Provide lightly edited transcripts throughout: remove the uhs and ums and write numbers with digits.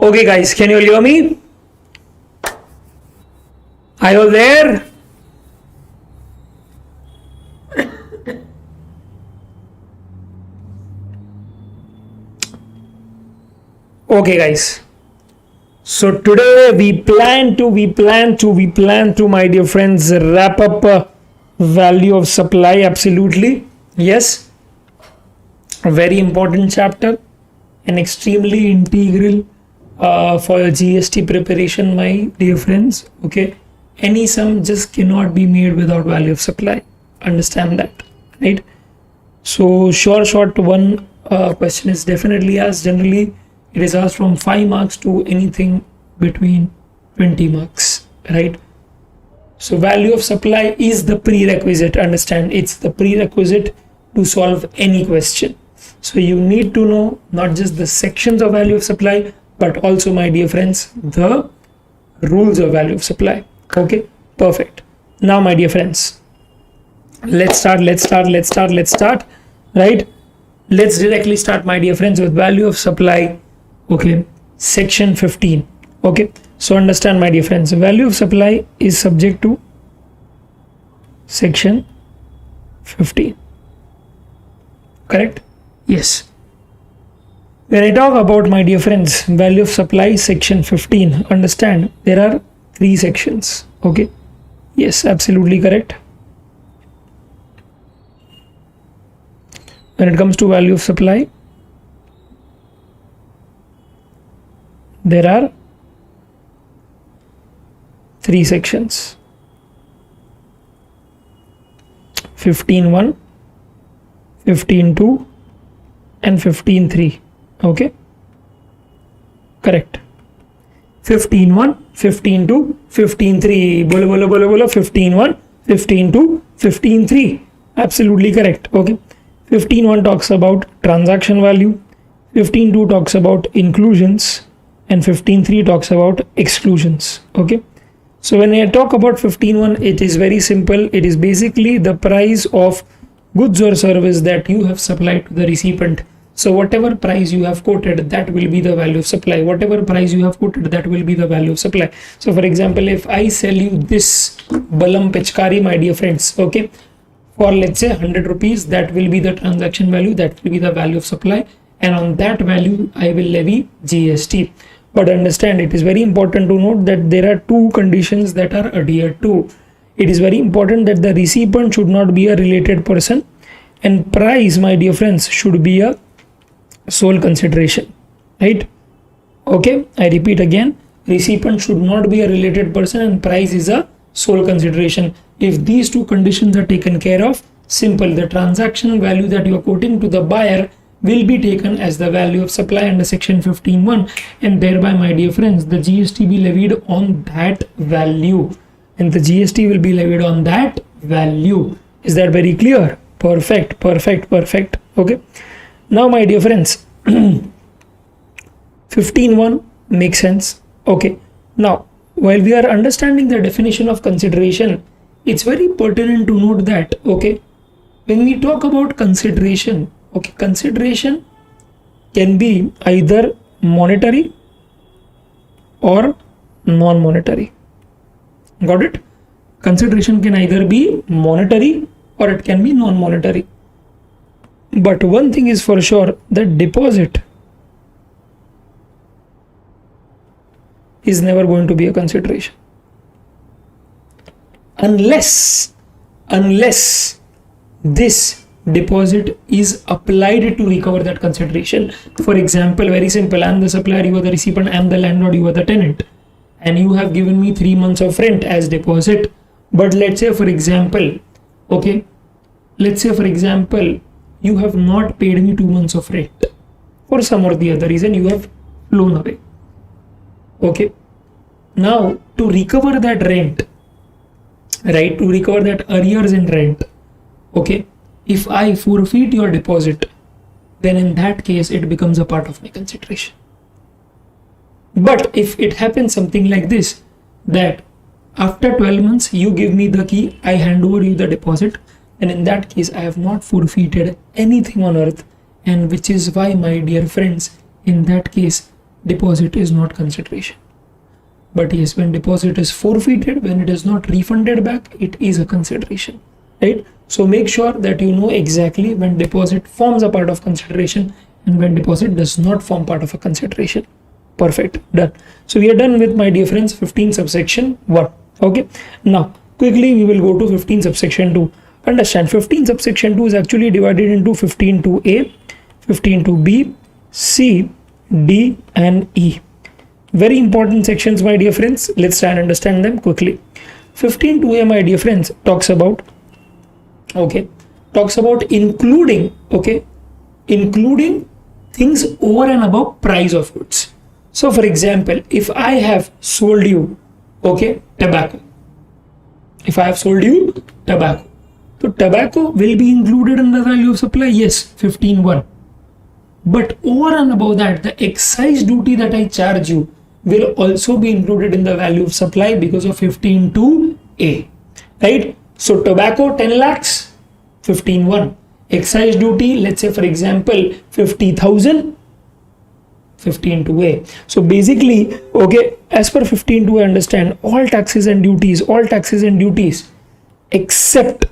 Okay guys, can you hear me? Are you there? Okay guys, so today we plan to my dear friends wrap up value of supply. Absolutely yes, a very important chapter and extremely integral for your GST preparation, my dear friends. Okay, any sum just cannot be made without value of supply, understand that, right? So short one question is definitely asked. Generally it is asked from 5 marks to anything between 20 marks, right? So value of supply is the prerequisite, understand, it's the prerequisite to solve any question. So you need to know not just the sections of value of supply, but also, my dear friends, the rules of value of supply. Okay, perfect. Now my dear friends, let's start, right? Let's directly start, my dear friends, with value of supply. Okay, section 15. Okay, so understand, my dear friends, value of supply is subject to section 15, correct? Yes. When I talk about, my dear friends, value of supply section 15, understand there are 3 sections. Okay, yes, absolutely correct. When it comes to value of supply, there are 3 sections: 15.1, 15.2 and 15.3. okay, correct. 15.1, 15.2, 15.3. bolo 15.1, 15.2, 15.3. absolutely correct. Okay, 15.1 talks about transaction value, 15.2 talks about inclusions, and 15.3 talks about exclusions. Okay, so when I talk about 15.1, it is very simple. It is basically the price of goods or service that you have supplied to the recipient. So whatever price you have quoted, that will be the value of supply. Whatever price you have quoted, that will be the value of supply. So for example, if I sell you this balam pichkari, my dear friends, okay, for let's say 100 rupees, that will be the transaction value, that will be the value of supply, and on that value I will levy GST. But understand, it is very important to note that there are 2 conditions that are adhered to. It is very important that the recipient should not be a related person, and price, my dear friends, should be a sole consideration, right? Okay, I repeat again, recipient should not be a related person and price is a sole consideration. If these 2 conditions are taken care of, simple, the transaction value that you are quoting to the buyer will be taken as the value of supply under section 15.1, and thereby, my dear friends, the GST be levied on that value, and the GST will be levied on that value. Is that very clear? Perfect. Okay, now my dear friends, 15.1 makes sense. Okay, now while we are understanding the definition of consideration, it's very pertinent to note that, okay, when we talk about consideration, okay, consideration can be either monetary or non-monetary. Got it? Consideration can either be monetary or it can be non-monetary. But one thing is for sure, that deposit is never going to be a consideration unless this deposit is applied to recover that consideration. For example, very simple, I am the supplier, you are the recipient, I am the landlord, you are the tenant, and you have given me 3 months of rent as deposit. But let's say for example, okay, you have not paid me 2 months of rent for some or the other reason, you have flown away. Okay, now to recover that rent, right, to recover that arrears in rent, okay, if I forfeit your deposit, then in that case it becomes a part of my consideration. But if it happens something like this, that after 12 months you give me the key, I hand over you the deposit, and in that case I have not forfeited anything on earth, and which is why, my dear friends, in that case deposit is not consideration. But yes, when deposit is forfeited, when it is not refunded back, it is a consideration, right? So make sure that you know exactly when deposit forms a part of consideration and when deposit does not form part of a consideration. Perfect, done. So we are done with, my dear friends, 15 subsection 1. Okay, now quickly we will go to 15 subsection 2. Understand, 15 subsection 2 is actually divided into 15 to A, 15 to B, C, D and E. Very important sections, my dear friends. Let's try and understand them quickly. 15 to A, my dear friends, talks about including, including things over and above price of goods. So for example, if I have sold you, tobacco. If I have sold you tobacco, so tobacco will be included in the value of supply. Yes, 15.1. But over and above that, the excise duty that I charge you will also be included in the value of supply because of 15.2A, right? So tobacco 10 lakhs, 15.1. Excise duty, let's say for example 50,000, 15.2A. So basically, as per 15.2, understand all taxes and duties, except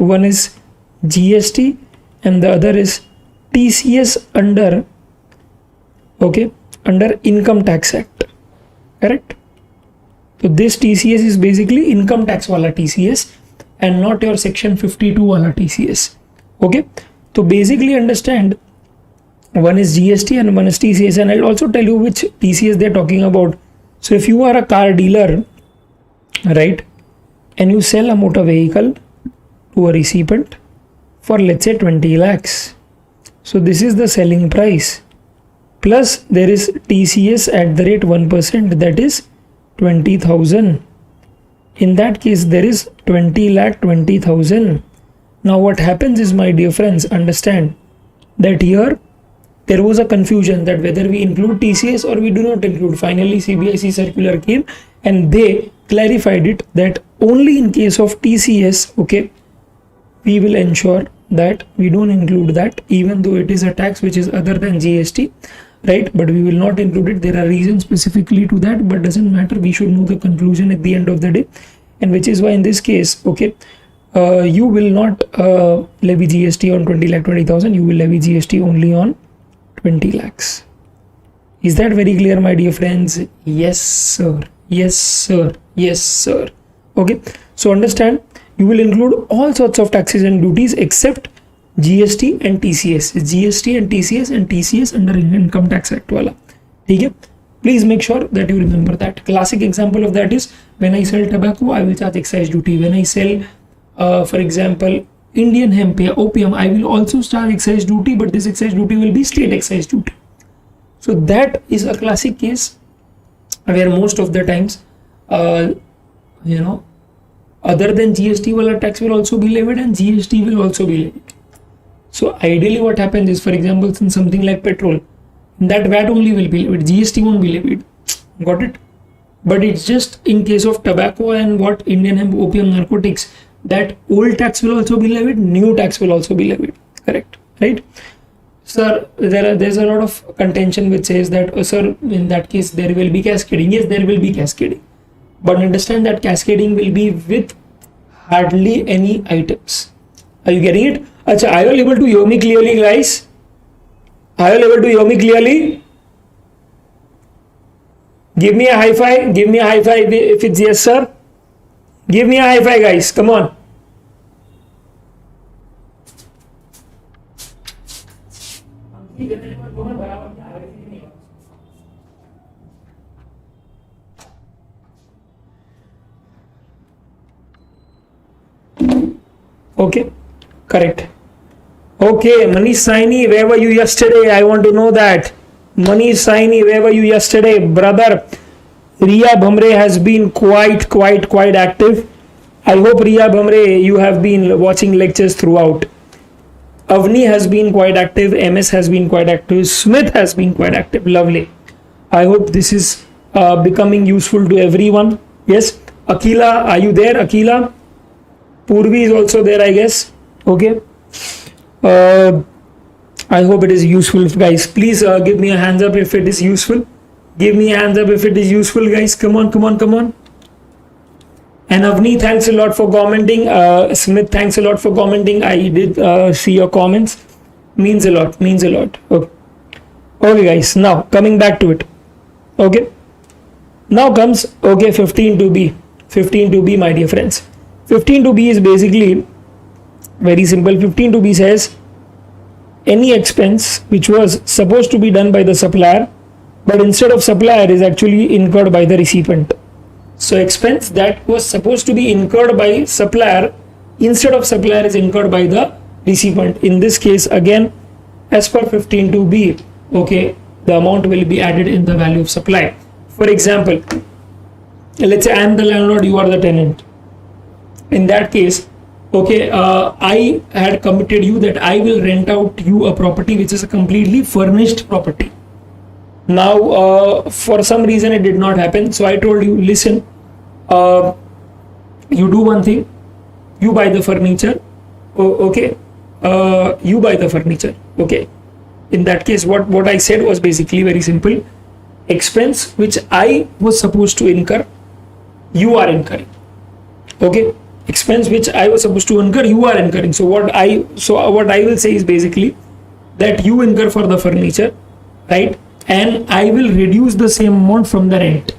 one is GST and the other is TCS under Income Tax Act, correct? So this TCS is basically income tax wala TCS and not your section 52 wala TCS. So basically understand, one is GST and one is TCS, and I'll also tell you which TCS they're talking about. So if you are a car dealer, right, and you sell a motor vehicle to a recipient for, let's say, 20 lakhs. So this is the selling price. Plus there is TCS at the rate 1%, that is 20,000. In that case, there is 20 lakh 20,000. Now what happens is, my dear friends, understand that here there was a confusion that whether we include TCS or we do not include. Finally CBIC circular came and they clarified it that only in case of TCS, we will ensure that we don't include that, even though it is a tax which is other than GST, right? But we will not include it. There are reasons specifically to that, but doesn't matter. We should know the conclusion at the end of the day, and which is why in this case, you will not levy GST on 20 lakh 20,000. You will levy GST only on 20 lakhs. Is that very clear, my dear friends? Yes, sir. Yes, sir. Yes, sir. So understand, you will include all sorts of taxes and duties except GST and TCS. GST and TCS under Income Tax Act wala. Okay? Please make sure that you remember that. Classic example of that is, when I sell tobacco, I will charge excise duty. When I sell, for example, Indian hemp or opium, I will also charge excise duty, but this excise duty will be state excise duty. So that is a classic case where most of the times, other than GST wala tax will also be levied and GST will also be levied. So ideally what happens is, for example, in something like petrol, that VAT only will be levied, GST won't be levied. Got it? But it's just in case of tobacco and what Indian hemp, opium, narcotics, that old tax will also be levied, new tax will also be levied. Correct? Right? Sir, there's a lot of contention which says that, sir, in that case there will be cascading. Yes, there will be cascading. But understand that cascading will be with hardly any items. Are you getting it? Achha, are you all able to hear me clearly, guys? Are you all able to hear me clearly? Give me a high five. Give me a high five if it's yes, sir. Give me a high five, guys. Come on. Okay, correct. Okay, Manish Saini, where were you yesterday? I want to know that. Manish Saini, where were you yesterday? Brother, Riya Bhamre has been quite active. I hope, Riya Bhamre, you have been watching lectures throughout. Avni has been quite active. MS has been quite active. Smith has been quite active. Lovely. I hope this is becoming useful to everyone. Yes. Akila, are you there? Akila? Purvi is also there, I guess. Okay. I hope it is useful, guys. Please give me a hands up if it is useful. Give me a hands up if it is useful, guys. Come on, come on, come on. And Avni, thanks a lot for commenting. Smith, thanks a lot for commenting. I did see your comments. Means a lot, means a lot. Okay. Okay, guys. Now, coming back to it. Okay. Now comes, okay, 15 to B. 15 to B, my dear friends. 15 to B is basically very simple. 15 to B says, any expense which was supposed to be done by the supplier, but instead of supplier is actually incurred by the recipient. So expense that was supposed to be incurred by supplier, instead of supplier is incurred by the recipient. In this case, again, as per 15 to B, okay, the amount will be added in the value of supply. For example, let's say I am the landlord, you are the tenant. In that case, okay, I had committed you that I will rent out you a property which is a completely furnished property. Now, for some reason it did not happen. So I told you, listen, you do one thing, you buy the furniture, okay, you buy the furniture, okay. In that case, what I said was basically very simple. Expense which I was supposed to incur, you are incurring, okay. Expense which I was supposed to incur, you are incurring. So what I will say is basically that you incur for the furniture, right? And I will reduce the same amount from the rent,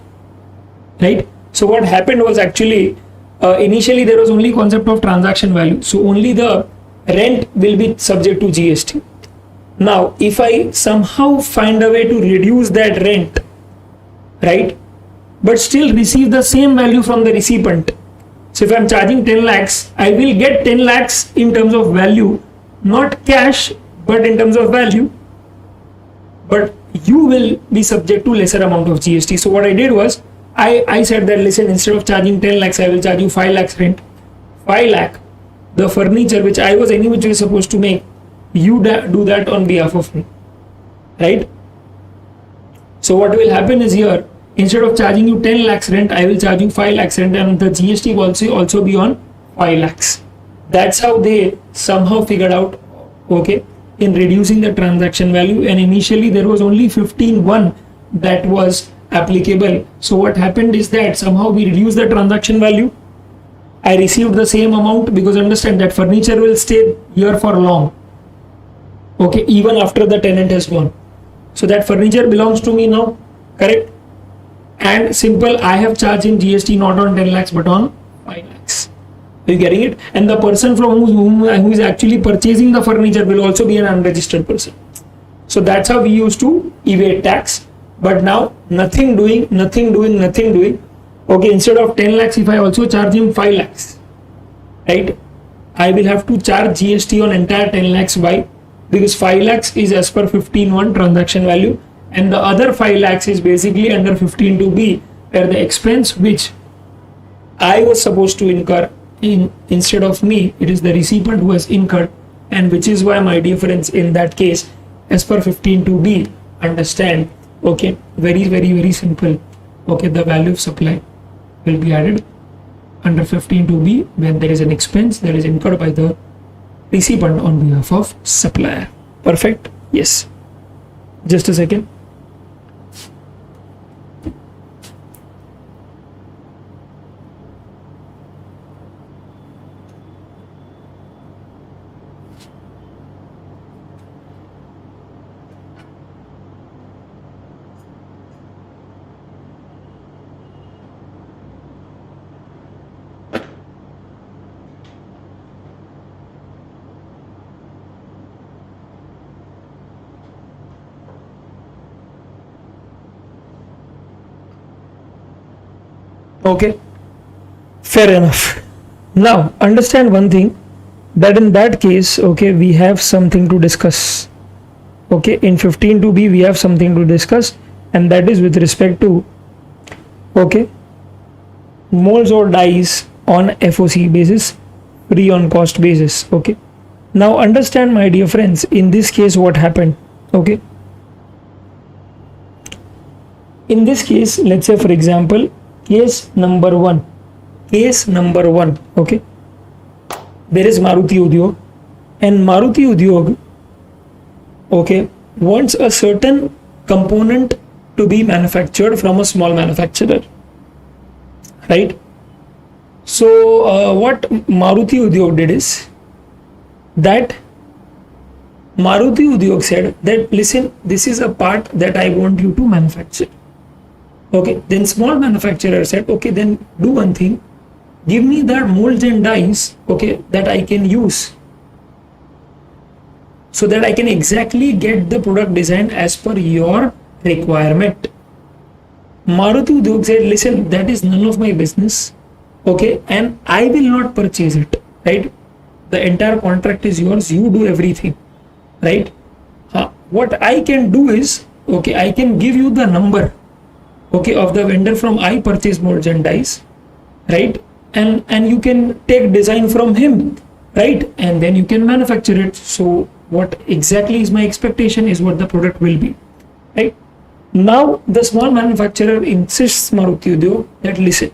right? So what happened was actually initially there was only concept of transaction value, so only the rent will be subject to GST. Now if I somehow find a way to reduce that rent, right, but still receive the same value from the recipient, so if I'm charging 10 lakhs, I will get 10 lakhs in terms of value, not cash, but in terms of value, but you will be subject to lesser amount of GST. So what I did was, I said that, listen, instead of charging 10 lakhs, I will charge you 5 lakhs rent. 5 lakh, the furniture which I was anyway supposed to make, you do that on behalf of me, right? So what will happen is here, instead of charging you 10 lakhs rent, I will charge you 5 lakhs rent, and the GST will also be on 5 lakhs. That's how they somehow figured out, okay, in reducing the transaction value. And initially there was only 15.1 that was applicable. So what happened is that somehow we reduced the transaction value. I received the same amount, because understand that furniture will stay here for long, okay, even after the tenant has gone. So that furniture belongs to me now, correct? And simple, I have charged in GST not on 10 lakhs but on 5 lakhs. Are you getting it? And the person from who is actually purchasing the furniture will also be an unregistered person. So that's how we used to evade tax. But now nothing doing. Okay, instead of 10 lakhs, if I also charge him 5 lakhs, right, I will have to charge GST on entire 10 lakhs. Why? Because 5 lakhs is as per 15.1 transaction value, and the other 5 lakhs is basically under 15 to B, where the expense which I was supposed to incur instead of me, it is the recipient who has incurred, and which is why, my dear friends, in that case, as per 15 to B, understand, okay, very simple, okay, the value of supply will be added under 15 to B when there is an expense that is incurred by the recipient on behalf of supplier. Perfect? Yes. Just a second. Okay, fair enough. Now understand one thing, that in that case, okay, we have something to discuss. Okay, in 15 to B we have something to discuss, and that is with respect to, okay, molds or dies on FOC basis, free on cost basis. Okay, now understand, my dear friends, in this case what happened. Okay, in this case, let's say for example, case number one, okay, there is Maruti Udyog, and Maruti Udyog okay, wants a certain component to be manufactured from a small manufacturer, right? So what Maruti Udyog did is that Maruti Udyog said that, listen, this is a part that I want you to manufacture. Okay, then small manufacturer said, okay, then do one thing, give me the molds and dies, okay, that I can use, so that I can exactly get the product design as per your requirement. Maruti Udyog said, listen, that is none of my business, okay, and I will not purchase it, right? The entire contract is yours, you do everything, right? What I can do is, okay, I can give you the number, okay, of the vendor from I purchase molds and dies, right? And you can take design from him, right? And then you can manufacture it. So what exactly is my expectation is what the product will be, right? Now the small manufacturer insists Maruti Udyog that, listen,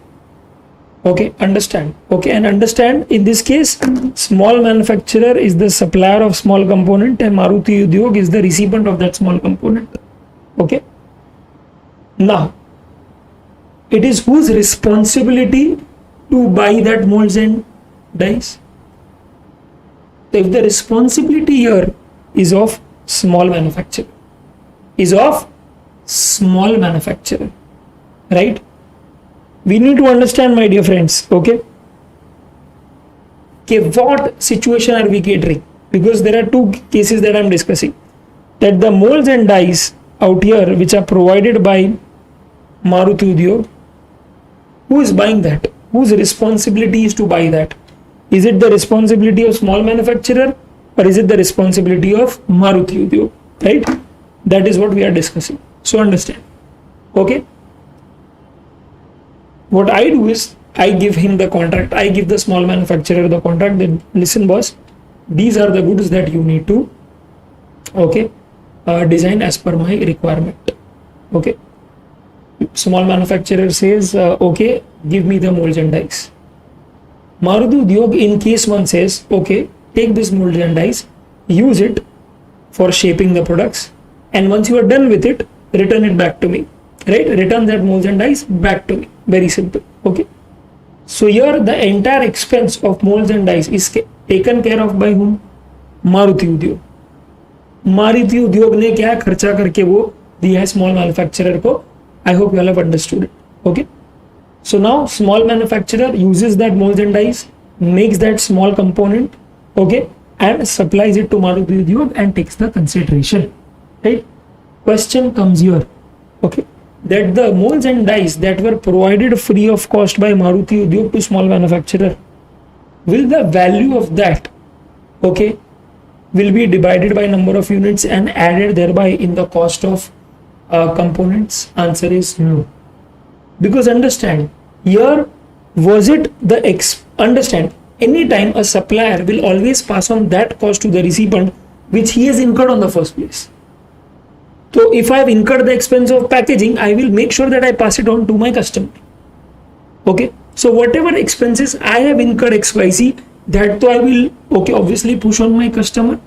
okay, understand, okay, and understand in this case small manufacturer is the supplier of small component and Maruti Udyog is the recipient of that small component. Okay, now it is whose responsibility to buy that molds and dies? So if the responsibility here is of small manufacturer, right? We need to understand, my dear friends, okay, what situation are we catering? Because there are two cases that I am discussing, that the molds and dies out here which are provided by Maruti Udyog, who is buying that? Whose responsibility is to buy that? Is it the responsibility of small manufacturer or is it the responsibility of Maruti Udyog, right? That is what we are discussing. So understand, okay? What I do is I give him the contract, I give the small manufacturer the contract, then listen boss, these are the goods that you need to, okay, design as per my requirement. Okay, small manufacturer says, okay, give me the molds and dies. Maruti Udyog in case one says, okay, take this molds and dies, use it for shaping the products, and once you are done with it, return it back to me, right? Return that molds and dies back to me. Very simple. Okay, so here the entire expense of molds and dies is taken care of by whom? Maruti Udyog. Maruti Udyog ने क्या खर्चा करके वो दिया है small manufacturer को. I hope you all have understood it. Okay, so now small manufacturer uses that molds and dies, makes that small component, okay, and supplies it to Maruti Udyog and takes the consideration, right? Question comes here, okay, that the molds and dies that were provided free of cost by Maruti Udyog to small manufacturer, will the value of that, okay, will be divided by number of units and added thereby in the cost of components? Answer is no. Because understand, here was it the understand, anytime a supplier will always pass on that cost to the recipient which he has incurred on the first place. So if I have incurred the expense of packaging, I will make sure that I pass it on to my customer. Okay, so whatever expenses I have incurred XYZ, that too I will, okay, obviously push on my customer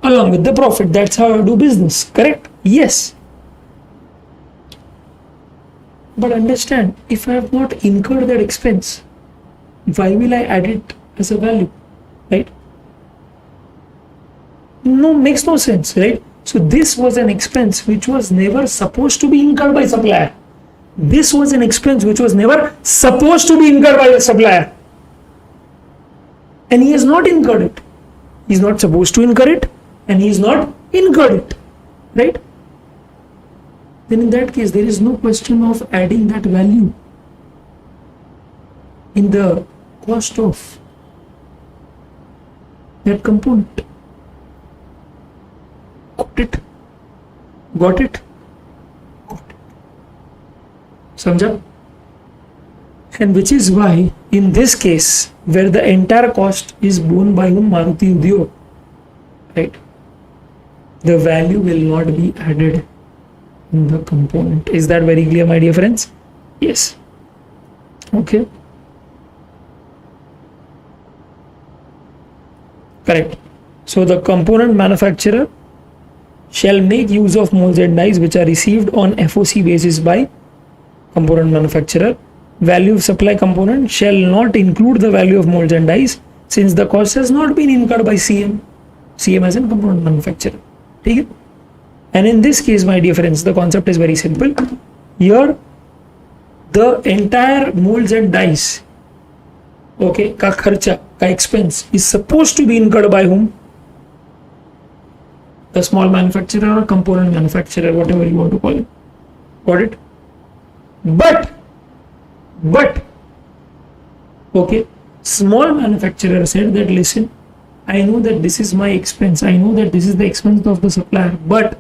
along with the profit. That's how I do business, correct? Yes. But understand, if I have not incurred that expense, why will I add it as a value, right? No, makes no sense, right? So this was an expense which was never supposed to be incurred by supplier. This was an expense which was never supposed to be incurred by the supplier. And he has not incurred it. He is not supposed to incur it and he is not incurred it, right? Then in that case, there is no question of adding that value in the cost of that component. Got it? Got it? Got it. Samjha? And which is why in this case, where the entire cost is borne by whom? Maruti Udyog, right? The value will not be added in the component. Is that very clear, my dear friends? Yes. Okay. Correct. So the component manufacturer shall make use of molds and dies which are received on FOC basis by component manufacturer. Value of supply component shall not include the value of molds and dies since the cost has not been incurred by CM as a component manufacturer. Okay? And in this case, my dear friends, the concept is very simple. Here the entire molds and dies, okay, ka kharcha, ka expense is supposed to be incurred by whom? The small manufacturer or component manufacturer, whatever you want to call it. Got it? But okay, small manufacturer said that, listen, I know that this is my expense, I know that this is the expense of the supplier, but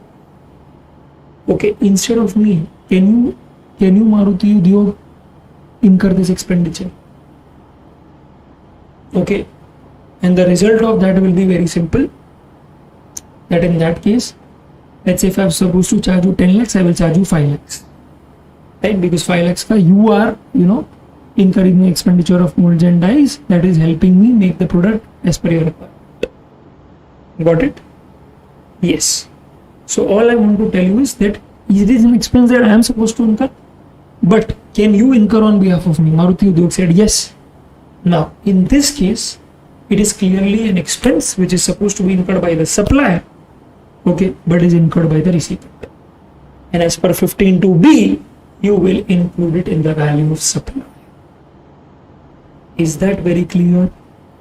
okay, instead of me, can you Maruti Udyog incur this expenditure? Okay, and the result of that will be very simple. That in that case, let's say if I'm supposed to charge you 10 lakhs, I will charge you 5 lakhs. Right? Because 5 lakhs ka you are, incurring the expenditure of molds and dies that is helping me make the product as per your requirement. Got it? Yes. So all I want to tell you is that it is an expense that I am supposed to incur, but can you incur on behalf of me? Maruti Udyog said yes. Now, in this case, it is clearly an expense which is supposed to be incurred by the supplier, okay, but is incurred by the recipient. And as per 15(2)(b, you will include it in the value of supply. Is that very clear?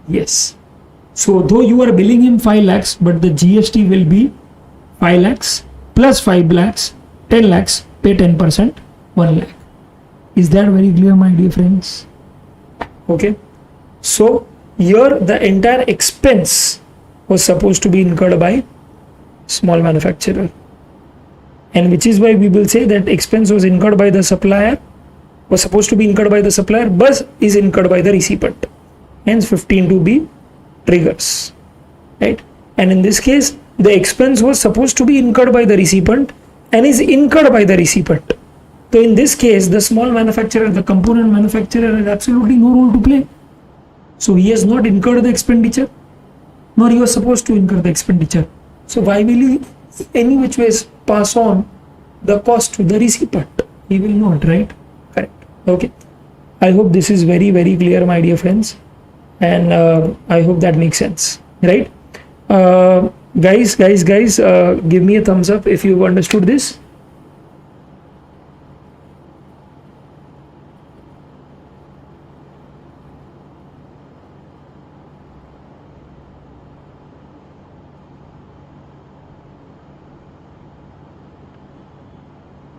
Yes. So though you are billing him 5 lakhs, but the GST will be 5 lakhs plus 5 lakhs, 10 lakhs, pay 10%, 1 lakh. Is that very clear, my dear friends? Okay. So here the entire expense was supposed to be incurred by small manufacturer, and which is why we will say that expense was incurred by the supplier, was supposed to be incurred by the supplier, but is incurred by the recipient. Hence 15(2)(b triggers, right? And in this case, the expense was supposed to be incurred by the recipient and is incurred by the recipient. So in this case, the small manufacturer, the component manufacturer, has absolutely no role to play. So he has not incurred the expenditure, nor he was supposed to incur the expenditure. So why will he any which ways pass on the cost to the recipient? He will not, right? Correct. Okay. I hope this is very, very clear, my dear friends, and I hope that makes sense, right? Guys, give me a thumbs up if you've understood this.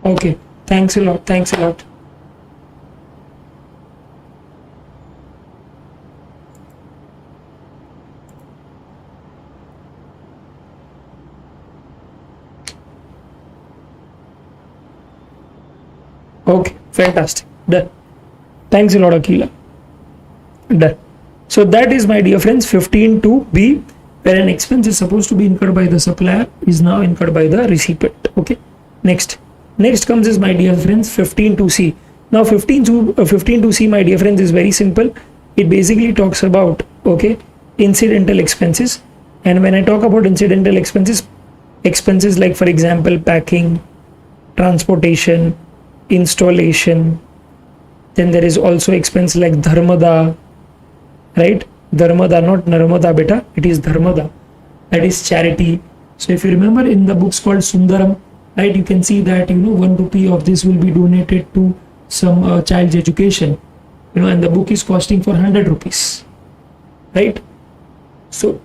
Okay, thanks a lot. Okay, fantastic. Done. Thanks a lot, Akila. Done. So that is, my dear friends, 15(2)(b, where an expense is supposed to be incurred by the supplier is now incurred by the recipient. Okay. Next comes is, my dear friends, 15(2)(c. Now 15(2)(c), my dear friends, is very simple. It basically talks about, okay, incidental expenses. And when I talk about incidental expenses like, for example, packing, transportation, installation, then there is also expense like dharmada, right? Dharmada, not narmada beta, it is dharmada, that is charity. So if you remember in the books called Sundaram, right, you can see that 1 rupee of this will be donated to some child's education, and the book is costing for 100 rupees, right? So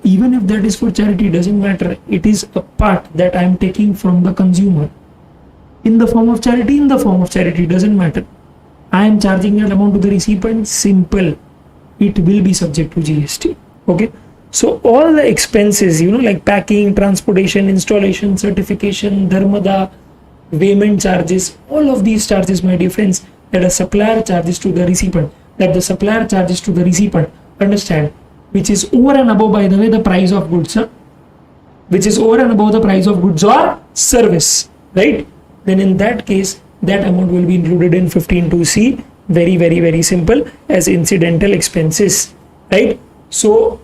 even if that is for charity, doesn't matter, it is a part that I am taking from the consumer in the form of charity, doesn't matter. I am charging that amount to the recipient, simple, it will be subject to GST. Okay. So all the expenses, like packing, transportation, installation, certification, dharmada, payment charges, all of these charges, my dear friends, that a supplier charges to the recipient, understand, which is over and above, by the way, the price of goods, which is over and above the price of goods or service, right? Then in that case, that amount will be included in 15(2)(c, very, very, very simple, as incidental expenses, right? So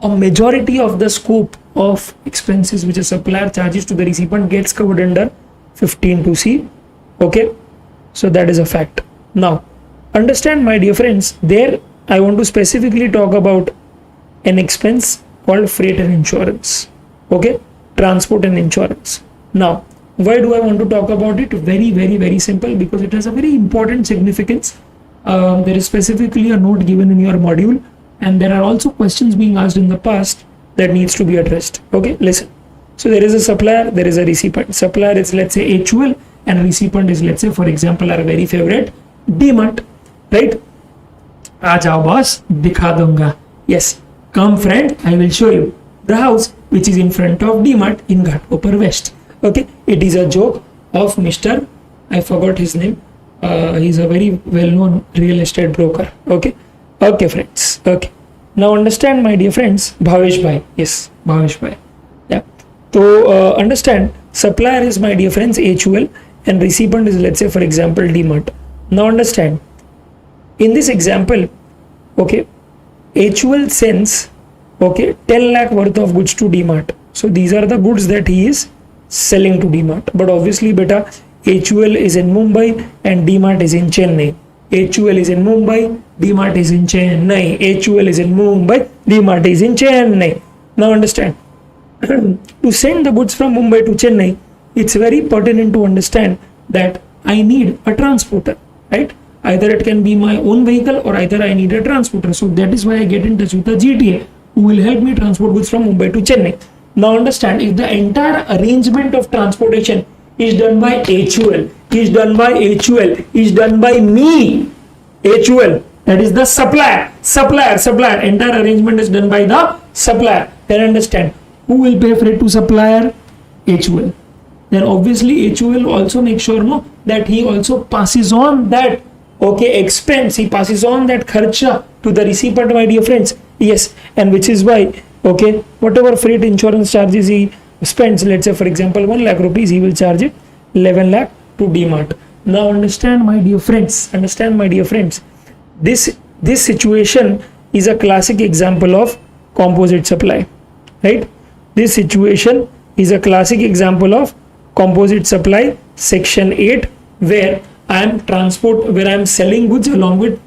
a majority of the scope of expenses which a supplier charges to the recipient gets covered under 15(2)(c). Okay, so that is a fact. Now understand, my dear friends, there I want to specifically talk about an expense called freight and insurance. Okay, transport and insurance. Now why do I want to talk about it? Very simple, because it has a very important significance. There is specifically a note given in your module, and there are also questions being asked in the past that needs to be addressed. Okay, listen. So there is a supplier, there is a recipient. Supplier is, let's say, HUL, and recipient is, let's say, for example, our very favorite DMart, right? Aa jao boss, dikha dunga. Yes, come friend, I will show you the house which is in front of DMart in Ghatkopar West. Okay, it is a joke of Mr. I forgot his name. He's a very well-known real estate broker. Okay, friends. Okay, now understand, my dear friends, Bhavesh Bhai. Yes, Bhavesh Bhai. Yeah. So understand, supplier is, my dear friends, HUL, and recipient is, let's say, for example, DMart. Now understand, in this example, okay, HUL sends, okay, 10 lakh worth of goods to DMart. So these are the goods that he is selling to DMart. But obviously, beta, HUL is in Mumbai and DMart is in Chennai. HUL is in Mumbai, DMart is in Chennai. HUL is in Mumbai, DMart is in Chennai. Now understand, to send the goods from Mumbai to Chennai, it's very pertinent to understand that I need a transporter, right? Either it can be my own vehicle or either I need a transporter. So that is why I get in touch with the GTA who will help me transport goods from Mumbai to Chennai. Now understand, if the entire arrangement of transportation is done by HUL, is done by me, HUL, that is the supplier, entire arrangement is done by the supplier, then understand, who will pay freight to supplier? HUL. Then obviously HUL also make sure that he also passes on that, okay, expense, he passes on that kharcha to the recipient, my dear friends. Yes, and which is why, okay, whatever freight insurance charges he spends, let's say for example 1 lakh rupees, he will charge it 11 lakh to DMart. Now understand, my dear friends, this situation is a classic example of composite supply, right? This situation is a classic example of composite supply, section 8, where I am selling goods along with,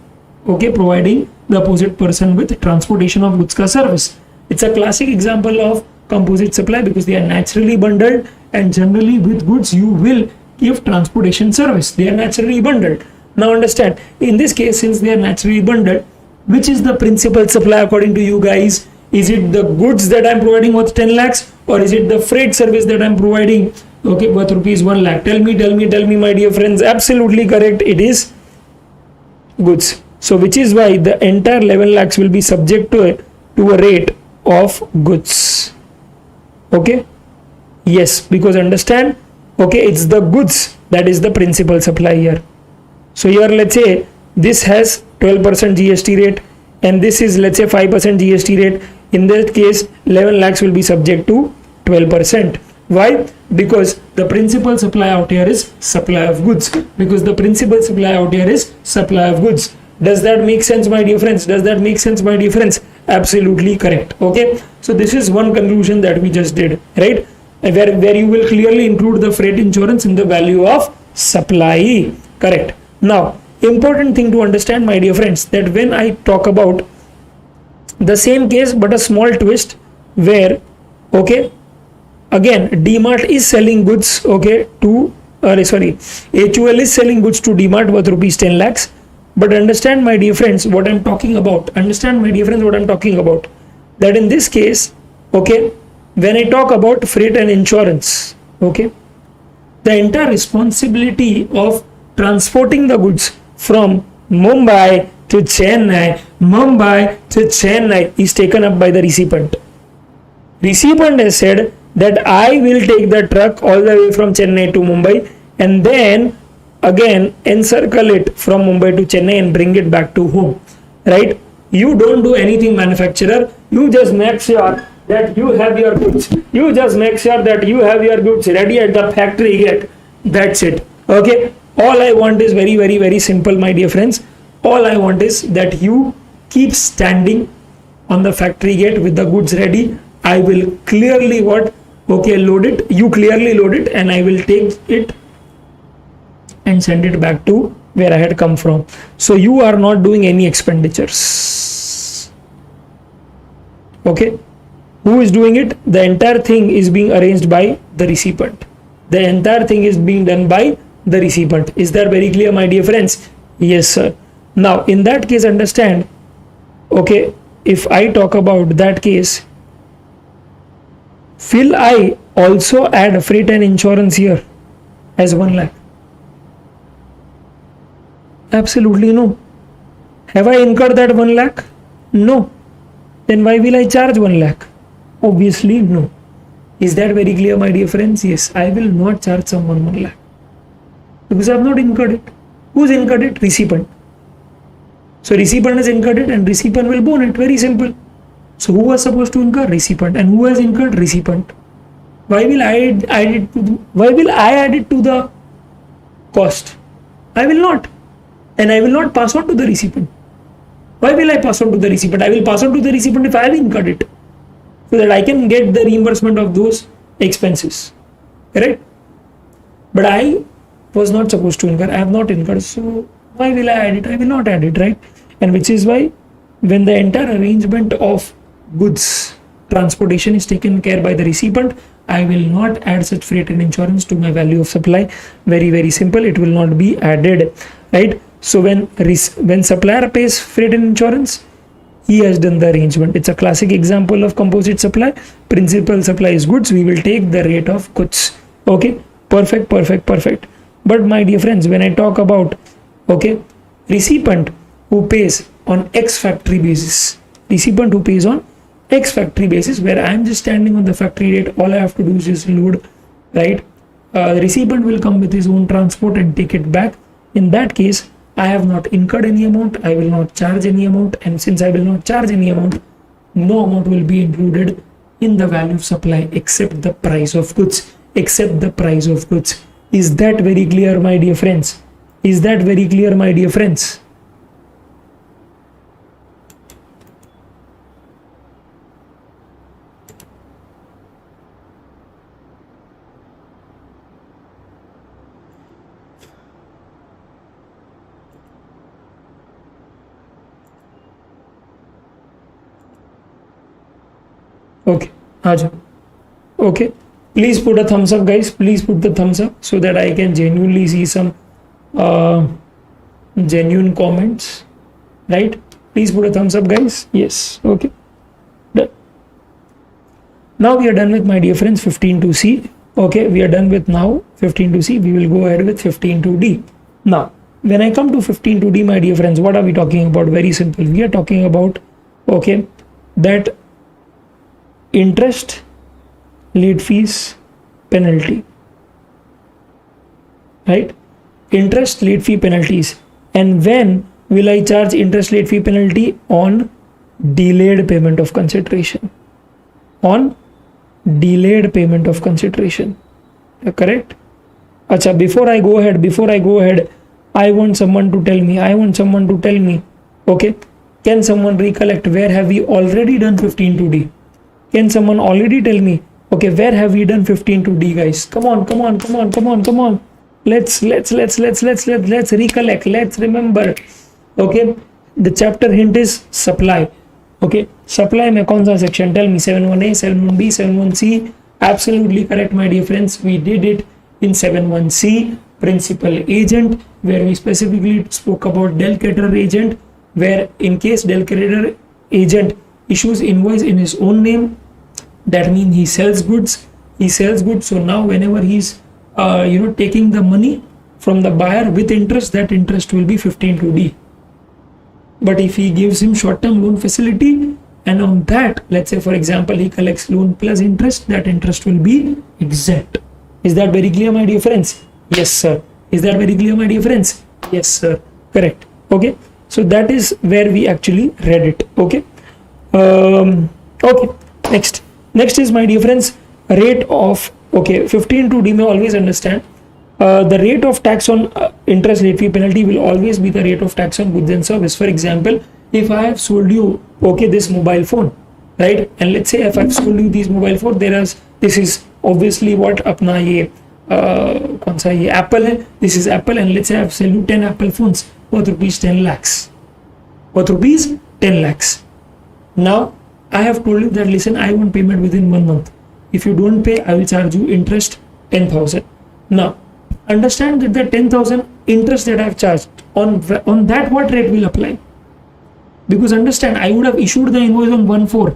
okay, providing the opposite person with transportation of goods ka service. It's a classic example of composite supply because they are naturally bundled, and generally with goods you will give transportation service. They are naturally bundled. Now understand, in this case, since they are naturally bundled, which is the principal supply according to you guys? Is it the goods that I am providing worth 10 lakhs, or is it the freight service that I am providing, okay, worth rupees 1 lakh? Tell me, my dear friends. Absolutely correct, it is goods. So which is why the entire 11 lakhs will be subject to a rate of goods. Okay, yes, because understand, okay, it's the goods that is the principal supply here. So here, let's say this has 12% GST rate and this is, let's say, 5% GST rate. In that case, 11 lakhs will be subject to 12%. Why? Because the principal supply out here is supply of goods. Does that make sense, my dear friends? Absolutely correct. Okay, so this is one conclusion that we just did, right? Where you will clearly include the freight insurance in the value of supply. Correct. Now, important thing to understand, my dear friends, that when I talk about the same case but a small twist, where, okay, again DMart is selling goods, okay, to HUL is selling goods to DMart worth rupees 10 lakhs. But understand, my dear friends, what I'm talking about. That in this case, okay, when I talk about freight and insurance, okay, the entire responsibility of transporting the goods from Mumbai to Chennai is taken up by the recipient. Recipient has said that I will take the truck all the way from Chennai to Mumbai and then again encircle it from Mumbai to Chennai and bring it back to home, right? You don't do anything, manufacturer. You just make sure that you have your goods. Ready at the factory gate. That's it. Okay. All I want is very simple, my dear friends. All I want is that you keep standing on the factory gate with the goods ready. I will clearly load it, you clearly load it, and I will take it and send it back to where I had come from. So you are not doing any expenditures. Okay, who is doing it? The entire thing is being arranged by the recipient. The entire thing is being done by the recipient. Is that very clear, my dear friends? Yes, sir. Now in that case, understand, okay, if I talk about that case, will I also add freight and insurance here as 1 lakh? Absolutely no. Have I incurred that 1 lakh? No. Then why will I charge 1 lakh? Obviously no. Is that very clear, my dear friends? Yes, I will not charge someone 1 lakh because I have not incurred it. Who's incurred it? Recipient. So recipient has incurred it and recipient will bone it. Very simple. So who was supposed to incur? Recipient. And who has incurred? Recipient. Why will I add it to the cost? I will not. And I will not pass on to the recipient. Why will I pass on to the recipient? I will pass on to the recipient if I have incurred it, so that I can get the reimbursement of those expenses. Correct? But I was not supposed to incur. I have not incurred. So why will I add it? I will not add it, right? And which is why when the entire arrangement of goods transportation is taken care by the recipient, I will not add such freight and insurance to my value of supply. Very, very simple. It will not be added, right? So when supplier pays freight and insurance, he has done the arrangement. It's a classic example of composite supply. Principal supply is goods. We will take the rate of goods. Okay, perfect. But my dear friends, when I talk about, okay, recipient who pays on X factory basis, recipient who pays on X factory basis, where I am just standing on the factory rate, all I have to do is just load, right? The recipient will come with his own transport and take it back. In that case, I have not incurred any amount, I will not charge any amount, and since I will not charge any amount, no amount will be included in the value of supply except the price of goods. Is that very clear, my dear friends? Is that very clear, my dear friends? Okay, Aja. Okay, please put a thumbs up, guys. Please put the thumbs up so that I can genuinely see some genuine comments, right? Please put a thumbs up, guys. Yes, okay. Done. Now we are done with, my dear friends, 15.2c. Okay, we are done with now 15.2c. We will go ahead with 15.2d. Now, when I come to 15.2d, my dear friends, what are we talking about? Very simple. We are talking about, okay, that interest, late fees, penalty, right? Interest, late fee, penalties. And when will I charge interest, late fee, penalty? On delayed payment of consideration. On delayed payment of consideration. Correct? Acha, before I go ahead, I want someone to tell me, okay, can someone recollect where have we already done 15.2d? Can someone already tell me, okay, where have we done 15.2d, guys? Come on. Let's recollect, let's remember. Okay, the chapter hint is supply. Okay, supply mein kaun sa section? Tell me. 7.1a, 7.1b, 7.1c. Absolutely correct, my dear friends. We did it in 7.1c, principal agent, where we specifically spoke about del creditor agent, where in case del creditor agent issues invoice in his own name, that means he sells goods. So now whenever he's taking the money from the buyer with interest, that interest will be 15.2d. But if he gives him short-term loan facility, and on that, let's say for example, he collects loan plus interest, that interest will be exempt. Is that very clear, my dear friends? Yes, sir. Is that very clear, my dear friends? Yes, sir. Correct. Okay, so that is where we actually read it. Okay. Okay, next is, my dear friends, rate of, okay, 15.2d may always understand the rate of tax on interest, late fee, penalty will always be the rate of tax on goods and service. For example, if I have sold you, okay, this mobile phone, right? And let's say if I've sold you these mobile phone, this is obviously what अपना ये कौन सा ये Apple है, this is Apple, and let's say I've sold you 10 Apple phones worth rupees 10 lakhs, worth rupees 10 lakhs. Now I have told you that listen, I want payment within 1 month. If you don't pay, I will charge you interest 10,000. Now understand that the 10,000 interest that I have charged on that, what rate will apply? Because understand, I would have issued the invoice on 1/4,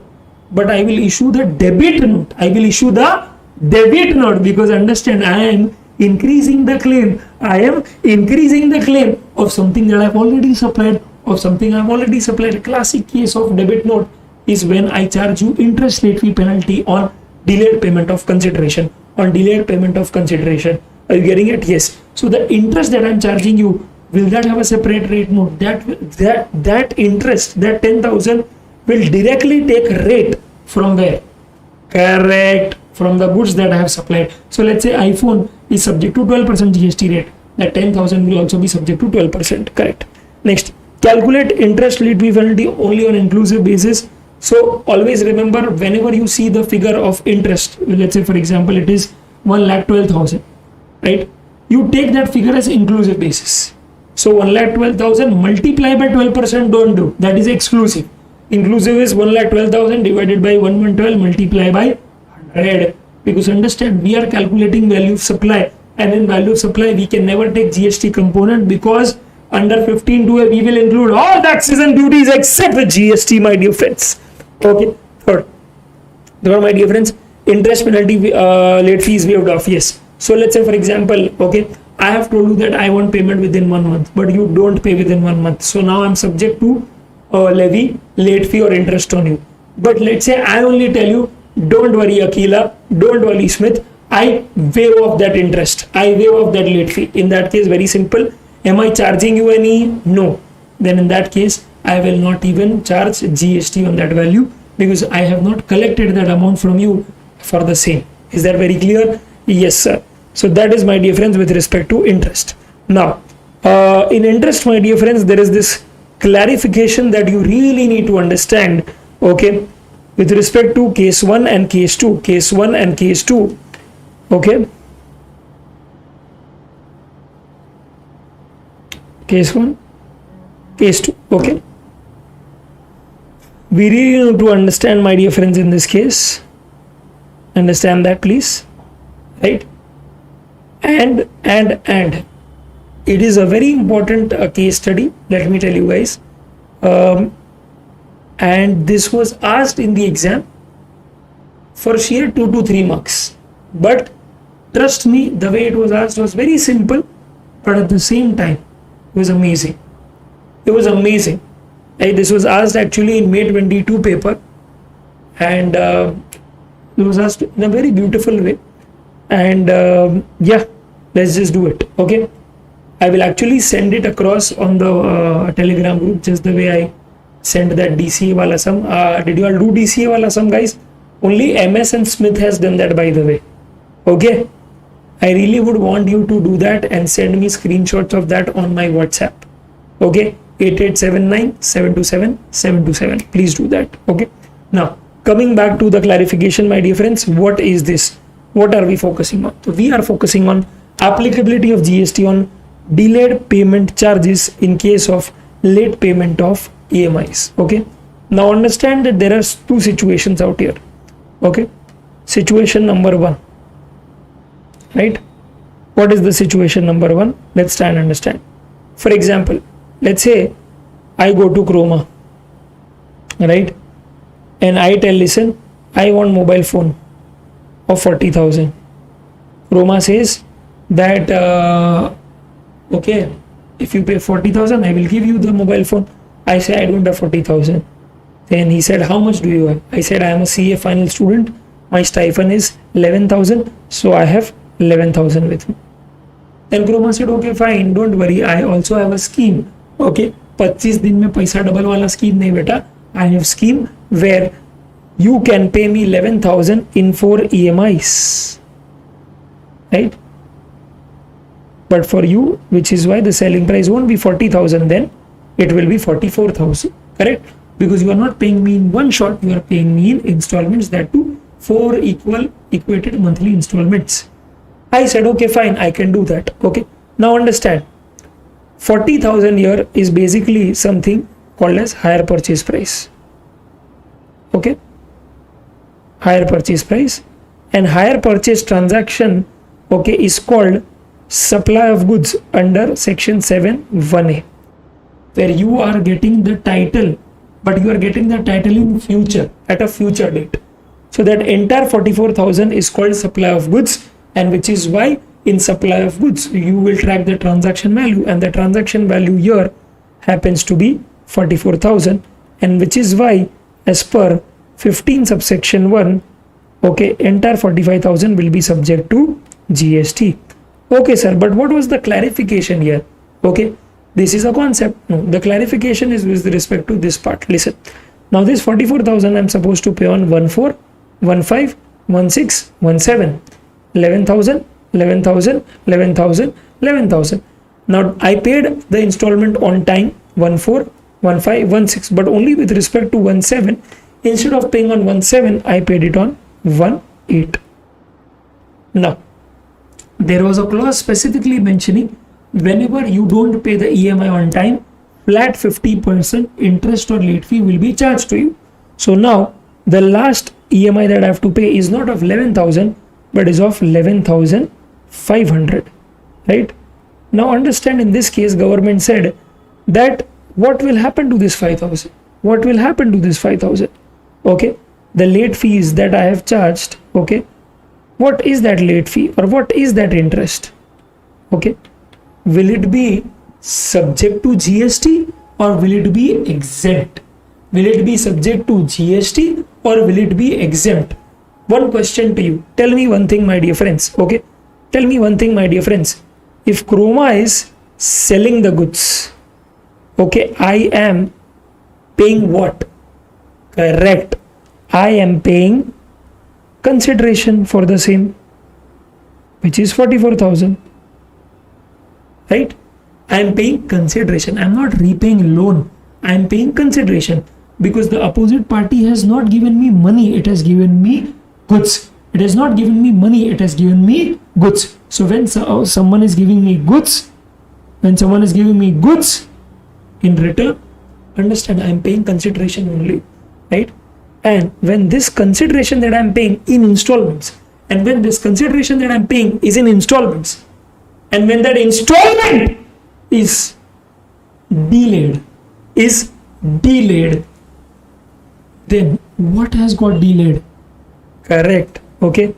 but I will issue the debit note. I will issue the debit note because understand, I am increasing the claim. I am increasing the claim of something that I've already supplied, of something I've already supplied. A classic case of debit note is when I charge you interest late fee penalty on delayed payment of consideration. On delayed payment of consideration. Are you getting it? Yes. So the interest that I'm charging you, will that have a separate rate note? That interest, that 10,000 will directly take rate from where? Correct. From the goods that I have supplied. So let's say iPhone is subject to 12% GST rate. That 10,000 will also be subject to 12%. Correct. Next, calculate interest late fee penalty only on inclusive basis. So always remember, whenever you see the figure of interest, let's say for example it is 1,12,000, right? You take that figure as inclusive basis. So 1,12,000 multiply by 12%, don't do. That is exclusive. Inclusive is 1,12,000 divided by 1,112 multiply by 100. Because understand, we are calculating value of supply, and in value of supply we can never take GST component, because under 15(2) we will include all taxes and duties except the GST, my dear friends. Okay. Third, my dear friends, interest penalty late fees waived off. Yes. So let's say for example, okay, I have told you that I want payment within 1 month, but you don't pay within 1 month. So now I'm subject to levy late fee or interest on you. But let's say I only tell you, don't worry Akila, don't worry Smith, I waive off that interest, I waive off that late fee. In that case, very simple. Am I charging you any? No. Then in that case, I will not even charge GST on that value, because I have not collected that amount from you for the same. Is that very clear? Yes, sir. So that is, my dear friends, with respect to interest. Now, in interest, my dear friends, there is this clarification that you really need to understand, okay, with respect to case 1 and case 2. Case 1 and case 2, okay. Case 1, case 2, okay. We really need to understand, my dear friends, in this case. Understand that, please. Right? And it is a very important case study, let me tell you guys. And this was asked in the exam for sheer 2 to 3 marks. But trust me, the way it was asked was very simple, but at the same time, it was amazing. It was amazing. This was asked actually in May 22 paper, and it was asked in a very beautiful way. And yeah, let's just do it. Okay, I will actually send it across on the Telegram group, just the way I sent that DCA wala sum. Did you all do DCA wala sum, guys? Only MS and Smith has done that, by the way. Okay, I really would want you to do that and send me screenshots of that on my WhatsApp. Okay, 8879-727-727. Please do that. Okay, now coming back to the clarification, my dear friends, what is this? What are we focusing on? So we are focusing on applicability of GST on delayed payment charges in case of late payment of EMIs. Okay, now understand that there are 2 situations out here. Okay, situation number 1, right? What is the situation number 1? Let's try and understand. For example, let's say I go to Chroma, right, and I tell, listen, I want mobile phone of 40,000. Chroma says that okay, if you pay 40,000, I will give you the mobile phone. I say I don't have 40,000. Then he said, how much do you have? I said, I am a CA final student, my stipend is 11,000, so I have 11,000 with me. Then Chroma said, okay, fine, don't worry, I also have a scheme. Okay, 25 दिन में पैसा double वाला scheme नहीं बेटा. I have scheme where you can pay me 11,000 in 4 EMIs, right? But for you, which is why the selling price won't be 40,000, then it will be 44,000, correct? because you are not paying me in one shot, you are paying me in installments, that too 4 equated monthly installments. I said okay fine, I can do that. Okay, now understand, 40,000 here is basically something called as higher purchase price. Okay, higher purchase price, and higher purchase transaction, okay, is called supply of goods under section 7(1)(a), where you are getting the title, but you are getting the title in future, at a future date. So that entire 44,000 is called supply of goods, and which is why in supply of goods you will track the transaction value, and the transaction value here happens to be 44,000, and which is why as per 15 subsection 1, okay, entire 45,000 will be subject to GST. Okay sir, but what was the clarification here? Okay, this is a concept. No, the clarification is with respect to this part. Listen, now this 44,000 I'm supposed to pay on 1/4, 1/5, 1/6, 1/7, 11,000, 11,000, 11,000, 11,000. Now I paid the installment on time, 1/4, 1/5, 1/6, but only with respect to 1/7. Instead of paying on 1/7, I paid it on 1/8. Now there was a clause specifically mentioning whenever you don't pay the EMI on time, flat 50% interest or late fee will be charged to you. So now the last EMI that I have to pay is not of 11,000 but is of 11,500, right? Now understand, in this case government said that what will happen to this 5,000? What will happen to this 5,000? Okay, the late fees that I have charged, okay, what is that late fee or what is that interest? Okay, will it be subject to GST or will it be exempt? Will it be subject to GST or will it be exempt? One question to you, tell me one thing my dear friends, okay, tell me one thing my dear friends, if Chroma is selling the goods, okay, I am paying what? Correct, I am paying consideration for the same, which is 44,000, right? I am paying consideration, I am not repaying loan, I am paying consideration, because the opposite party has not given me money, it has given me goods. It has not given me money, it has given me goods. So when someone is giving me goods, in return, understand, I am paying consideration only, right? And when this consideration that I am paying in installments, and when this consideration that I am paying is in installments, and when that installment is delayed, then what has got delayed? Correct, okay,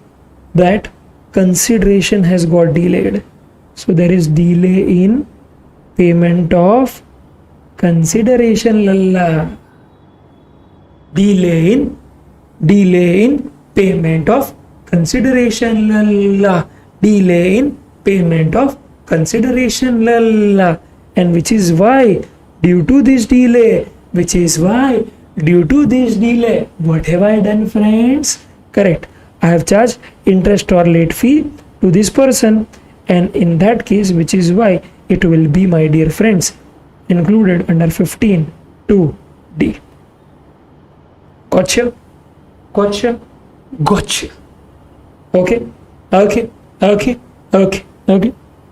that consideration has got delayed. So there is delay in payment of consideration, lalla. Delay in payment of consideration, lalla. Delay in payment of consideration, lalla. And which is why due to this delay, what have I done, friends? Correct, I have charged interest or late fee to this person, and in that case, which is why it will be, my dear friends, included under 15(2)(d). Gotcha. Okay.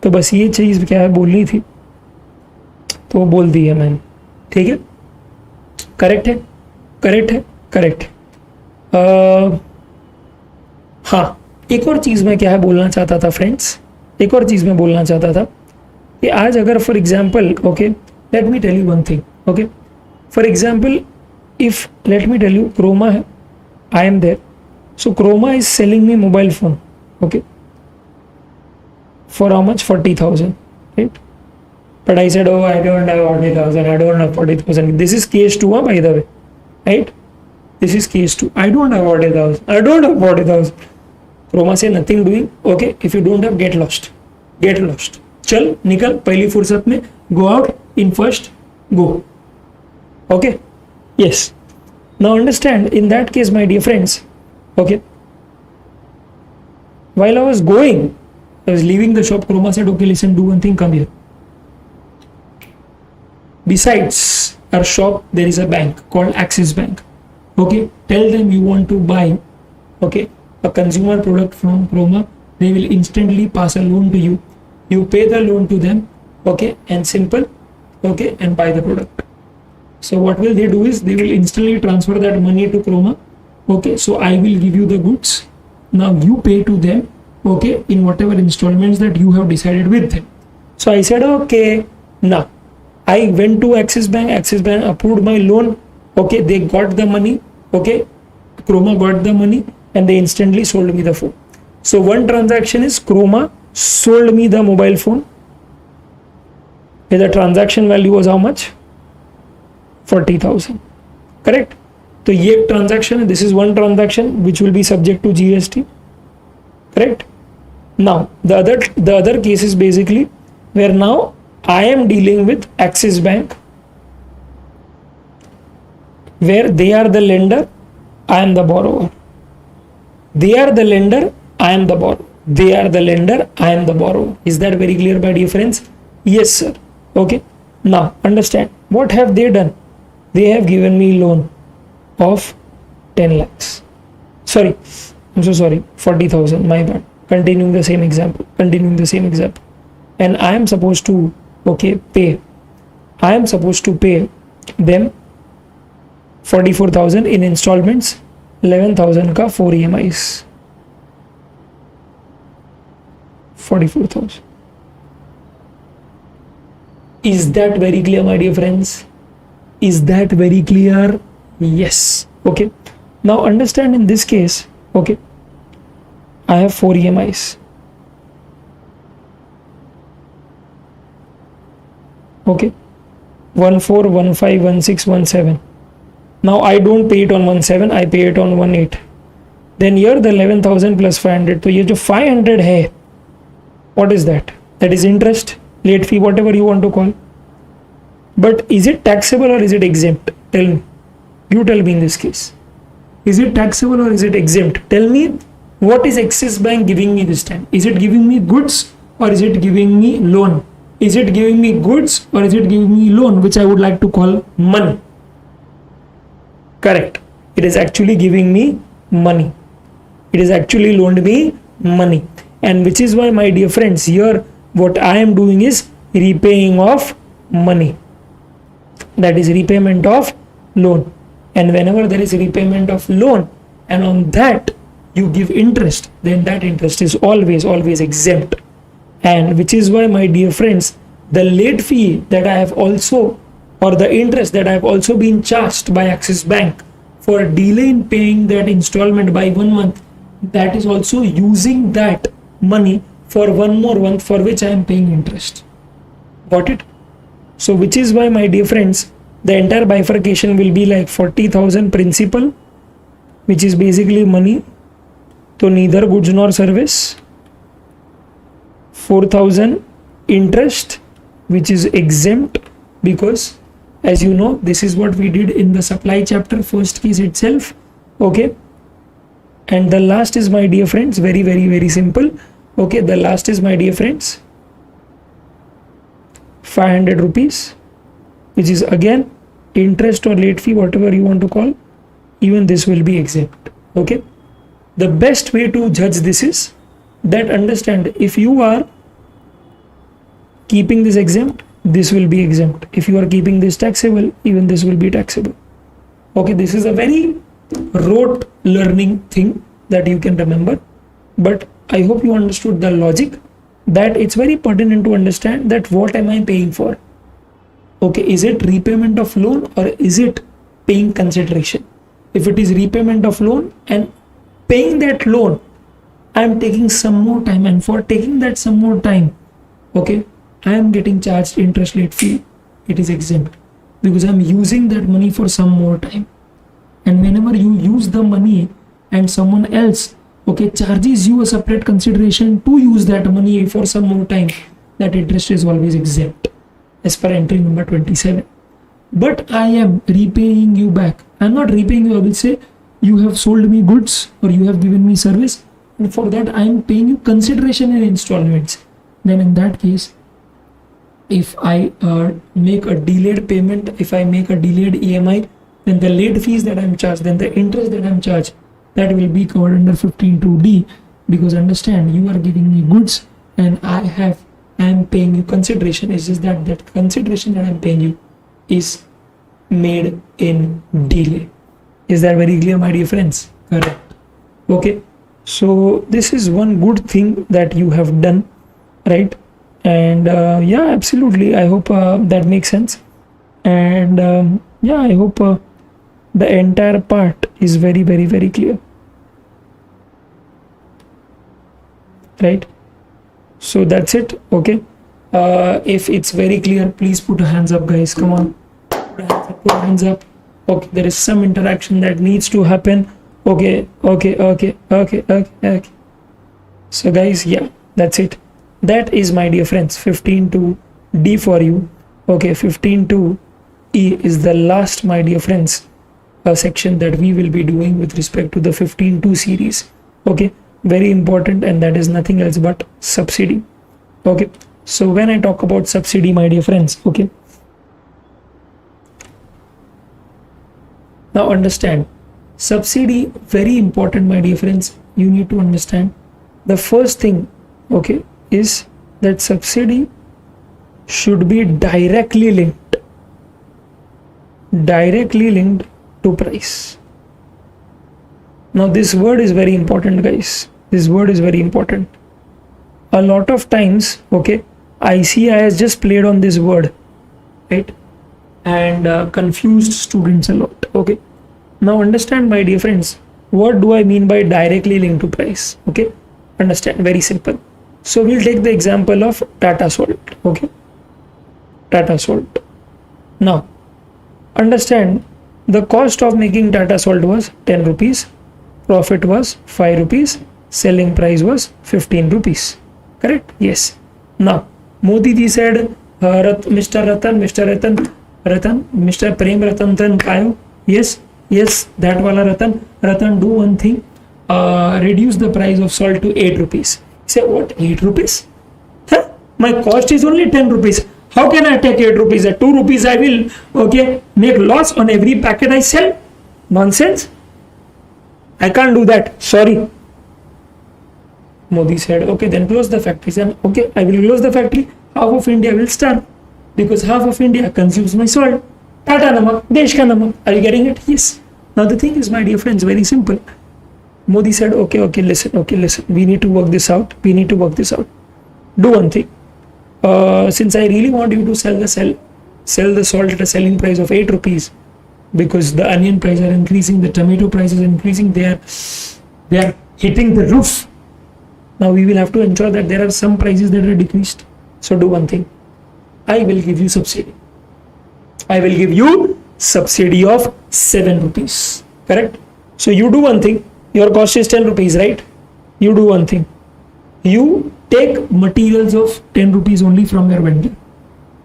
तो बस ये चीज क्या है बोलनी थी, तो वो बोल दी है मैंने, ठीक है, करेक्ट है। हाँ, एक और चीज मैं क्या है बोलना चाहता था फ्रेंड्स, कि आज अगर for example, okay, let me tell you one thing, okay, for example if, let me tell you, Chroma, I am there, so Chroma is selling me mobile phone, okay, for how much? 40,000, right? But I said, oh, I don't have 40,000, this is case 2, by the way, right? This is case 2, I don't have 40,000, Chroma say nothing doing, okay, if you don't have, get lost, चल निकल पहली फुर्सत में, go out in first, go, okay. Yes, now understand, in that case, my dear friends, okay, while I was leaving the shop, Chroma said, okay, listen, do one thing, come here. Besides our shop there is a bank called Axis Bank. Okay, tell them you want to buy, okay, a consumer product from Chroma. They will instantly pass a loan to you. You pay the loan to them, okay, and simple, okay, and buy the product. So what will they do is they will instantly transfer that money to Chroma. Okay, so I will give you the goods. Now you pay to them, okay, in whatever installments that you have decided with them. So I said, okay, now I went to Axis Bank approved my loan. Okay, they got the money, okay, Chroma got the money, and they instantly sold me the phone. So one transaction is Chroma sold me the mobile phone. Okay, the transaction value was how much? 40,000. Correct? So ये transaction, this is one transaction which will be subject to GST. Correct? Now the other case is basically where now I am dealing with Axis Bank, where they are the lender, I am the borrower. They are the lender, I am the borrower. They are the lender, I am the borrower. Is that very clear, my dear friends? Yes, sir. Okay. Now understand, what have they done? They have given me loan of 10 lakhs. Sorry, I'm so sorry, 40,000, my bad. Continuing the same example. And I am supposed to, okay, pay. I am supposed to pay them 44,000 in installments, 11,000 ka 4 EMIs. 44,000. Is that very clear, my dear friends? Is that very clear? Yes. Okay. Now understand, in this case, okay, I have 4 EMIs. Okay. 14, 15, 16, 17. Now I don't pay it on 17, I pay it on 18. Then here the 11,000 plus 500. So ये जो 500 है, what is that? That is interest, late fee, whatever you want to call. But is it taxable or is it exempt? Tell me. You tell me in this case. Is it taxable or is it exempt? Tell me, what is Axis Bank giving me this time? Is it giving me goods or is it giving me loan? Is it giving me goods or is it giving me loan, which I would like to call money? Correct. It is actually giving me money. It is actually loaned me money. And which is why, my dear friends, here what I am doing is repaying of money. That is repayment of loan. And whenever there is repayment of loan and on that you give interest, then that interest is always exempt. And which is why, my dear friends, the late fee that I have also, or the interest that I have also been charged by Axis Bank for delay in paying that installment by 1 month, that is also using that money for 1 more month for which I am paying interest. Got it? So which is why, my dear friends, the entire bifurcation will be like 40,000 principal, which is basically money, so neither goods nor service. 4,000 interest, which is exempt, because as you know, this is what we did in the supply chapter, first case itself. Okay. And the last is, my dear friends, very simple. Okay, the last is, my dear friends, 500 rupees, which is again interest or late fee, whatever you want to call. Even this will be exempt. Okay. The best way to judge this is that, understand, if you are keeping this exempt, this will be exempt. If you are keeping this taxable, even this will be taxable. Okay, this is a very rote learning thing that you can remember, but I hope you understood the logic, that it's very pertinent to understand that what am I paying for. Okay, is it repayment of loan or is it paying consideration? If it is repayment of loan and paying that loan, I am taking some more time, and for taking that some more time, okay, I am getting charged interest late fee. It is exempt because I am using that money for some more time. And whenever you use the money and someone else, okay, charges you a separate consideration to use that money for some more time, that interest is always exempt as per entry number 27. But I am repaying you back. I am not repaying you. I will say you have sold me goods or you have given me service, and for that I am paying you consideration in installments. Then in that case, if I make a delayed payment, if I make a delayed EMI, then the late fees that I'm charged, then the interest that I'm charged, that will be covered under 15.2D, because understand, you are giving me goods and I am paying you consideration. It's just that that consideration that I'm paying you is made in delay. Is that very clear, my dear friends? Correct. Okay, so this is one good thing that you have done, right? And yeah, absolutely, I hope that makes sense. And yeah, I hope the entire part is very clear, right? So that's it. Okay, if it's very clear, please put your hands up, guys. Come on, put your hands up. Okay, there is some interaction that needs to happen. Okay. So guys, yeah, that's it. That is, my dear friends, 15.2D for you. Okay, 15.2E is the last, my dear friends, section that we will be doing with respect to the 15.2 series. Okay, very important, and that is nothing else but subsidy. Okay, so when I talk about subsidy, my dear friends, okay, now understand, subsidy, very important, my dear friends. You need to understand the first thing, okay, is that subsidy should be directly linked to price. Now this word is very important, guys. This word is very important. A lot of times, okay, ICI has just played on this word, right, and confused students a lot. Okay, now understand, my dear friends, what do I mean by directly linked to price? Okay, understand, very simple. So we'll take the example of Tata Salt. Okay, Tata Salt. Now understand, the cost of making Tata Salt was 10 rupees, profit was 5 rupees, selling price was 15 rupees. Correct? Yes. Now Modi ji said, Mr. Prem Ratan Kayo. Yes, that wala Ratan, do one thing, reduce the price of salt to 8 rupees. Say, what, 8 rupees? Huh? My cost is only 10 rupees. How can I take 8 rupees? At 2 rupees I will, okay, make loss on every packet I sell? Nonsense. I can't do that. Sorry. Modi said, okay, then close the factories. And okay, I will close the factory. Half of India will starve, because half of India consumes my salt. Tata Namak, Desh ka Namak. Are you getting it? Yes. Now the thing is, my dear friends, very simple. Modi said, okay, listen, we need to work this out. Do one thing. Since I really want you to sell the salt at a selling price of 8 rupees, because the onion prices are increasing, the tomato prices are increasing, they are hitting the roof. Now we will have to ensure that there are some prices that are decreased. So do one thing. I will give you subsidy. I will give you subsidy of 7 rupees. Correct? So you do one thing. Your cost is 10 rupees, right? You do one thing. You take materials of 10 rupees only from your vendor.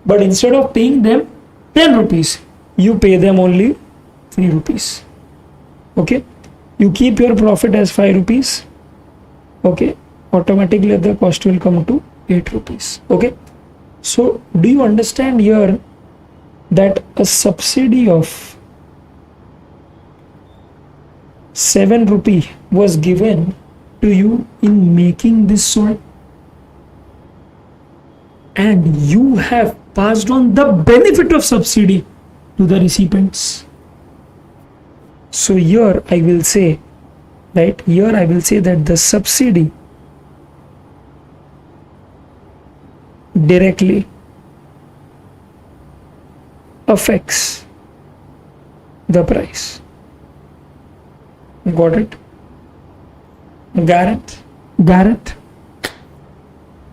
But instead of paying them 10 rupees, you pay them only 3 rupees. Okay? You keep your profit as 5 rupees. Okay? Automatically the cost will come to 8 rupees. Okay? So do you understand here that a subsidy of 7 rupee was given to you in making this salt, and you have passed on the benefit of subsidy to the recipients? So here I will say, right, here I will say that the subsidy directly affects the price. Got it? Garrett,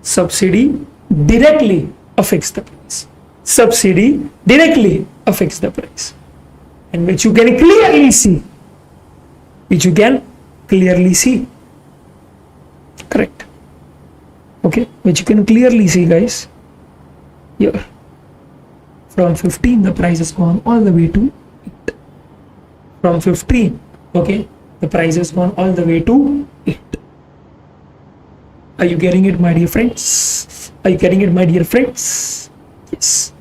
subsidy directly affects the price. Subsidy directly affects the price, and which you can clearly see. Correct? Okay, which you can clearly see, guys. Here, from 15, the price has gone all the way to 8. From 15, okay, the price has gone all the way to 8. Are you getting it, my dear friends? Reliance.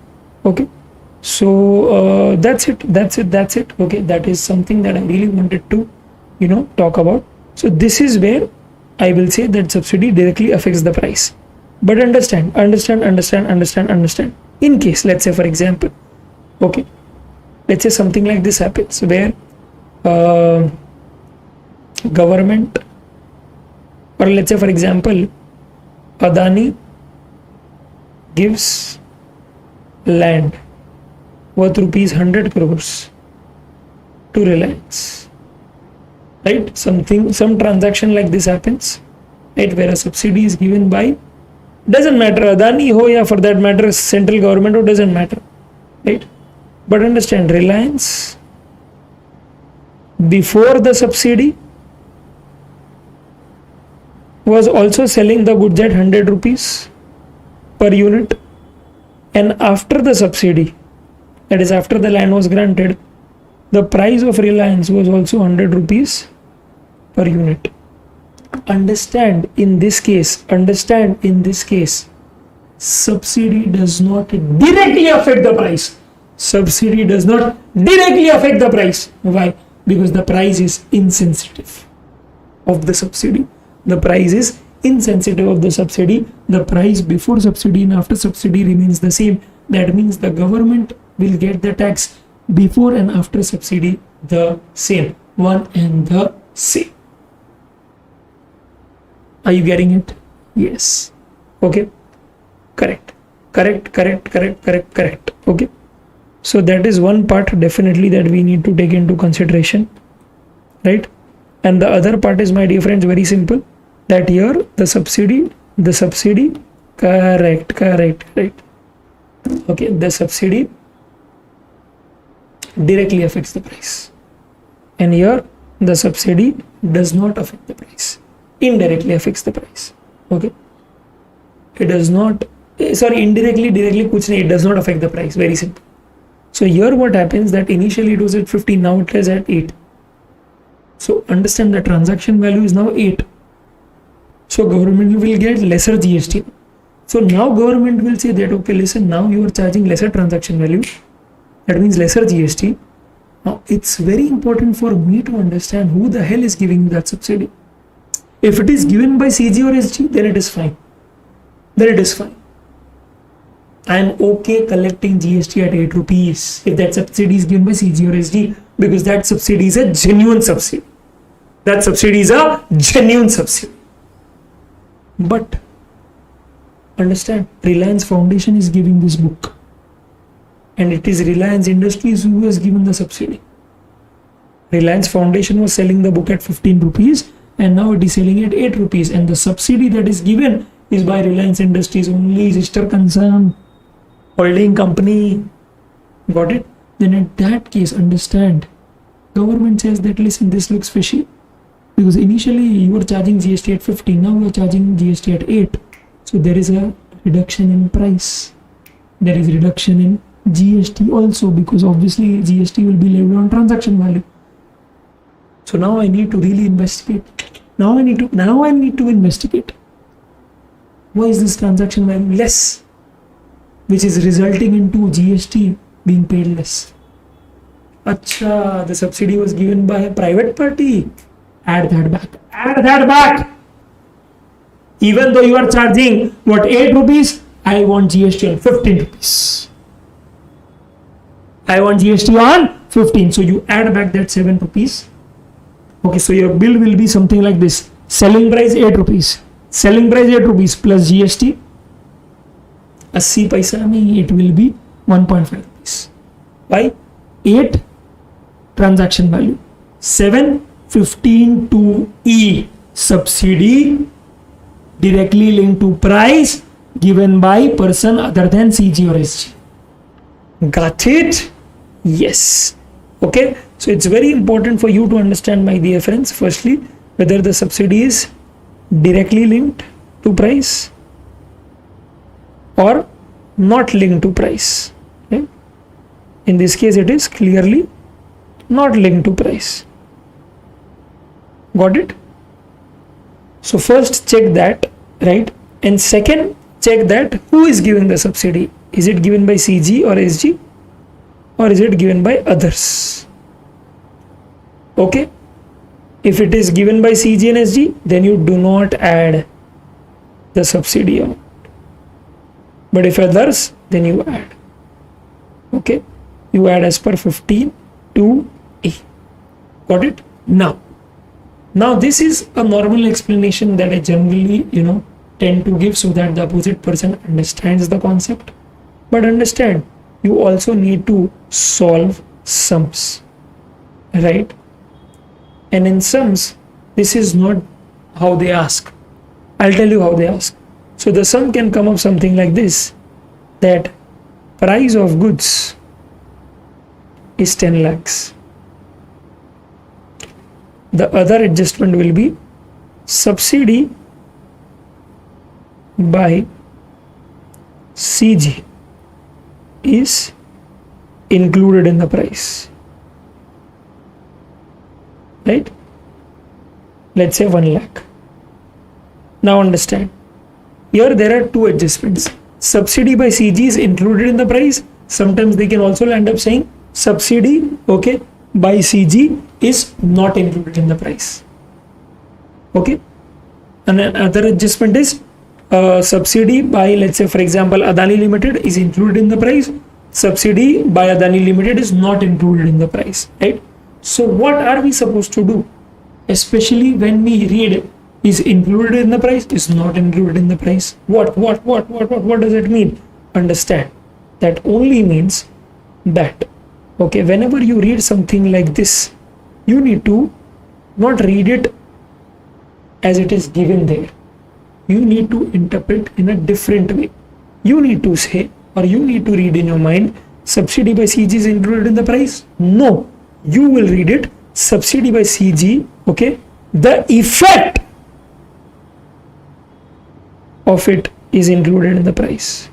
Okay, so that's it. Okay, that is something that I really wanted to talk about. So this is where I will say that subsidy directly affects the price. But understand. In case, let's say for example, okay, let's say something like this happens where government, or let's say for example, Adani gives land worth ₹100 crores to Reliance, right? Some transaction like this happens, right, where a subsidy is given by, doesn't matter Adani ho, ya for that matter central government, or doesn't matter, right? But understand, Reliance before the subsidy was also selling the goods at 100 rupees per unit, and after the subsidy, that is after the land was granted, the price of Reliance was also 100 rupees per unit. Understand in this case, subsidy does not directly affect the price. Why? Because the price is insensitive of the subsidy. The price before subsidy and after subsidy remains the same. That means the government will get the tax before and after subsidy the same, one and the same. Are you getting it? Yes. Okay. Correct. Okay. So that is one part definitely that we need to take into consideration, right? And the other part is, my dear friends, very simple, that here the subsidy, correct. Okay, the subsidy directly affects the price, and here the subsidy does not affect the price, indirectly affects the price. Okay, it does not, indirectly kuch nahi, it does not affect the price, very simple. So here what happens, that initially it was at 15, now it is at 8. So understand the transaction value is now 8. So government will get lesser GST. So now government will say that, okay, listen, now you are charging lesser transaction value, that means lesser GST. Now it's very important for me to understand who the hell is giving that subsidy. If it is given by CG or SG, then it is fine. I am okay collecting GST at 8 rupees if that subsidy is given by CG or SG, because that subsidy is a genuine subsidy. But understand, Reliance Foundation is giving this book, and it is Reliance Industries who has given the subsidy. Reliance Foundation was selling the book at 15 rupees and now it is selling at 8 rupees, and the subsidy that is given is by Reliance Industries only, sister concern, holding company. Got it? Then in that case, understand, government says that, listen, this looks fishy, because initially you were charging GST at 15, now you are charging GST at 8. So there is a reduction in price. There is reduction in GST also, because obviously GST will be levied on transaction value. So now I need to really investigate. Now I need to investigate. Why is this transaction value less, which is resulting into GST being paid less? Acha, the subsidy was given by a private party. Add that back. Even though you are charging 8 rupees, I want GST on 15 rupees. I want GST on 15. So you add back that 7 rupees. Okay, so your bill will be something like this. Selling price 8 rupees. Plus GST 80 paisa mein it will be 1.5 rupees. Why? 8 transaction value, 7 15 to E subsidy directly linked to price given by person other than CG or SG. Got it? Yes. Okay, so it's very important for you to understand, my dear friends, firstly, whether the subsidy is directly linked to price or not linked to price. Okay? In this case, it is clearly not linked to price. Got it? So first check that, right? And second, check that who is giving the subsidy. Is it given by CG or SG, or is it given by others? Okay, if it is given by CG and SG, then you do not add the subsidy amount, but if others, then you add. Okay, you add as per 15(2)(a). Got it? Now this is a normal explanation that I generally tend to give so that the opposite person understands the concept. But understand, you also need to solve sums, right? And in sums, this is not how they ask. I'll tell you how they ask. So the sum can come up something like this, that price of goods is 10 lakhs. The other adjustment will be subsidy by CG is included in the price, right? Let's say 1 lakh. Now understand, here there are two adjustments. Subsidy by CG is included in the price. Sometimes they can also end up saying subsidy, okay, by CG is not included in the price. Okay, and another adjustment is subsidy by, let's say for example, Adani Limited is included in the price. Subsidy by Adani Limited is not included in the price, right? So what are we supposed to do, especially when we read is included in the price, is not included in the price? What does it mean? Understand, that only means that, okay, whenever you read something like this, you need to not read it as it is given there. You need to interpret in a different way. You need to say, or you need to read in your mind, subsidy by CG is included in the price. No, you will read it subsidy by CG, okay, the effect of it is included in the price.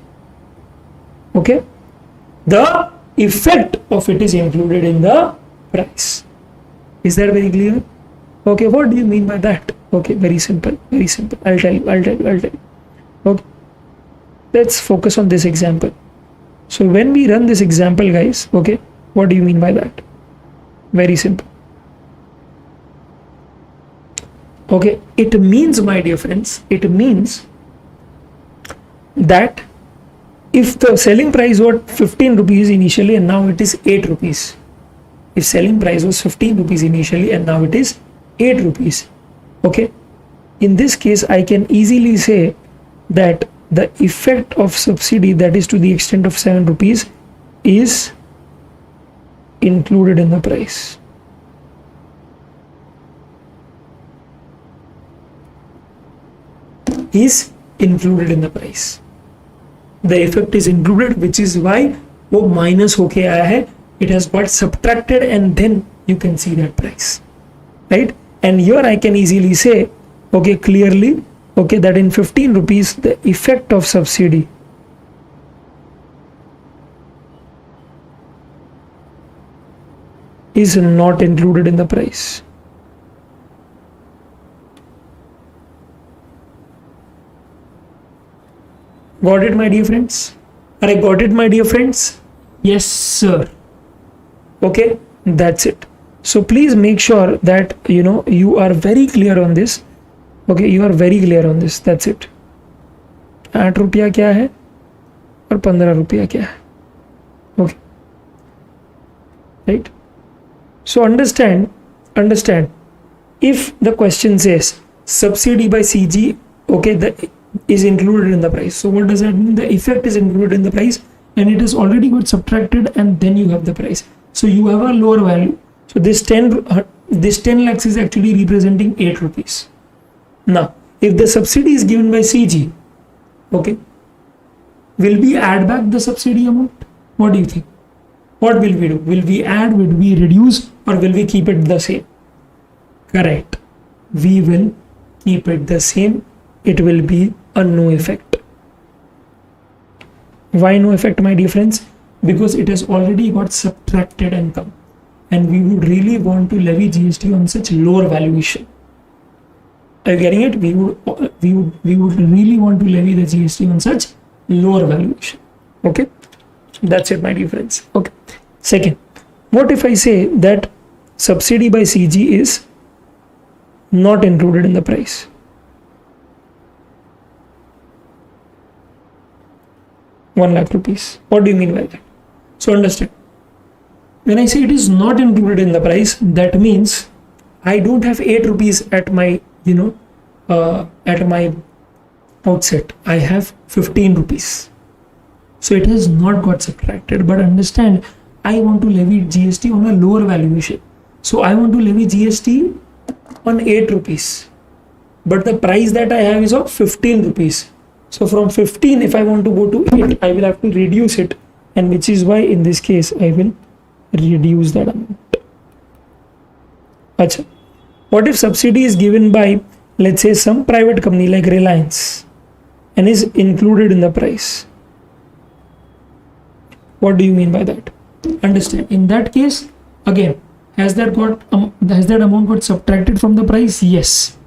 Okay, the effect of it is included in the price. Is that very clear? Okay, what do you mean by that? Okay, very simple, very simple. I'll tell you. Okay, let's focus on this example. So when we run this example, guys, okay, what do you mean by that? Very simple. Okay, it means, my dear friends, it means that if the selling price was 15 rupees initially and now it is 8 rupees. If selling price was 15 rupees initially and now it is 8 rupees. Okay, in this case I can easily say that the effect of subsidy, that is to the extent of 7 rupees, is included in the price. Is included in the price. The effect is included, which is why वो minus होके आया है. It has got subtracted and then you can see that price, right? And here I can easily say, okay, clearly, okay, that in 15 rupees the effect of subsidy is not included in the price. Got it, my dear friends? I got it, my dear friends? Yes, sir. Okay, that's it. So please make sure that you are very clear on this. Okay, you are very clear on this. That's it. 8 रुपया क्या है और 15 रुपया क्या है? Okay, right? So understand. If the question says subsidy by CG, okay, is included in the price. So what does that mean? The effect is included in the price and it is already got subtracted and then you have the price. So you have a lower value. So this 10 lakhs is actually representing 8 rupees. Now, if the subsidy is given by CG, okay, will we add back the subsidy amount? What do you think? What will we do? Will we add, will we reduce, or will we keep it the same? Correct. We will keep it the same. It will be a no effect. Why no effect, my dear friends? Because it has already got subtracted and come, and we would really want to levy GST on such lower valuation. Are you getting it? We would really want to levy the GST on such lower valuation. Okay, that's it, my dear friends. Okay, second, what if I say that subsidy by CG is not included in the price? ₹1,00,000. What do you mean by that? So understand, when I say it is not included in the price, that means I don't have 8 rupees at my, at my outset. I have 15 rupees. So it has not got subtracted. But understand, I want to levy GST on a lower valuation. So I want to levy GST on 8 rupees. But the price that I have is of 15 rupees. So from 15, if I want to go to 8, I will have to reduce it. And which is why in this case, I will reduce that amount. Achha. What if subsidy is given by, let's say, some private company like Reliance and is included in the price? What do you mean by that? Understand, in that case, again, has that amount got subtracted from the price? Yes.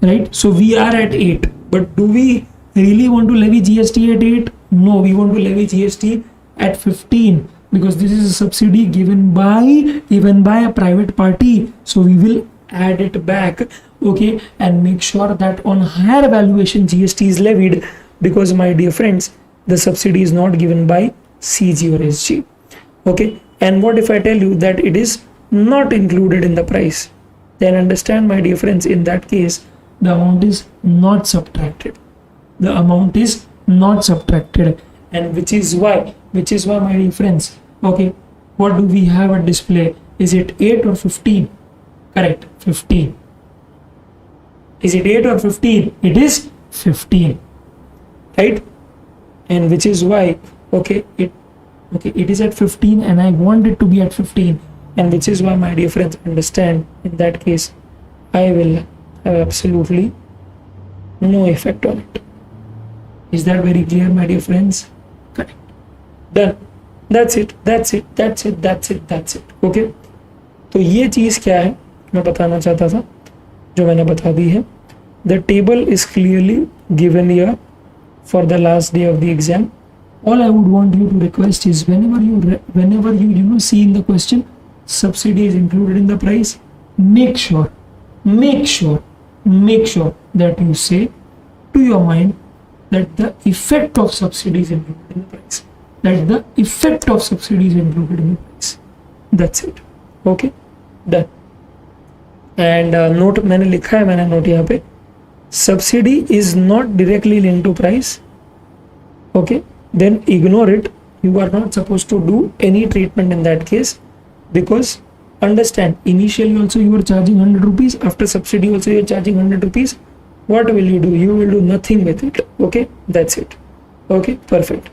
Right? So we are at 8. But do we really want to levy GST at 8? No, we want to levy GST at 15 because this is a subsidy given by a private party. So we will add it back, okay, and make sure that on higher valuation GST is levied, because my dear friends, the subsidy is not given by CG or SG. Okay, and what if I tell you that it is not included in the price? Then understand, my dear friends, in that case the amount is not subtracted. The amount is not subtracted, and which is why my dear friends, okay, what do we have at display? Is it 8 or 15? Correct, 15. Is it 8 or 15? It is 15, right? And which is why, okay, it is at 15 and I want it to be at 15, and which is why, my dear friends, understand, in that case I will have absolutely no effect on it. Is that very clear, my dear friends? Correct. Done. That's it. Okay, तो ये चीज़ क्या है मैं बताना चाहता था, जो मैंने बता दी है. The table is clearly given here for the last day of the exam. All I would want you to request is whenever you see in the question subsidy is included in the price, make sure that you say to your mind that the effect of subsidy is included in the price. That's it. Okay, done. And note मैंने लिखा है, मैंने note यहाँ पे, subsidy is not directly linked to price. Okay, then ignore it. You are not supposed to do any treatment in that case, because understand, initially also you were charging 100 rupees, after subsidy also you are charging 100 rupees. What will you do? You will do nothing with it. Okay, that's it. Okay, perfect.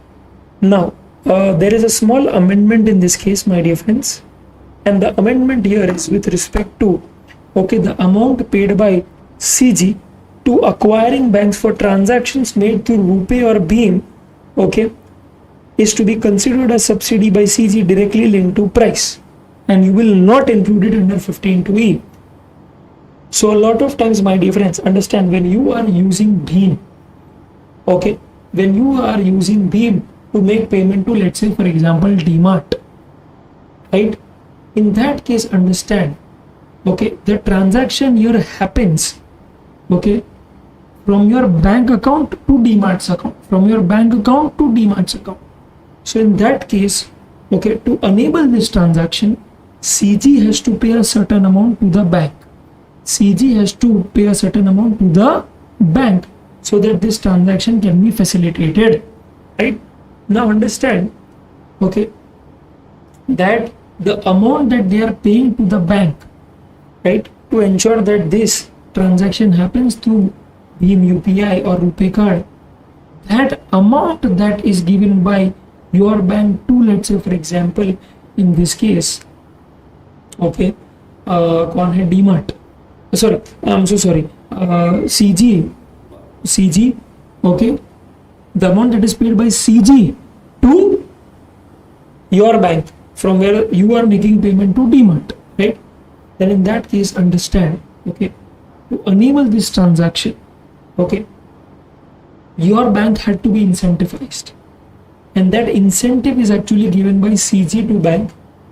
Now there is a small amendment in this case, my dear friends, and the amendment here is with respect to, okay, the amount paid by CG to acquiring banks for transactions made through RuPay or Beam, okay, is to be considered as subsidy by CG directly linked to price, and you will not include it under 15(2)(e). So a lot of times, my dear friends, understand, when you are using Beam, okay, when you are using Beam to make payment to, let's say, for example, DMart, right? In that case, understand, okay, the transaction here happens, okay, from your bank account to DMart's account, So in that case, okay, to enable this transaction, CG has to pay a certain amount to the bank. So that this transaction can be facilitated, right? Now understand, okay, that the amount that they are paying to the bank, right, to ensure that this transaction happens through Beam UPI or RuPay card, that amount that is given by your bank to, let's say, for example, in this case, okay, कौन है DMart, sorry, I'm so sorry, CG, okay, the amount that is paid by CG to your bank from where you are making payment to DMart, right? Then in that case, understand, okay, to enable this transaction, okay, your bank had to be incentivized, and that incentive is actually given by CG to bank.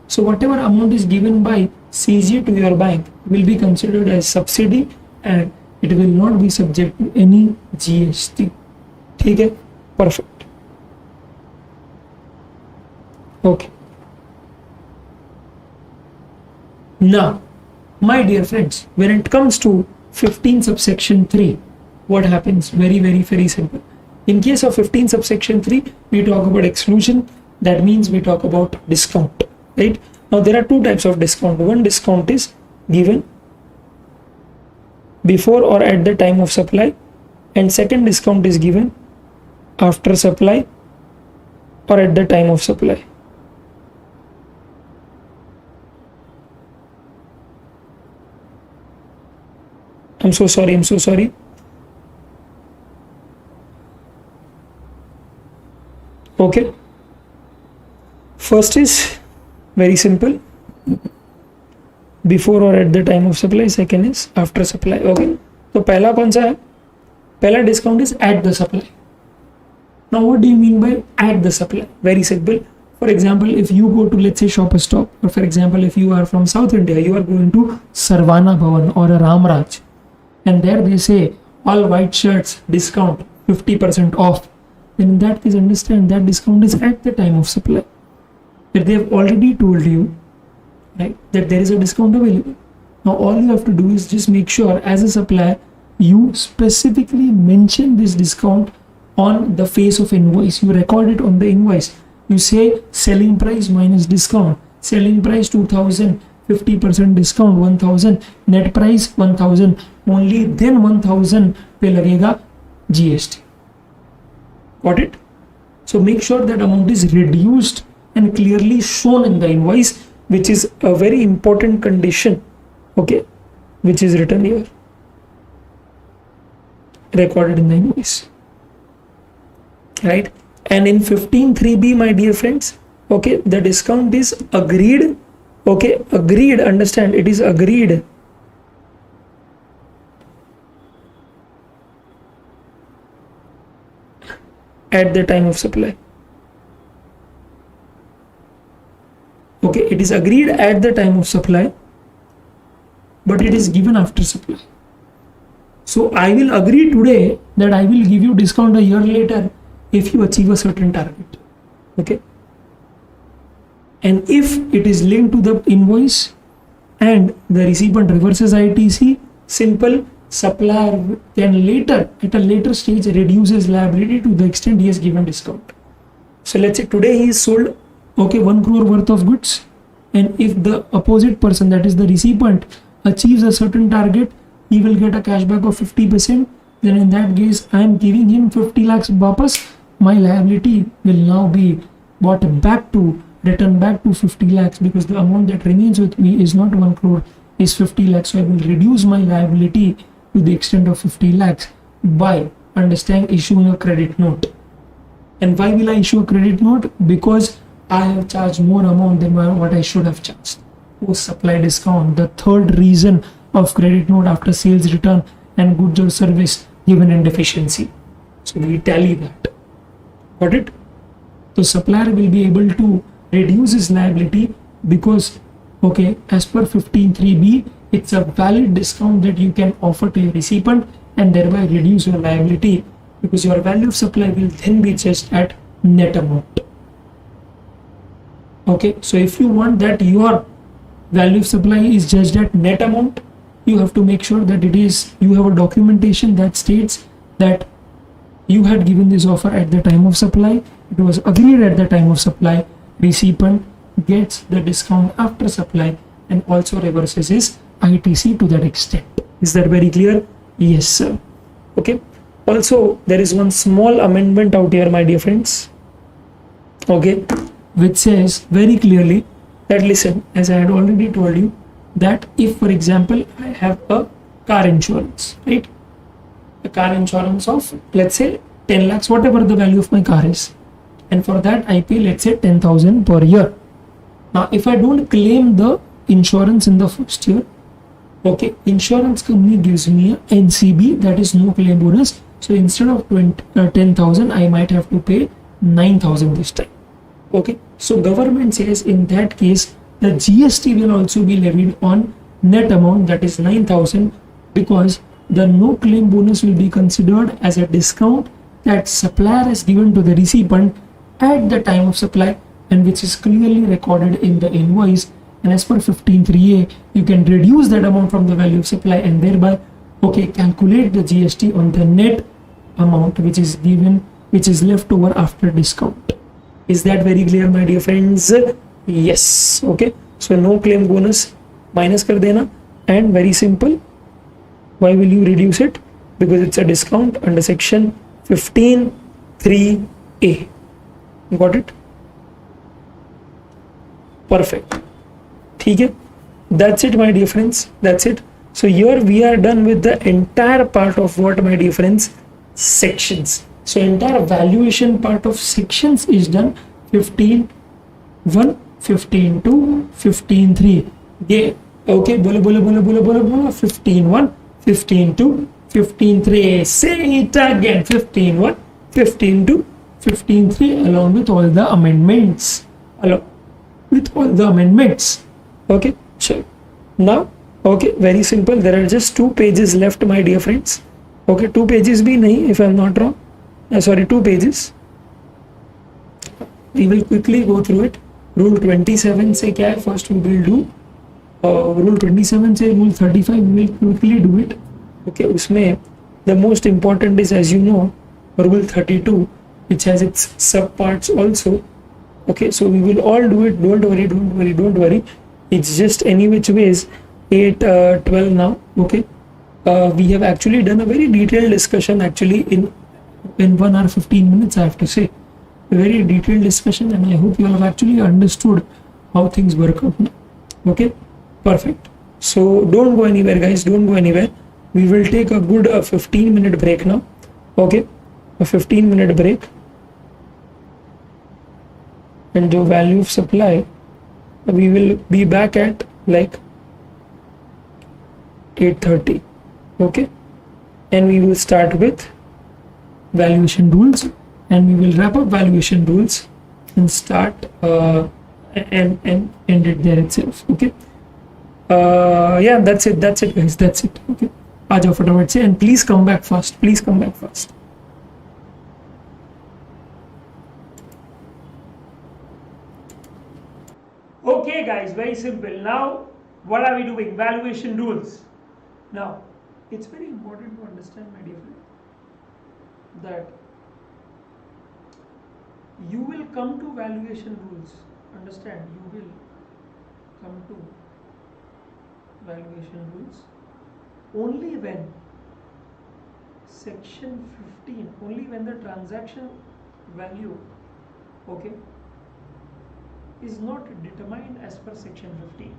So whatever amount is given by CG to your bank will be considered as subsidy and it will not be subject to any GST. ठीक है, perfect. Okay. Now, my dear friends, when it comes to 15 subsection 3, what happens? Very simple. In case of 15 subsection 3, we talk about exclusion. That means we talk about discount, right? Now, there are two types of discount. One discount is given before or at the time of supply, and second discount is given after supply or at the time of supply. I'm so sorry. Okay. First is very simple. Before or at the time of supply. Second is after supply. Okay. So पहला कौन सा है? पहला discount is at the supply. Now what do you mean by at the supply? Very simple. For example, if you go to, let's say, Shoppers Stop, or for example, if you are from South India, you are going to Sarvana Bhavan or a Ramraj, and there they say all white shirts discount 50% off. Then in that case, understand that discount is at the time of supply. That they have already told you, right, that there is a discount available. Now all you have to do is just make sure as a supplier you specifically mention this discount on the face of invoice. You record it on the invoice. You say selling price minus discount, selling price 2000, 50% discount 1000, net price 1000, only then 1000 पे लगेगा GST. Got it? So make sure that amount is reduced and clearly shown in the invoice, which is a very important condition, okay, which is written here, recorded in the invoice, right? And in 15.3b, my dear friends, okay, the discount is agreed, okay, agreed, understand, it is agreed at the time of supply. Okay, it is agreed at the time of supply, but it is given after supply. So I will agree today that I will give you discount a year later if you achieve a certain target. Okay, and if it is linked to the invoice and the recipient reverses ITC, simple, supplier can later, at a later stage, reduces liability to the extent he has given discount. So let's say today he is sold, okay, 1 crore worth of goods, and if the opposite person, that is the recipient, achieves a certain target, he will get a cashback of 50%. Then in that case, I am giving him 50 lakhs wapas. My liability will now be brought back to, returned back to 50 lakhs, because the amount that remains with me is not 1 crore, is 50 lakhs. So I will reduce my liability to the extent of 50 lakhs by, understand, issuing a credit note. And why will I issue a credit note? Because I have charged more amount than what I should have charged. Post supply discount, the third reason of credit note after sales return and goods or service given in deficiency. So we tally that. Got it? So supplier will be able to reduce his liability because, okay, as per 15.3b, it's a valid discount that you can offer to your recipient and thereby reduce your liability, because your value of supply will then be judged at net amount. Okay, so if you want that your value of supply is judged at net amount, you have to make sure that it is, you have a documentation that states that you had given this offer at the time of supply, it was agreed at the time of supply, recipient gets the discount after supply and also reverses his ITC to that extent. Is that very clear? Yes, sir. Okay. Also, there is one small amendment out here, my dear friends, okay, which says very clearly that, listen, as I had already told you, that if, for example, I have a car insurance, right, a car insurance of, let's say, 10 lakhs, whatever the value of my car is, and for that I pay, let's say, 10,000 per year. Now if I don't claim the insurance in the first year, okay, insurance company gives me a NCB, that is no claim bonus. So instead of 10,000, I might have to pay 9,000 this time. Okay, so government says in that case the GST will also be levied on net amount, that is 9,000, because the no claim bonus will be considered as a discount that supplier has given to the recipient at the time of supply, and which is clearly recorded in the invoice. And as per 15.3a, you can reduce that amount from the value of supply and thereby, okay, calculate the GST on the net amount which is given, which is left over after discount. Is that very clear, my dear friends? Yes. Okay, so no claim bonus minus kar dena, and very simple. Why will you reduce it? Because it's a discount under section 15.3a. Got it? Perfect. Okay, that's it, my dear friends. That's it. So here we are done with the entire part of what, my dear friends? Sections. So entire valuation part of sections is done. 15.1, 15.2, 15.3. Yeah. Okay. Bolo bolo bolo bolo bolo bolo. 15.1, 15.2, 15.3. Say it again. 15.1, 15.2, 15.3, along with all the amendments. Okay, sure. Now, okay, very simple. There are just 2 pages left, my dear friends. Okay, 2 pages bhi nahi, if I am not wrong. Sorry, 2 pages. We will quickly go through it. Rule 27 से क्या है? First we will do. Rule 27 से Rule 35 we will quickly do it. Okay, उसमें the most important is, as you know, Rule 32, which has its subparts also. Okay, so we will all do it. Don't worry. It's just any which ways 8:12 now. Okay, we have actually done a very detailed discussion actually in 1 hour 15 minutes. I have to say, a very detailed discussion, and I hope you have actually understood how things work out. Okay, perfect. So don't go anywhere, guys. Don't go anywhere. We will take a good 15-minute break now. Okay, a 15-minute break. And the value of supply, we will be back at like 8:30. Okay, and we will start with valuation rules, and we will wrap up valuation rules and start and end it there itself. Okay, yeah, that's it guys, that's it. Okay, aa jao fatafat se, and please come back fast. Okay guys, very simple. Now what are we doing? Valuation rules. Now it's very important to understand, my dear friend, that you will come to valuation rules. Understand, you will come to valuation rules only when section 15, only when the transaction value, okay, is not determined as per section 15.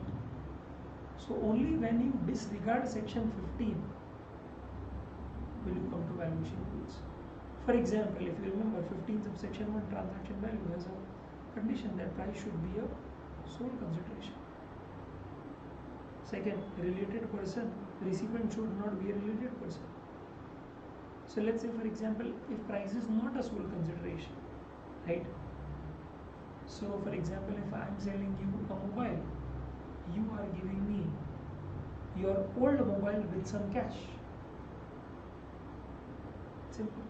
So only when you disregard section 15 will you come to valuation rules. For example, if you remember, 15 subsection 1 transaction value has a condition that price should be a sole consideration. Second, related person, recipient should not be a related person. So let's say, for example, if price is not a sole consideration, right? So for example, if I am selling you a mobile, you are giving me your old mobile with some cash. Simple.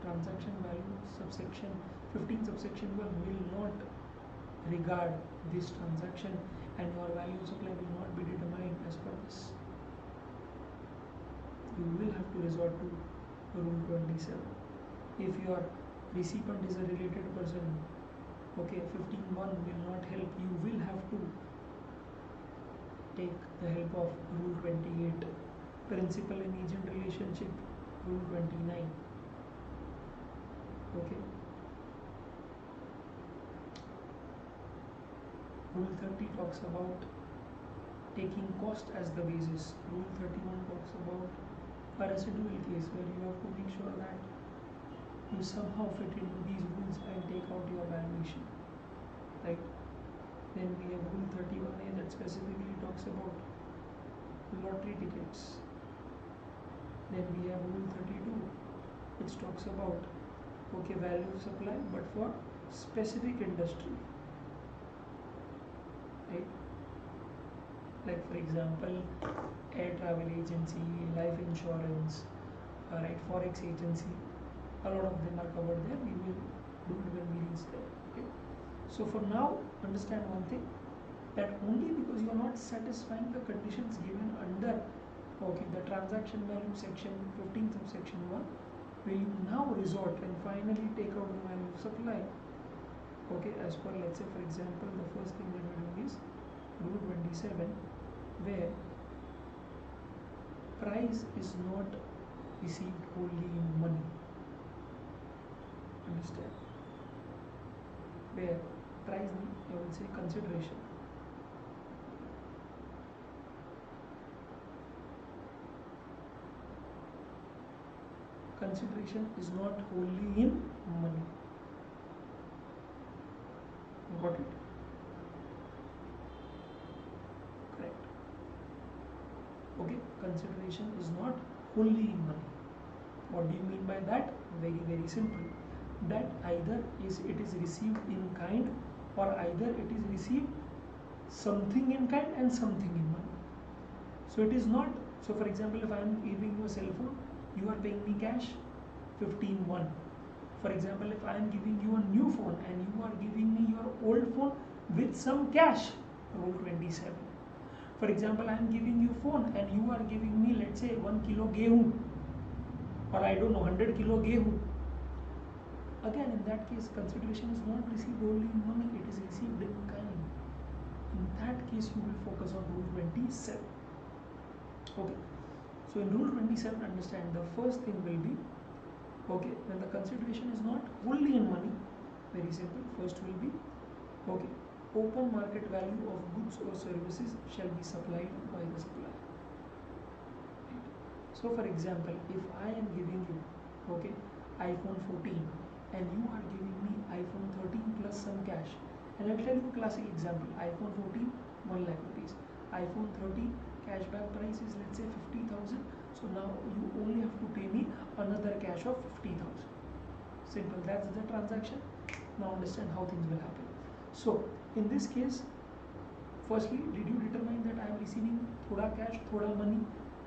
Transaction value subsection 15 subsection 1 will not regard this transaction, and your value of supply will not be determined as per this. You will have to resort to Rule 27. If your recipient is a related person, okay, 15.1 will not help. You will have to take the help of Rule 28, principal and agent relationship, Rule 29. Okay. Rule 30 talks about taking cost as the basis. Rule 31 talks about a residual case where you have to make sure that you somehow fit into these rules and take out your valuation, right? Then we have Rule 31A that specifically talks about lottery tickets. Then we have Rule 32 which talks about okay, value of supply, but for specific industry, right? Like for example, air travel agency, life insurance, right, Forex agency, a lot of them are covered there. We will do it when we reach there. Okay? So for now, understand one thing, that only because you are not satisfying the conditions given under, okay, the transaction value section 15 subsection 1, will you now resort and finally take out the value of supply, okay, as per, let's say for example, the first thing that we are doing is rule 27, where price is not received only in money. Understand? Where price, I will say consideration, is not wholly in money. Got it? Correct. Okay, consideration is not wholly in money. What do you mean by that? Very, very simple. That either it is received in kind, or either it is received something in kind and something in money. So it is not, so for example, if I am giving you a cell phone, you are paying me cash 15.1. For example, if I am giving you a new phone and you are giving me your old phone with some cash, rule 27. For example, I am giving you phone and you are giving me, let's say, 1 kilo gehu, or I don't know, 100 kilo gehu. Again, in that case, consideration is not received only in money, it is received in kind. In that case, you will focus on rule 27. Okay. So in rule 27, understand the first thing will be, okay, when the consideration is not wholly in money, very simple, first will be, okay, open market value of goods or services shall be supplied by the supplier. Right. So for example, if I am giving you, okay, iPhone 14 and you are giving me iPhone 13 plus some cash, and I'll tell you a classic example, iPhone 14, 1 lakh rupees, iPhone 13, cashback price is, let's say, 50,000. So now you only have to pay me another cash of 50,000. Simple, that's the transaction. Now understand how things will happen. So in this case, firstly, did you determine that I am receiving thoda cash, thoda money,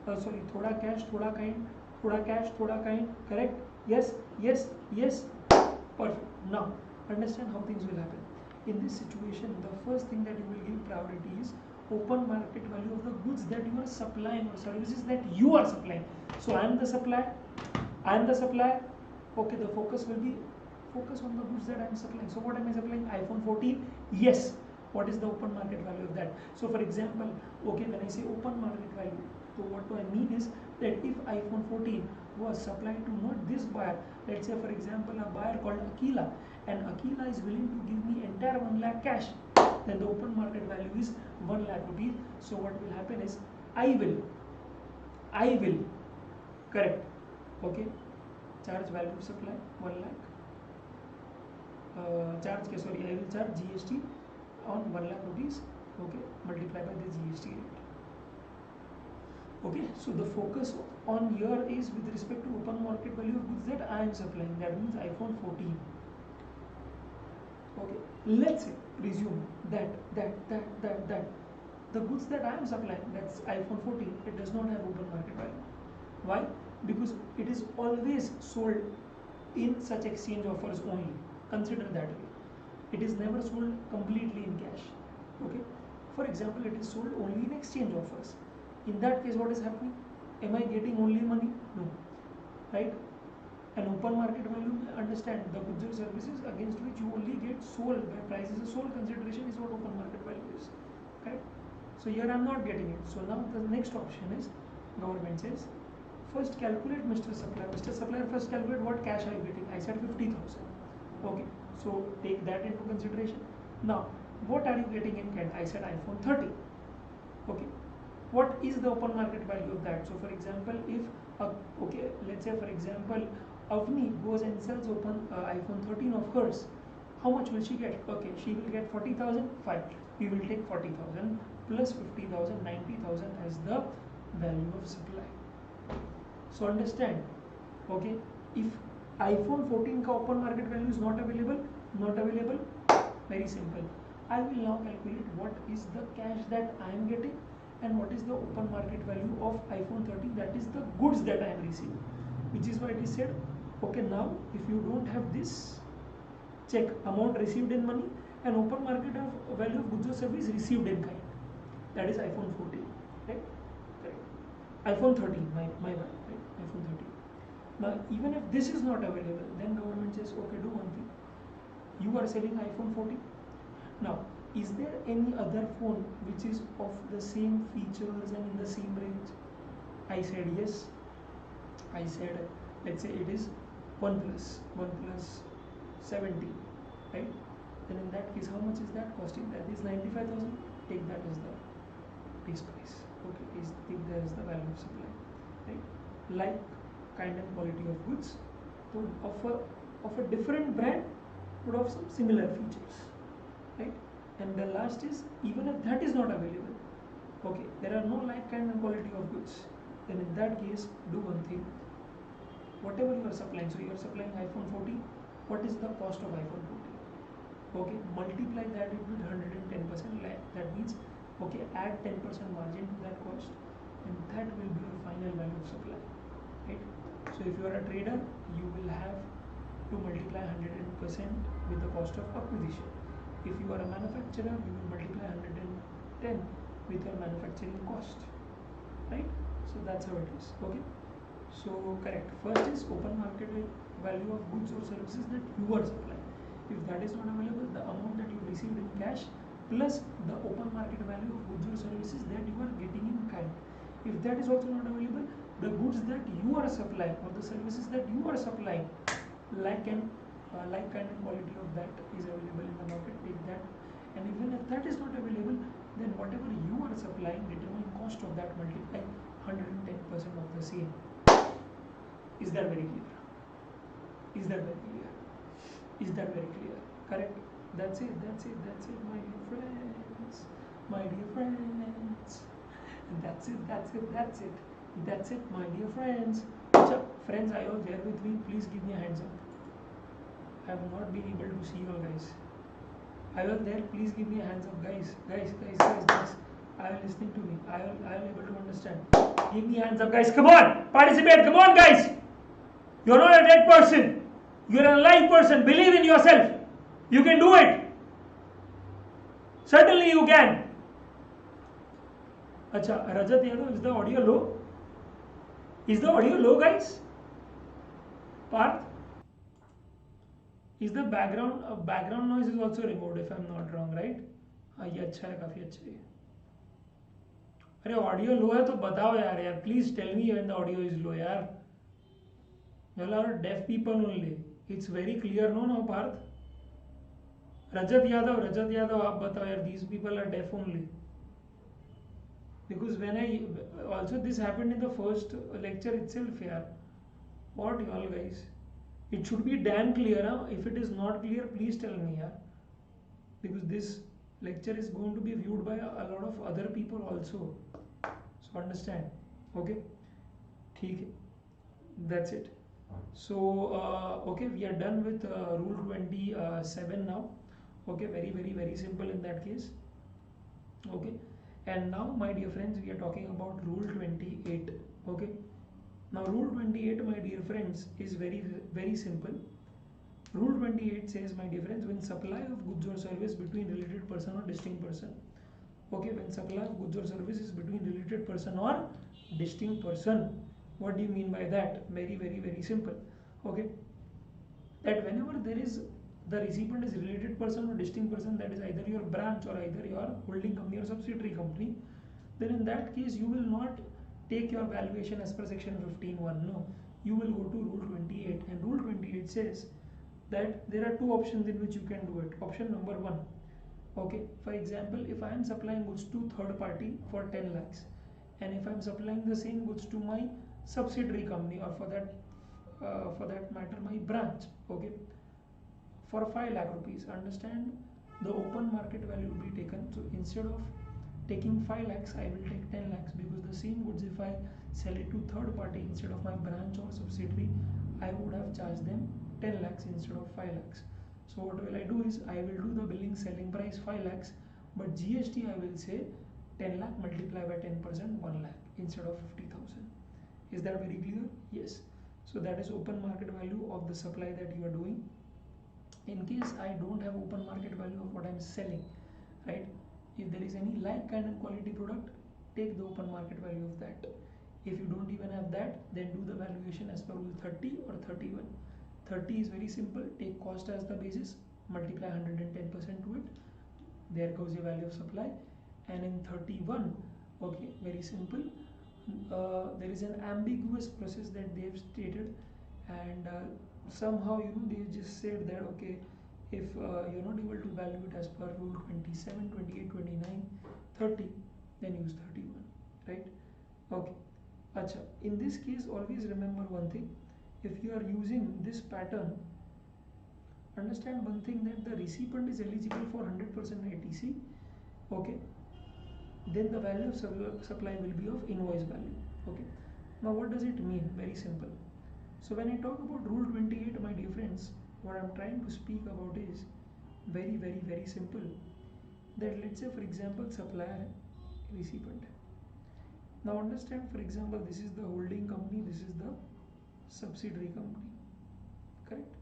thoda cash, thoda kind, thoda cash, thoda kind, correct? Yes, yes, yes, perfect. Now understand how things will happen. In this situation, the first thing that you will give priority is open market value of the goods that you are supplying or services that you are supplying. So I am the supplier, okay, the focus will be focus on the goods that I am supplying. So what am I supplying? iPhone 14, yes. What is the open market value of that? So for example, okay, when I say open market value, so what do I mean is that if iPhone 14 was supplied to not this buyer, let's say for example a buyer called Akila, and Akila is willing to give me entire 1 lakh cash, then the open market value is 1 lakh rupees. So what will happen is I will correct, okay, charge value of supply 1 lakh, I will charge GST on 1 lakh rupees, okay, multiply by the GST rate. Okay, so the focus on here is with respect to open market value of goods that I am supplying, that means iPhone 14. Okay, let's say, presume that the goods that I am supplying, that's iPhone 14, it does not have open market value. Why? Because it is always sold in such exchange offers only. Consider that way. It is never sold completely in cash. Okay. For example, it is sold only in exchange offers. In that case, what is happening? Am I getting only money? No. Right? An open market value, understand, the goods or services against which you only get sold by price is a sole consideration is what open market value is. Correct? So here I am not getting it. So now the next option is, government says, first calculate Mr. Supplier. Mr. Supplier, first calculate what cash are you getting. I said 50,000. Okay. So take that into consideration. Now, what are you getting in kind? I said iPhone 30. Okay. What is the open market value of that? So for example, if okay, let's say for example, Avni goes and sells iPhone 13 of hers, how much will she get? Okay, she will get 40,000. Fine, we will take 40,000 plus 50,000, 90,000 as the value of supply. So understand, okay, if iPhone 14 का open market value is not available. Not available. Very simple. I will now calculate what is the cash that I am getting and what is the open market value of iPhone 13. That is the goods that I am receiving. Which is why it is said, okay, now if you don't have this, check amount received in money and open market of value of goods or service received in kind. That is iPhone 14, right? Correct. iPhone 13, my bad, right? iPhone 13. Now, even if this is not available, then government says, okay, do one thing. You are selling iPhone 14. Now, is there any other phone which is of the same features and in the same range? I said yes. I said, let's say it is OnePlus 70, right? Then in that case, how much is that costing? That is 95,000. Take that as the base price. Okay, take that as the value of supply, right? Like kind and quality of goods, so of a different brand would have some similar features, right? And the last is, even if that is not available, okay, there are no like kind and quality of goods, then in that case do one thing. Whatever you are supplying, so you are supplying iPhone 14, what is the cost of iPhone 14? Okay, multiply that with 110%, that means, okay, add 10% margin to that cost, and that will be your final value of supply, right? So if you are a trader, you will have to multiply 100% with the cost of acquisition. If you are a manufacturer, you will multiply 110 with your manufacturing cost, right? So that's how it is. Okay, so correct. First is open market value of goods or services that you are supplying. If that is not available, the amount that you received in cash plus the open market value of goods or services that you are getting in kind. If that is also not available, the goods that you are supplying or the services that you are supplying, like kind and quality of that is available in the market, take that. And even if that is not available, then whatever you are supplying, determine cost of that, multiply 110% of the same. Is that very clear? Is that very clear? Is that very clear? Correct? That's it, my dear friends. My dear friends. That's it, my dear friends. So, friends, are you all there with me? Please give me a hands up. I have not been able to see you all, guys. Are you all there? Please give me a hands up, guys. Guys. Are you listening to me? Are you able to understand? Give me hands up, guys. Come on, participate. Come on, guys. You're not a dead person. You're a live person. Believe in yourself. You can do it. Certainly you can. Acha, Rajat Yadav, is the audio low? Is the audio low, guys? Parth? Is the background noise is also removed, if I'm not wrong, right? हाँ, ये अच्छा है, काफी अच्छा है. अरे audio लो है तो बताओ यार. Please tell me when the audio is low, यार. You all are deaf people only. It's very clear, no, Parth? Rajat Yadav, आप बताओ यार. These people are deaf only. Because when also this happened in the first lecture itself, yaar. What you all guys? It should be damn clear, huh? If it is not clear, please tell me, yaar. Because this lecture is going to be viewed by a lot of other people also. So understand, okay? ठीक है. That's it. So okay, we are done with rule 27 now. Okay, very simple in that case. Okay. And now, my dear friends, we are talking about rule 28. Okay, now rule 28, my dear friends, is very simple. Rule 28 says, my dear friends, when supply of goods or service between related person or distinct person, okay, when supply of goods or service is between related person or distinct person, what do you mean by that? Very simple. Okay, that whenever there is the recipient is related person or distinct person, that is either your branch or either your holding company or subsidiary company, then in that case you will not take your valuation as per section 15(1). No, you will go to rule 28, and rule 28 says that there are two options in which you can do it. Option number 1, okay, for example, if I am supplying goods to third party for 10 lakhs, and if I am supplying the same goods to my subsidiary company, or for that matter my branch, okay, for 5 lakh rupees, understand, the open market value will be taken. So instead of taking 5 lakhs, I will take 10 lakhs, because the same goods, if I sell it to third party instead of my branch or subsidiary, I would have charged them 10 lakhs instead of 5 lakhs. So what will I do is I will do the billing selling price 5 lakhs, but GST I will say 10 lakh multiply by 10% 1 lakh instead of 50,000. Is that very clear? Yes. So that is open market value of the supply that you are doing. In case I don't have open market value of what I'm selling, right? If there is any like kind and quality product, take the open market value of that. If you don't even have that, then do the valuation as per rule 30 or 31. 30 is very simple, take cost as the basis, multiply 110% to it, there goes your value of supply. And in 31, okay, very simple, there is an ambiguous process that they have stated, and somehow they just said that okay, if you're not able to value it as per rule 27, 28, 29, 30, then use 31, right? Okay. Acha. In this case, always remember one thing. If you are using this pattern, understand one thing, that the recipient is eligible for 100% ITC. Okay. Then the value of supply will be of invoice value. Okay. Now what does it mean? Very simple. So when I talk about rule 28, my dear friends, what I'm trying to speak about is very simple. That let's say for example supplier, recipient. Now understand, for example, this is the holding company, this is the subsidiary company, correct?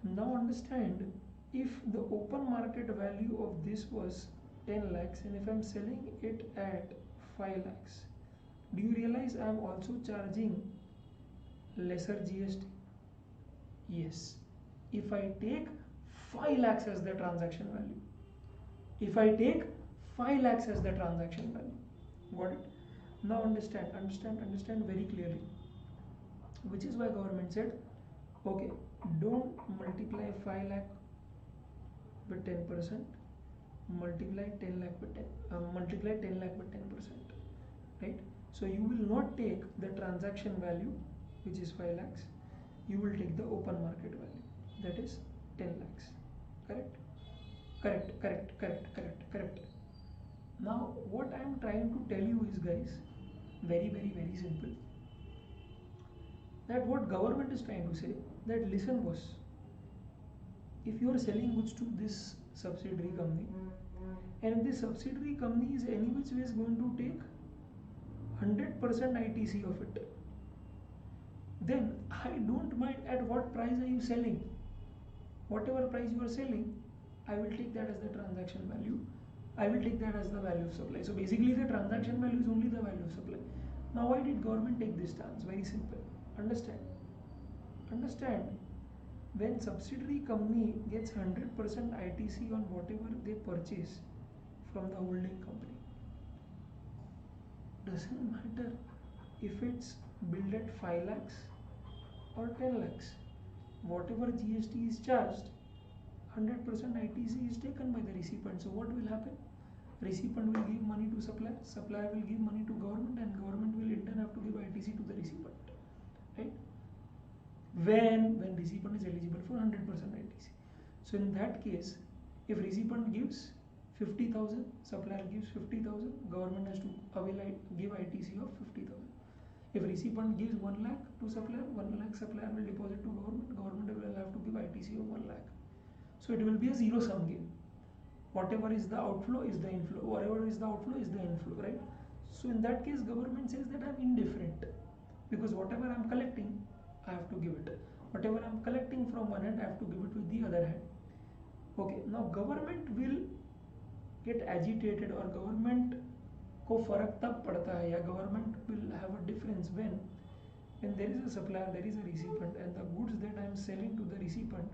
Now understand, if the open market value of this was 10 lakhs and if I'm selling it at 5 lakhs, do you realize I'm also charging lesser GST? Yes. If I take 5 lakhs as the transaction value, if I take 5 lakhs as the transaction value, got it? Now understand very clearly, which is why government said, okay, don't multiply 5 lakh with 10%, multiply 10 lakh with 10%, right? So you will not take the transaction value, which is 5 lakhs, you will take the open market value, that is 10 lakhs, correct. Now what I am trying to tell you is, guys, very simple, that what government is trying to say, that listen boss, if you are selling goods to this subsidiary company and this subsidiary company is any which way is going to take 100% ITC of it, then I don't mind at what price are you selling. Whatever price you are selling, I will take that as the transaction value, I will take that as the value of supply. So basically the transaction value is only the value of supply. Now why did government take this stance? Very simple. Understand, when subsidiary company gets 100% ITC on whatever they purchase from the holding company, doesn't matter if it's billed at 5 lakhs or 10 lakhs, whatever GST is charged, 100% ITC is taken by the recipient. So what will happen? Recipient will give money to supplier, supplier will give money to government, and government will in turn have to give ITC to the recipient, right? When recipient is eligible for 100% ITC. So in that case, if recipient gives 50,000, supplier gives 50,000, government has to give ITC of 50,000. If recipient gives 1 lakh to supplier, 1 lakh supplier will deposit to government, government will have to give ITC of 1 lakh. So it will be a zero sum game. Whatever is the outflow is the inflow, whatever is the outflow is the inflow, right? So in that case, government says that I'm indifferent, because whatever I'm collecting, I have to give it. Whatever I'm collecting from one hand, I have to give it with the other hand. Okay, now government will get agitated, or government को फर्क तब पड़ता है, या government will have a difference when there is a supplier, there is a recipient, and the goods that I am selling to the recipient,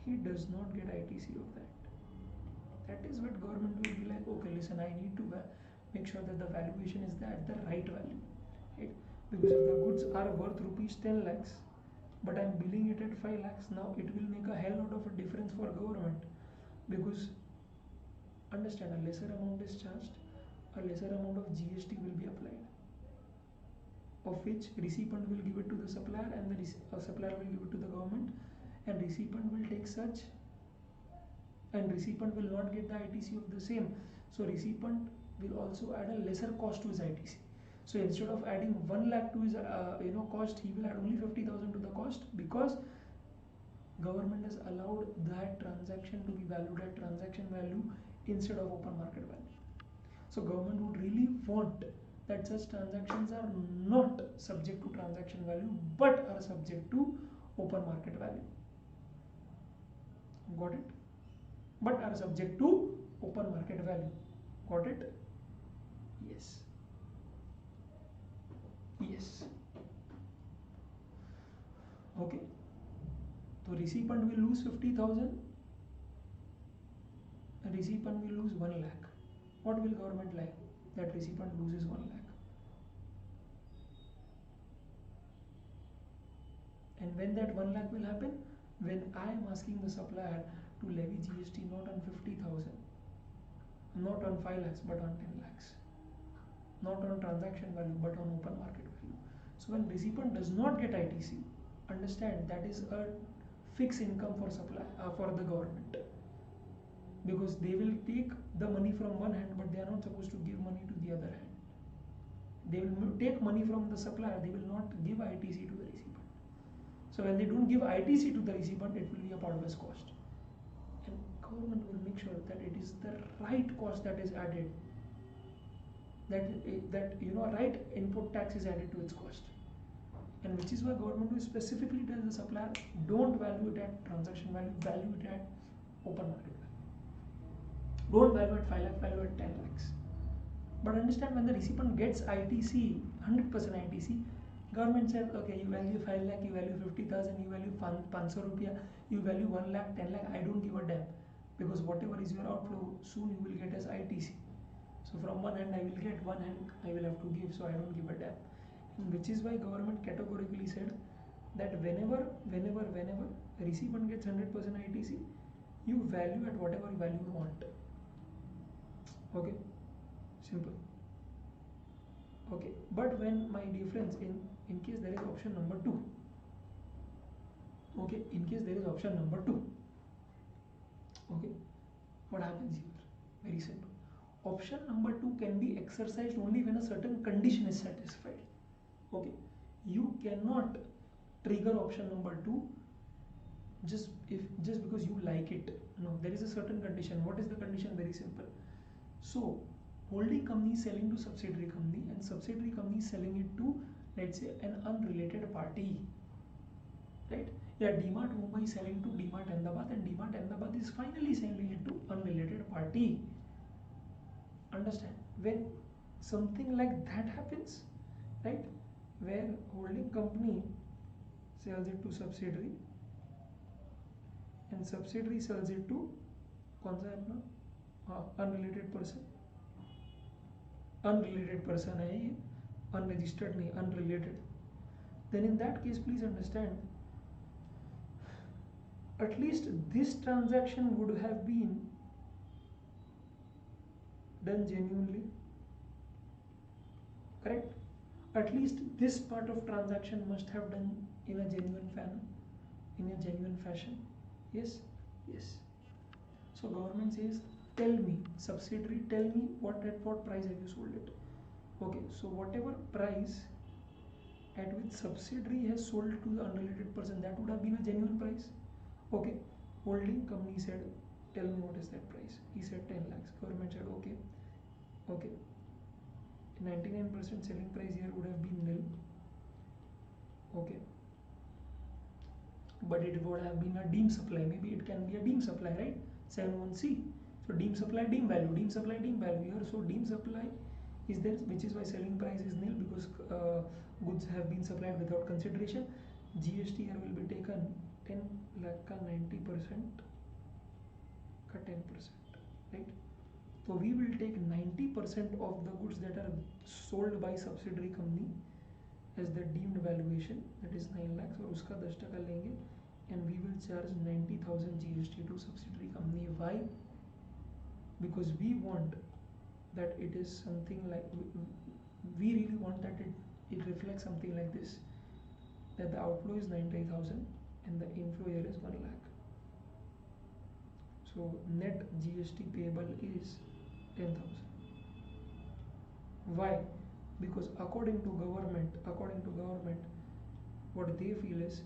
he does not get ITC of that. That is what government will be like, okay, listen, I need to make sure that the valuation is at the right value, right? Because if the goods are worth rupees 10 lakhs, but I am billing it at 5 lakhs, now it will make a hell lot of a difference for government, because understand, a lesser amount is charged, a lesser amount of GST will be applied, of which recipient will give it to the supplier, and the supplier will give it to the government, and recipient will take such, and recipient will not get the ITC of the same. So recipient will also add a lesser cost to his ITC. So instead of adding 1 lakh to his cost, he will add only 50,000 to the cost, because government has allowed that transaction to be valued at transaction value instead of open market value. So government would really want that such transactions are not subject to transaction value but are subject to open market value. Got it? But are subject to open market value. Got it? Yes. Yes. Okay. So recipient will lose 50,000. Recipient will lose 1 lakh. What will government like? That recipient loses 1 lakh. And when that 1 lakh will happen? When I am asking the supplier to levy GST not on 50,000, not on 5 lakhs but on 10 lakhs. Not on transaction value but on open market value. So when recipient does not get ITC, understand that is a fixed income for for the government, because they will take the money from one hand but they are not supposed to give money to the other hand. They will take money from the supplier, they will not give ITC to the recipient. So when they don't give ITC to the recipient, it will be a part of his cost, and government will make sure that it is the right cost that is added, that right input tax is added to its cost. And which is why government will specifically tell the supplier, don't value it at transaction value, value it at open market value. Don't value at 5 lakh, value at 10 lakhs. But understand, when the recipient gets ITC, 100% ITC, government says, okay, you value 5 lakh, you value 50,000, you value 500 rupiah, you value 1 lakh, 10 lakh, I don't give a damn, because whatever is your outflow, soon you will get as ITC. So from one hand I will get, one hand I will have to give, so I don't give a damn. And which is why government categorically said that whenever a recipient gets 100% ITC, you value at whatever value you want. Okay, simple. Okay, but when, my dear friends, in case there is option number 2, okay, in case there is option number 2, okay, what happens here? Very simple. Option number 2 can be exercised only when a certain condition is satisfied. Okay, you cannot trigger option number 2 just because you like it. No, there is a certain condition. What is the condition? Very simple. So holding company is selling to subsidiary company, and subsidiary company is selling it to, let's say, an unrelated party, right? Yeah, DMart Mumbai is selling to DMart Ahmedabad, and DMart Ahmedabad is finally selling it to unrelated party. Understand? When something like that happens, right, where holding company sells it to subsidiary and subsidiary sells it to unrelated person है ये, unregistered नहीं, unrelated, then in that case please understand, at least this transaction would have been done genuinely, correct? At least this part of transaction must have done in a genuine fashion. Yes, yes. So government says, tell me, subsidiary, tell me at what price have you sold it. Okay, so whatever price at which subsidiary has sold to the unrelated person, that would have been a genuine price. Okay, holding company said, tell me what is that price. He said 10 lakhs. Government said, okay, 99% selling price here would have been nil. Okay, but it would have been a deemed supply. Maybe it can be a deemed supply, right? 71C. So deemed supply, deemed value, deemed supply, deemed value here. So deemed supply is there, which is why selling price is nil, because goods have been supplied without consideration. GST here will be taken 10 lakh ka 90% ka 10%, right? So we will take 90% of the goods that are sold by subsidiary company as the deemed valuation, that is 9 lakhs, और उसका 10% लेंगे, and we will charge 90,000 GST to subsidiary company. Why? Because we want that it is something like, we really want that it reflects something like this, that the outflow is 90,000 and the inflow here is 1 lakh. So net GST payable is 10,000. Why? because according to government, what they feel is,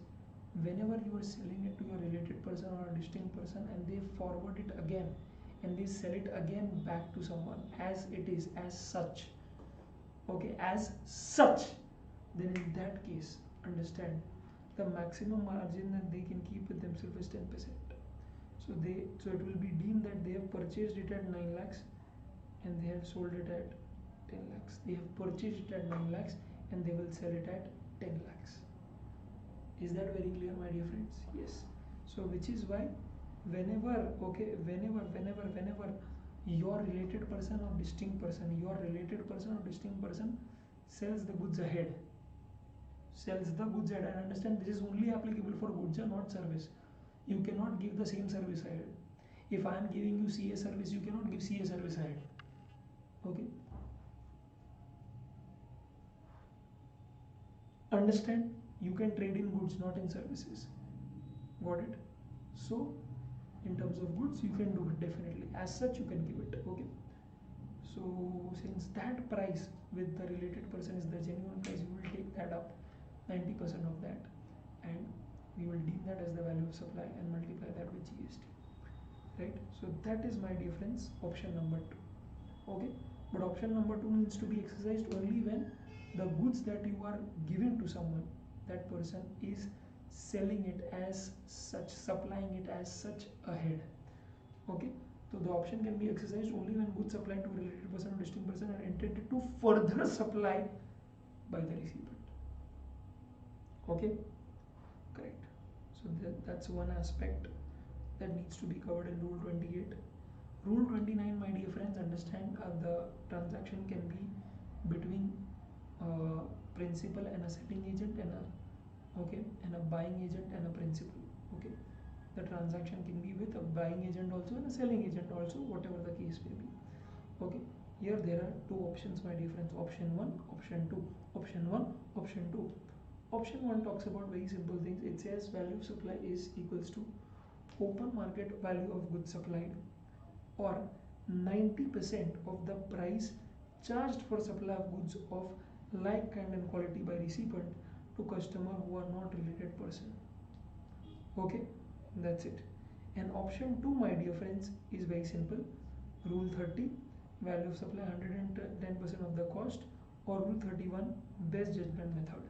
whenever you are selling it to your related person or a distinct person and they forward it again and they sell it again back to someone as it is, as such, okay, as such, then in that case, understand, the maximum margin that they can keep with themselves is 10%. So it will be deemed that they have purchased it at 9 lakhs and they have sold it at 10 lakhs. They have purchased it at 9 lakhs and they will sell it at 10 lakhs. Is that very clear, my dear friends? Yes. So which is why whenever your related person or distinct person, sells the goods ahead, and understand, this is only applicable for goods and not service. You cannot give the same service ahead. If I am giving you CA service, you cannot give CA service ahead. Okay, understand, you can trade in goods, not in services. Got it? So in terms of goods, you can do it definitely, as such you can give it. Okay, so since that price with the related person is the genuine price, we will take that up 90% of that and we will deem that as the value of supply and multiply that with GST, right? So that is, my dear friends, option number 2. Okay, but option number 2 needs to be exercised only when the goods that you are giving to someone, that person is selling it as such, supplying it as such ahead. Okay, so the option can be exercised only when goods supplied to a related person or distinct person are intended to further supply by the recipient. Okay, correct. So that's one aspect that needs to be covered in Rule 28. Rule 29, my dear friends, understand, the transaction can be between principal and a selling agent and a buying agent and a principal. Okay, the transaction can be with a buying agent also and a selling agent also, whatever the case may be. Okay, here there are two options, my dear friends, option 1, option 2. Option 1, option 2. Option 1 talks about very simple things. It says value of supply is equals to open market value of goods supplied or 90% of the price charged for supply of goods of like kind and quality by recipient to customer who are not related person. Okay, that's it. And option 2, my dear friends, is very simple. Rule 30, value of supply 110% of the cost, or Rule 31, best judgment method.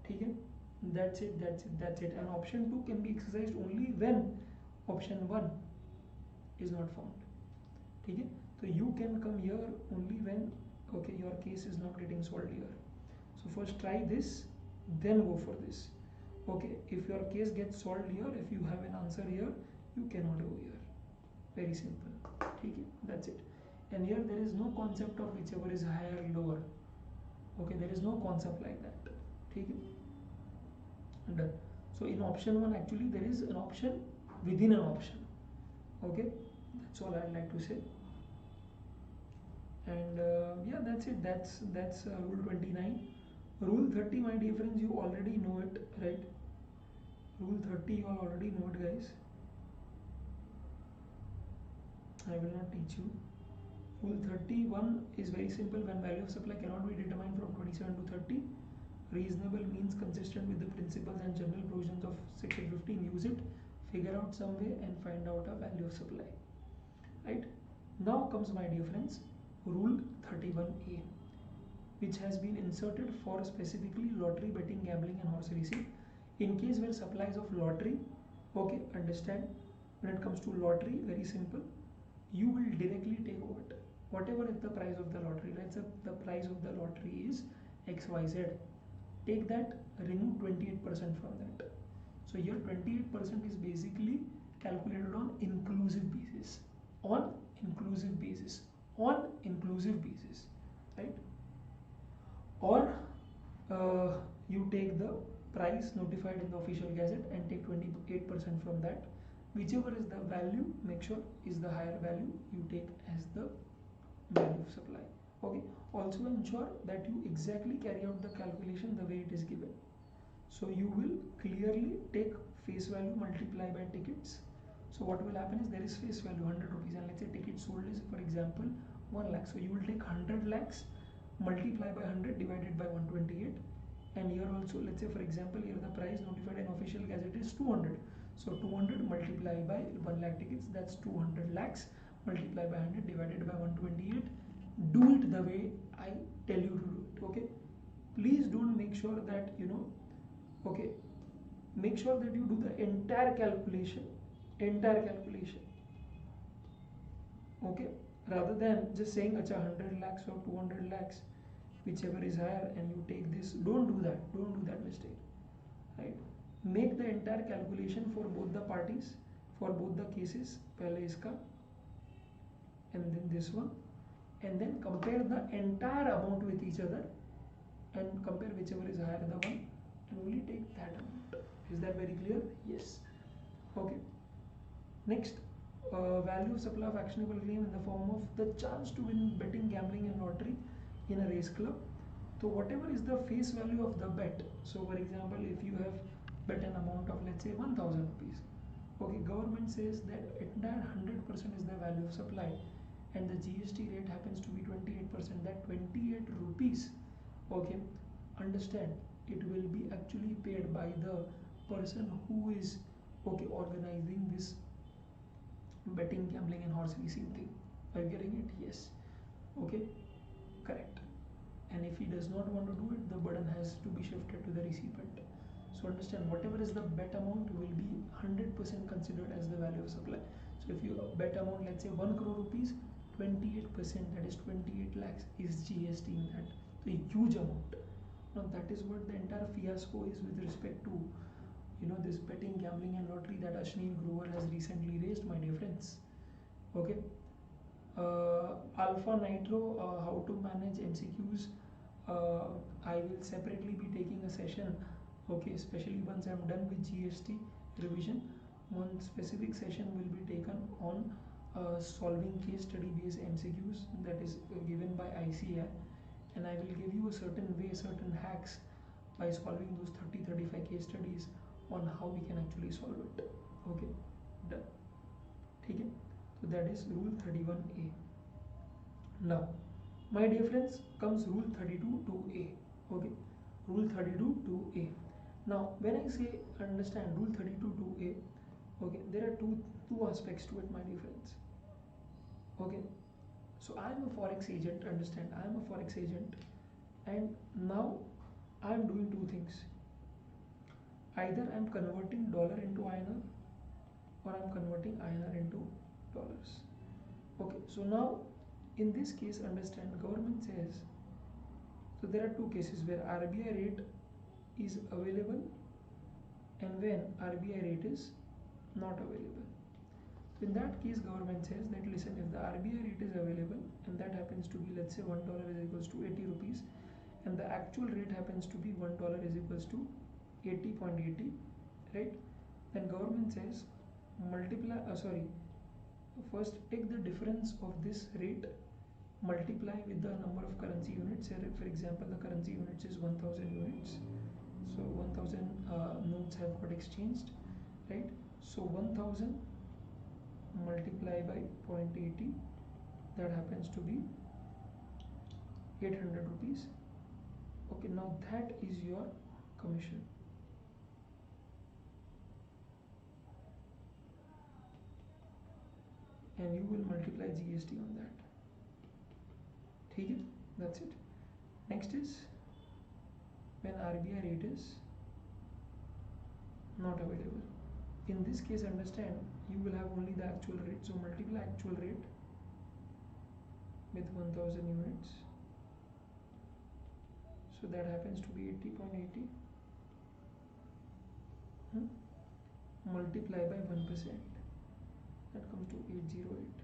Okay, that's it. And option 2 can be exercised only when option 1 is not found. Okay, so you can come here only when, okay, your case is not getting solved here. So first try this, then go for this. Okay, if your case gets solved here, if you have an answer here, you cannot go here. Very simple. Okay, that's it. And here there is no concept of whichever is higher or lower. Okay, there is no concept like that. Okay, done. So in option 1, actually there is an option within an option. Okay, that's all I'd like to say. And yeah, that's it. That's Rule 29. Rule 30, my dear friends, you already know it, right? Rule 30, you all already know it, guys. I will not teach you. Rule 31 is very simple. When value of supply cannot be determined from 27 to 30, reasonable means consistent with the principles and general provisions of section 15, use it, figure out some way and find out a value of supply. Right? Now comes, my dear friends, Rule 31A, which has been inserted for specifically lottery, betting, gambling and horse racing. In case where supplies of lottery, okay, understand, when it comes to lottery, very simple, you will directly take whatever is the price of the lottery. Let's say the price of the lottery is XYZ. Take that, remove 28% from that. So here 28% is basically calculated on inclusive basis. On inclusive basis, right? Or you take the price notified in the official gazette and take 28% from that. Whichever is the value, make sure is the higher value, you take as the value of supply. Okay, also ensure that you exactly carry out the calculation the way it is given. So you will clearly take face value, multiply by tickets. So what will happen is, there is face value 100 rupees and let's say ticket sold is, for example, 1 lakh. So you will take 100 lakhs multiply by 100 divided by 128. And here also, let's say for example, here the price notified in official gazette is 200. So 200 multiply by 1 lakh tickets, that's 200 lakhs, multiply by 100 divided by 128. Do it the way I tell you to do it. Okay, please don't make sure that okay, make sure that you do the entire calculation, okay, rather than just saying acha 100 lakhs or 200 lakhs, whichever is higher, and you take this. Don't do that mistake, right? Make the entire calculation for both the parties, for both the cases. Pehle iska and then this one, and then compare the entire amount with each other and compare whichever is higher the one, and only take that amount. Is that very clear? Yes. Okay, next, value of supply of actionable claim in the form of the chance to win betting, gambling and lottery in a race club. So whatever is the face value of the bet, so for example, if you have bet an amount of, let's say, 1000 rupees, okay, government says that entire 100% is the value of supply, and the GST rate happens to be 28%, that 28 rupees, okay, understand, it will be actually paid by the person who is, okay, organizing this betting, gambling and horse racing thing. Are you getting it? Yes. Okay, correct. And if he does not want to do it, the burden has to be shifted to the recipient. So understand, whatever is the bet amount will be 100% considered as the value of supply. So if you bet amount, let's say 1 crore rupees, 28%, that is 28 lakhs, is GST in that. So a huge amount. Now that is what the entire fiasco is with respect to this betting, gambling and lottery that Ashnil Grover has recently raised, my dear friends. Okay, Alpha Nitro, how to manage MCQs, I will separately be taking a session, okay, especially once I'm done with GST revision. One specific session will be taken on solving case study based MCQs that is given by ICAI, and I will give you a certain way, certain hacks by solving those 30-35 case studies on how we can actually solve it. Okay, done. Okay, so that is rule 31A. Now my dear friends, comes rule 32-2A. okay, rule 32-2A. Now when I say understand rule 32-2A, okay, there are two aspects to it, my dear friends. Okay, so I am a forex agent, understand, I am a forex agent, and now I am doing two things. Either I am converting dollar into INR, or I am converting INR into dollars. Okay, so now in this case, understand, government says, so there are two cases where RBI rate is available and when RBI rate is not available. So in that case, government says that, listen, if the RBI rate is available and that happens to be, let's say, $1 is equals to 80 rupees, and the actual rate happens to be $1 is equals to 80.80, right? Then government says multiply, first take the difference of this rate, multiply with the number of currency units. Here, for example, the currency units is 1000 units. So 1000 notes have got exchanged, right? So 1000 multiply by 0.80, that happens to be 800 rupees. Okay, now that is your commission. And you will multiply GST on that. Okay, that's it. Next is when RBI rate is not available. In this case, understand, you will have only the actual rate. So multiply actual rate with 1000 units. So that happens to be 80.80. Multiply by 1%. That comes to 808.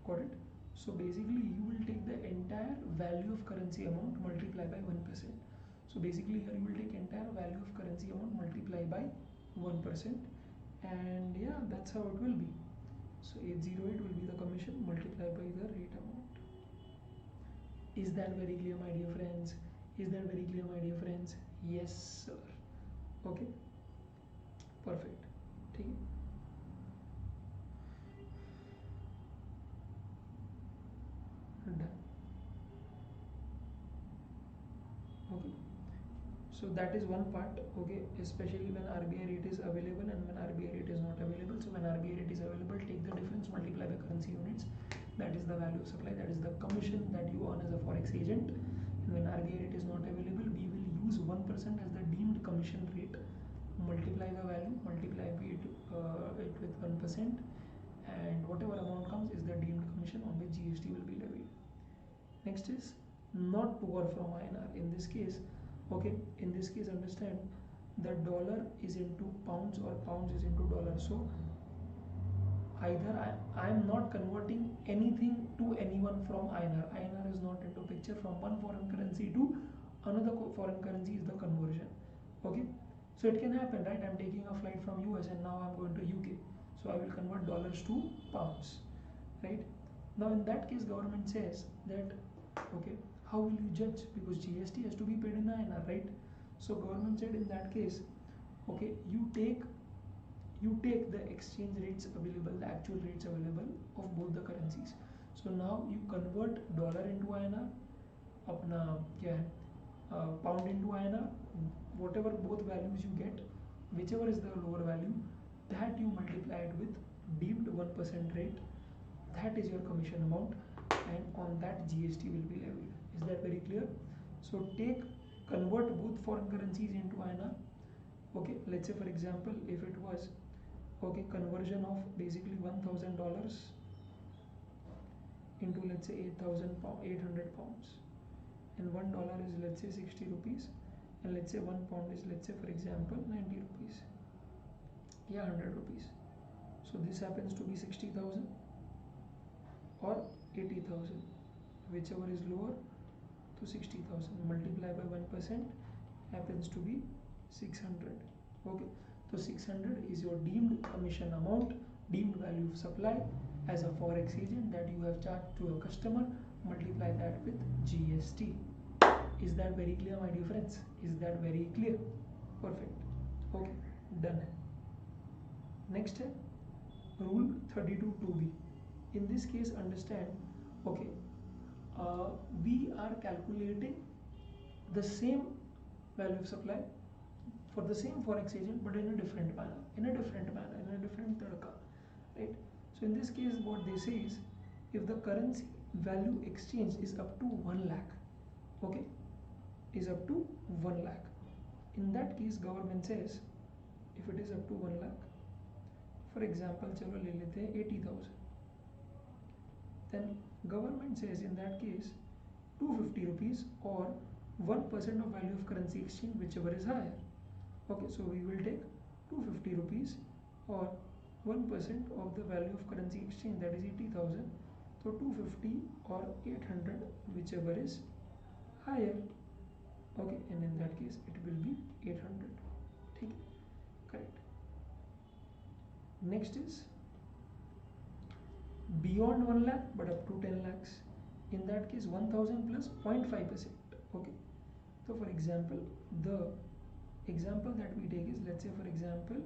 Got it? So basically you will take the entire value of currency amount, multiply by 1%. So basically here you will take entire value of currency amount, multiply by 1%, and yeah, that's how it will be. So 808 will be the commission multiplied by the rate amount. Is that very clear, my dear friends? Is that very clear, my dear friends? Yes, sir. Okay, perfect. Okay. Done. So that is one part, okay, especially when RBI rate is available and when RBI rate is not available. So when RBI rate is available, take the difference, multiply by currency units. That is the value of supply, that is the commission that you earn as a Forex agent. And when RBI rate is not available, we will use 1% as the deemed commission rate, multiply the value, multiply it with 1%, and whatever amount comes is the deemed commission on which GST will be levied. Next is not poor from INR. In this case, okay, in this case understand the dollar is into pounds or pounds is into dollars. So either I am not converting anything to anyone from INR. INR is not into picture. From one foreign currency to another foreign currency is the conversion. Okay, so it can happen, right? I'm taking a flight from US and now I'm going to UK. So I will convert dollars to pounds, right? Now in that case, government says that, okay, how will you judge? Because GST has to be paid in INR, right? So government said in that case, okay, you take the exchange rates available, the actual rates available of both the currencies. So now you convert dollar into INR, अपना क्या है, pound into INR, whatever both values you get, whichever is the lower value, that you multiply it with deemed 1% rate. That is your commission amount, and on that GST will be levied. Is that very clear? So convert both foreign currencies into INR. Okay, let's say for example, if it was, okay, conversion of basically $1,000 into, let's say, 800 pounds, and $1 is, let's say, 60 rupees, and let's say 1 pound is, let's say for example, 90 rupees, yeah, 100 rupees. So this happens to be 60,000 or 80,000, whichever is lower. To 60,000 multiply by 1% happens to be 600. Okay, so 600 is your deemed commission amount, deemed value of supply as a Forex agent that you have charged to a customer. Multiply that with GST. Is that very clear, my dear friends? Is that very clear? Perfect. Okay, done. Next है rule 32(2)(b). In this case, understand, okay, we are calculating the same value of supply for the same Forex agent, but in a different manner, in a different tarka, right? So in this case, what they say is, if the currency value exchange is up to 1 lakh, okay, is up to 1 lakh. In that case, government says, if it is up to 1 lakh, for example, चलो ले लेते हैं 80,000. Then government says in that case 250 rupees or 1% of value of currency exchange, whichever is higher. Okay, so we will take 250 rupees or 1% of the value of currency exchange, that is 80,000. So 250 or 800, whichever is higher. Okay, and in that case it will be 800. Okay, correct. Next is beyond 1 lakh but up to 10 lakhs. In that case 1000 plus 0.5%. Okay, so for example, the example that we take is, let's say for example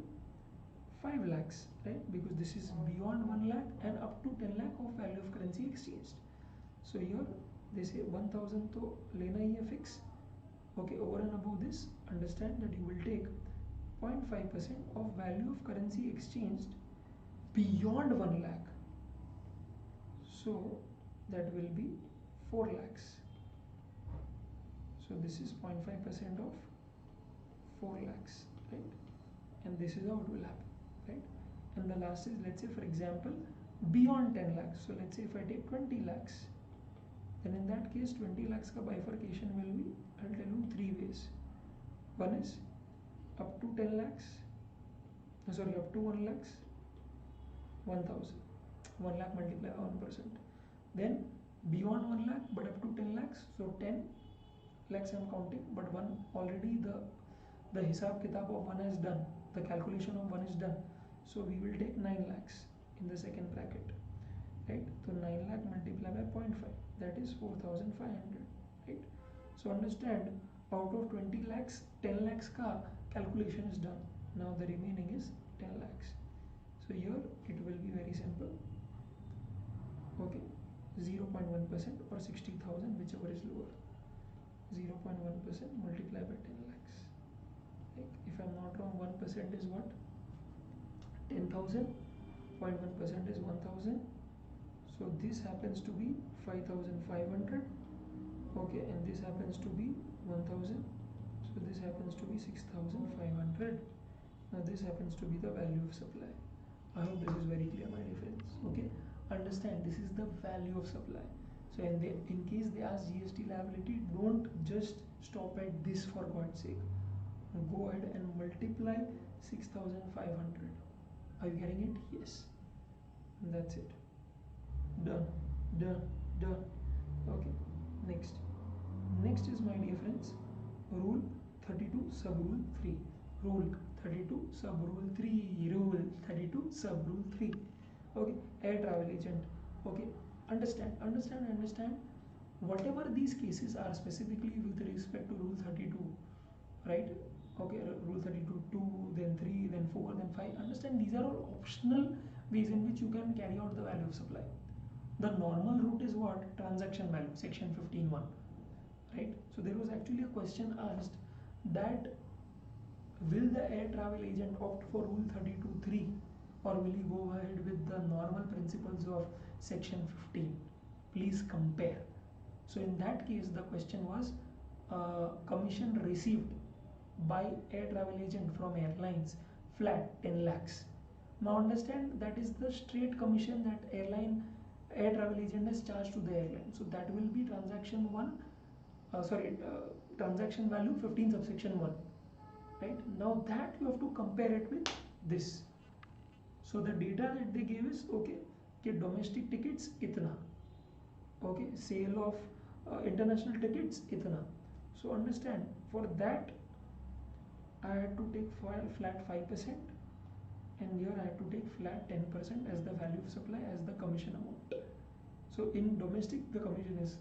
5 lakhs, right? Because this is beyond 1 lakh and up to 10 lakh of value of currency exchanged. So here they say 1000 to lena hi hai fix. Okay, over and above this, understand that you will take 0.5% of value of currency exchanged beyond 1 lakh. So that will be 4 lakhs. So this is 0.5% of 4 lakhs, right? And this is how it will happen, right? And the last is, let's say for example, beyond 10 lakhs. So let's say if I take 20 lakhs, then in that case 20 lakhs ka bifurcation will be, I'll tell you, 3 ways. One is up to 10 lakhs, sorry, up to 1 lakhs, 1000. 1 lakh multiplied by 1%. Then beyond 1 lakh but up to 10 lakhs. So 10 lakhs I'm counting, but one already the hisab kitab of one is done, the calculation of one is done. So we will take 9 lakhs in the second bracket, right? So 9 lakh multiplied by 0.5, that is 4,500, right? So understand, out of 20 lakhs, 10 lakhs ka calculation is done. Now the remaining is 10 lakhs. So here it will be very simple. Okay, 0.1% or 60,000, whichever is lower. 0.1% multiplied by 10 lakhs. Like if I'm not wrong, 1% is what? 10,000. 0.1% is 1,000. So this happens to be 5,500. Okay, and this happens to be 1,000. So this happens to be 6,500. Now this happens to be the value of supply. I hope this is very clear, my dear friends. Okay, understand this is the value of supply. So in case they ask GST liability, don't just stop at this for God's sake. Go ahead and multiply 6,500. Are you getting it? Yes. And that's it. Done. Done. Done. Okay. Next. Next is, my dear friends, Rule 32 sub Rule 3. Rule 32 sub Rule 3. Rule 32 sub Rule 3. Okay. Air travel agent. Okay. Understand. Whatever these cases are specifically with respect to Rule 32, right? Okay. Rule 32 2, then 3, then 4, then 5. Understand these are all optional ways in which you can carry out the value of supply. The normal route is what? Transaction value, section 15.1. Right? So there was actually a question asked that will the air travel agent opt for Rule 32.3 or will he go ahead with the normal principles of section 15? Please compare. So in that case, the question was commission received by air travel agent from airlines flat 10 lakhs. Now understand that is the straight commission that air travel agent has charged to the airline. So that will be transaction transaction value 15 subsection 1. Right? Now that you have to compare it with this. So the data that they gave is okay, domestic tickets itna. Okay, sale of international tickets itna. So understand, for that I had to take flat 5%, and here I have to take flat 10% as the value of supply as the commission amount. So in domestic the commission is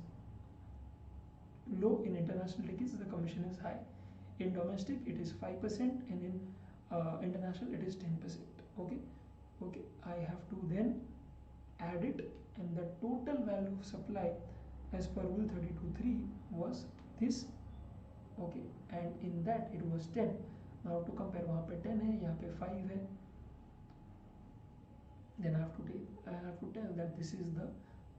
low, in international tickets the commission is high. In domestic it is 5% and in international it is 10%. Okay, I have to then add it, and the total value of supply as per Rule 32.3 was this. Okay, and in that it was 10. Now to compare, वहाँ पे 10 है, यहाँ पे 5 है. Then I have to tell that this is the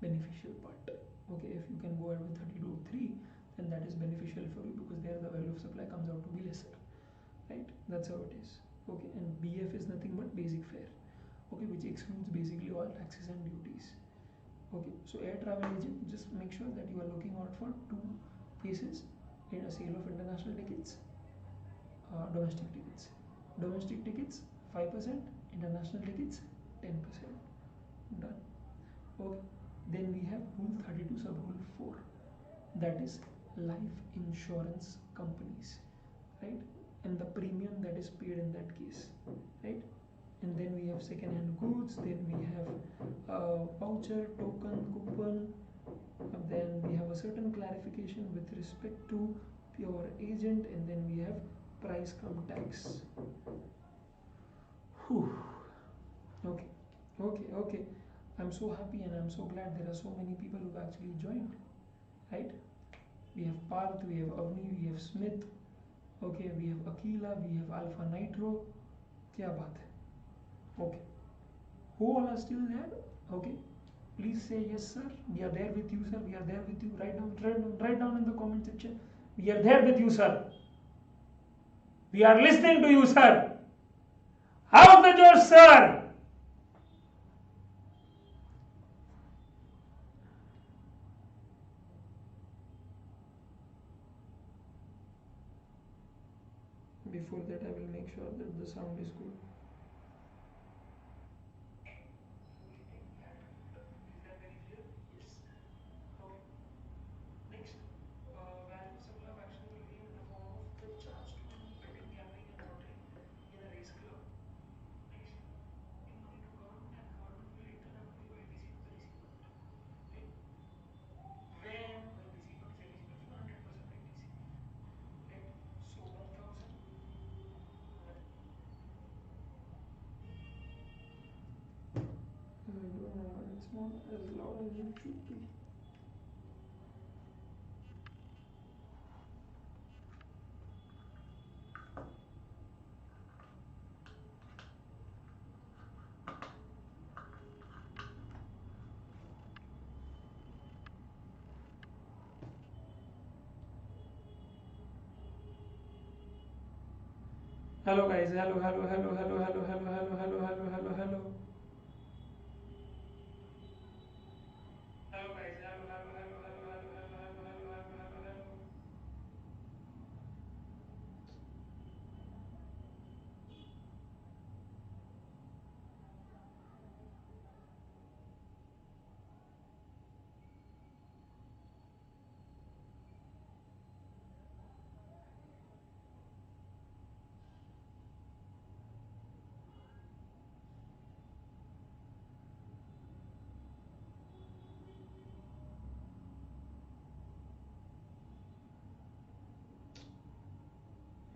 beneficial part. Okay, if you can go ahead with 32.3, then that is beneficial for you because there the value of supply comes out to be lesser, right? That's how it is. Okay, and BF is nothing but basic fare, okay, which excludes basically all taxes and duties. Okay, so air travel agent, just make sure that you are looking out for two cases in a sale of international tickets, domestic tickets. Domestic tickets 5%, international tickets 10%. Done. Okay, then we have Rule 32 sub Rule 4, that is life insurance companies, right? And the premium that is paid in that case, right? And then we have second hand goods, then we have voucher, token, coupon, then we have a certain clarification with respect to pure agent, and then we have price cum tax. Whew. Okay. I'm so happy and I'm so glad there are so many people who actually joined, right? We have Parth, we have Avni, we have Smith, okay, we have Akila, we have Alpha Nitro. Kya baat hai? Okay. Who all are still there? Okay. Please say yes, sir. We are there with you, sir. We are there with you. Write down in the comment section. We are there with you, sir. We are listening to you, sir. How's the Josh, sir? Before that, I will make sure that the sound is good. Is that very clear? Yes. Okay. Next, value of supply of actionable gain in the form of the charge to betting, gambling, and lottery in a race club. Next, in money to government, and government will return and only by receipt of the recipient. Right? When recipient is eligible for 100% ITC. Right? So 1000. I don't know why it's not as loud as it should be. Hello guys, hello. Hello guys, hello.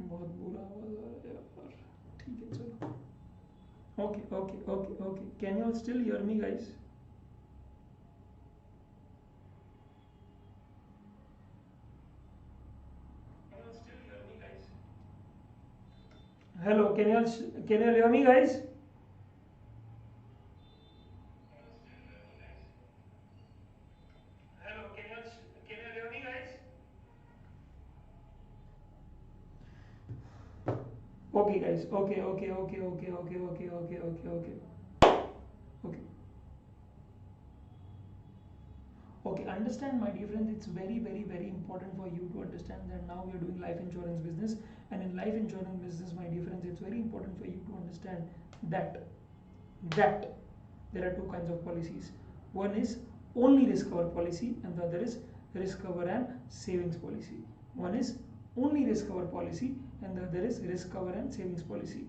बहुत बुरा आवाज आ रहा है यार. ठीक है चलो. Okay. Can you all still hear me, guys? Can you all still hear me, guys? Hello, can you all hear me, guys? Hello, can you all hear me, guys? Okay, guys. Okay. Okay, understand my dear friends, it's very important for you to understand that now we are doing life insurance business, and in life insurance business, my dear friends, it's very important for you to understand that there are two kinds of policies. One is only risk cover policy and the other is risk cover and savings policy. One is only risk cover policy and the other is risk cover and savings policy.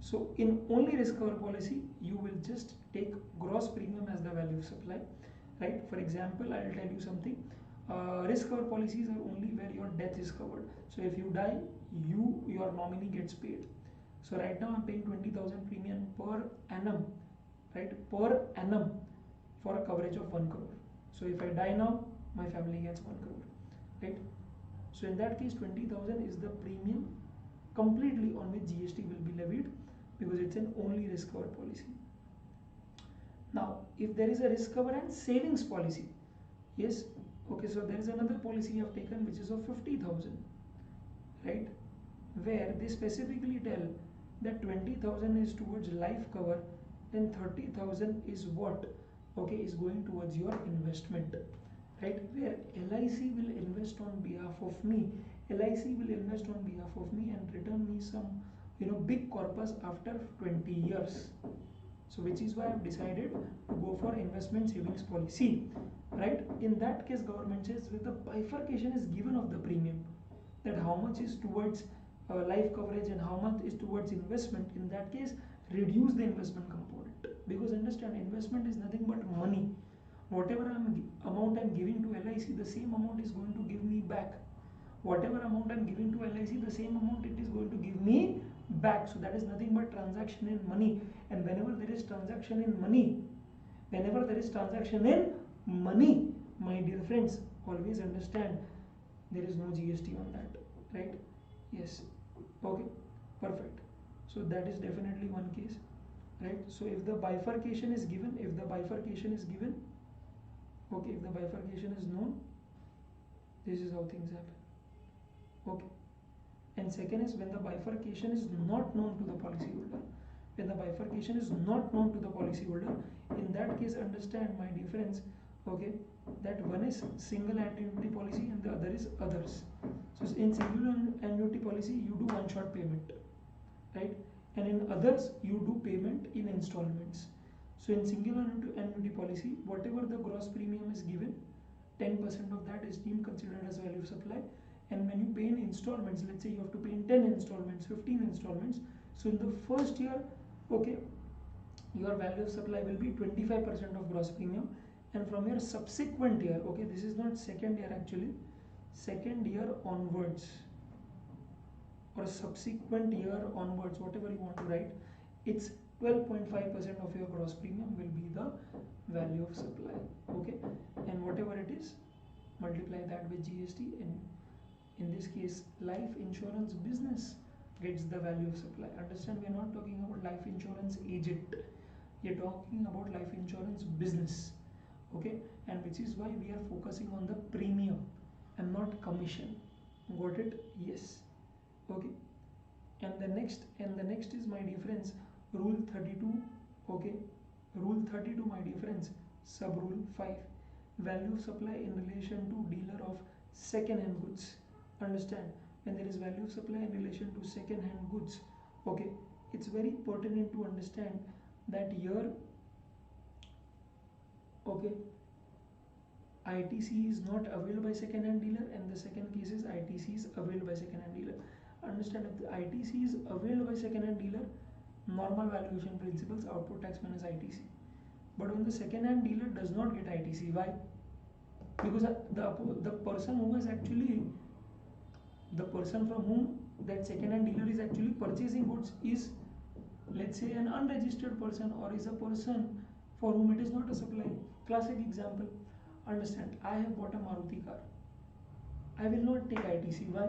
So in only risk cover policy, you will just take gross premium as the value of supply, right? For example, I'll tell you something. Risk cover policies are only where your death is covered. So if you die, your nominee gets paid. So right now I'm paying 20,000 premium per annum, right? Per annum for a coverage of 1 crore. So if I die now, my family gets 1 crore, right? So in that case, 20,000 is the premium completely on which GST will be levied because it's an only risk cover policy. Now, if there is a risk cover and savings policy, yes, okay, so there is another policy you have taken which is of 50,000, right? Where they specifically tell that 20,000 is towards life cover, then 30,000 is what? Okay, is going towards your investment, right? Where LIC will invest on behalf of me. LIC will invest on behalf of me and return me some, big corpus after 20 years. So which is why I've decided to go for investment savings policy, right? In that case, government says with the bifurcation is given of the premium, that how much is towards life coverage and how much is towards investment. In that case, reduce the investment component, because understand, investment is nothing but money. Whatever amount I'm giving to LIC, the same amount is going to give me back. Whatever amount I'm giving to LIC, the same amount it is going to give me back. So that is nothing but transaction in money. And whenever there is transaction in money, my dear friends, always understand there is no GST on that, right? Yes. Okay, perfect. So that is definitely one case, right? So if the bifurcation is given, okay, if the bifurcation is known, this is how things happen. Okay. And second is when the bifurcation is not known to the policyholder. When the bifurcation is not known to the policyholder, in that case, understand my difference, okay, that one is single annuity policy and the other is others. So in single annuity policy, you do one shot payment, right? And in others, you do payment in installments. So in single annuity policy, whatever the gross premium is given, 10% of that is deemed considered as value of supply. And when you pay in installments, let's say you have to pay in 10 installments, 15 installments. So in the first year, okay, your value of supply will be 25% of gross premium. And from your subsequent year, okay, this is not second year actually, second year onwards or subsequent year onwards, whatever you want to write, it's 12.5% of your gross premium will be the value of supply, okay? And whatever it is, multiply that with GST, and in this case, life insurance business gets the value of supply. Understand, we are not talking about life insurance agent. We are talking about life insurance business, okay? And which is why we are focusing on the premium and not commission. Got it? Yes. Okay. and the next is, my dear friends, rule 32. Okay, rule 32, my dear friends, sub rule 5, value of supply in relation to dealer of second hand goods. Understand, when there is value of supply in relation to second hand goods, okay, it's very pertinent to understand that here, okay, ITC is not availed by second hand dealer, and the second case is ITC is availed by second hand dealer. Understand, if the ITC is availed by second hand dealer, normal valuation principles, output tax minus ITC. But when the second hand dealer does not get ITC, why? Because the person who is actually, the person from whom that second hand dealer is actually purchasing goods is, let's say, an unregistered person, or is a person for whom it is not a supply. Classic example. Understand, I have bought a Maruti car. I will not take ITC. Why?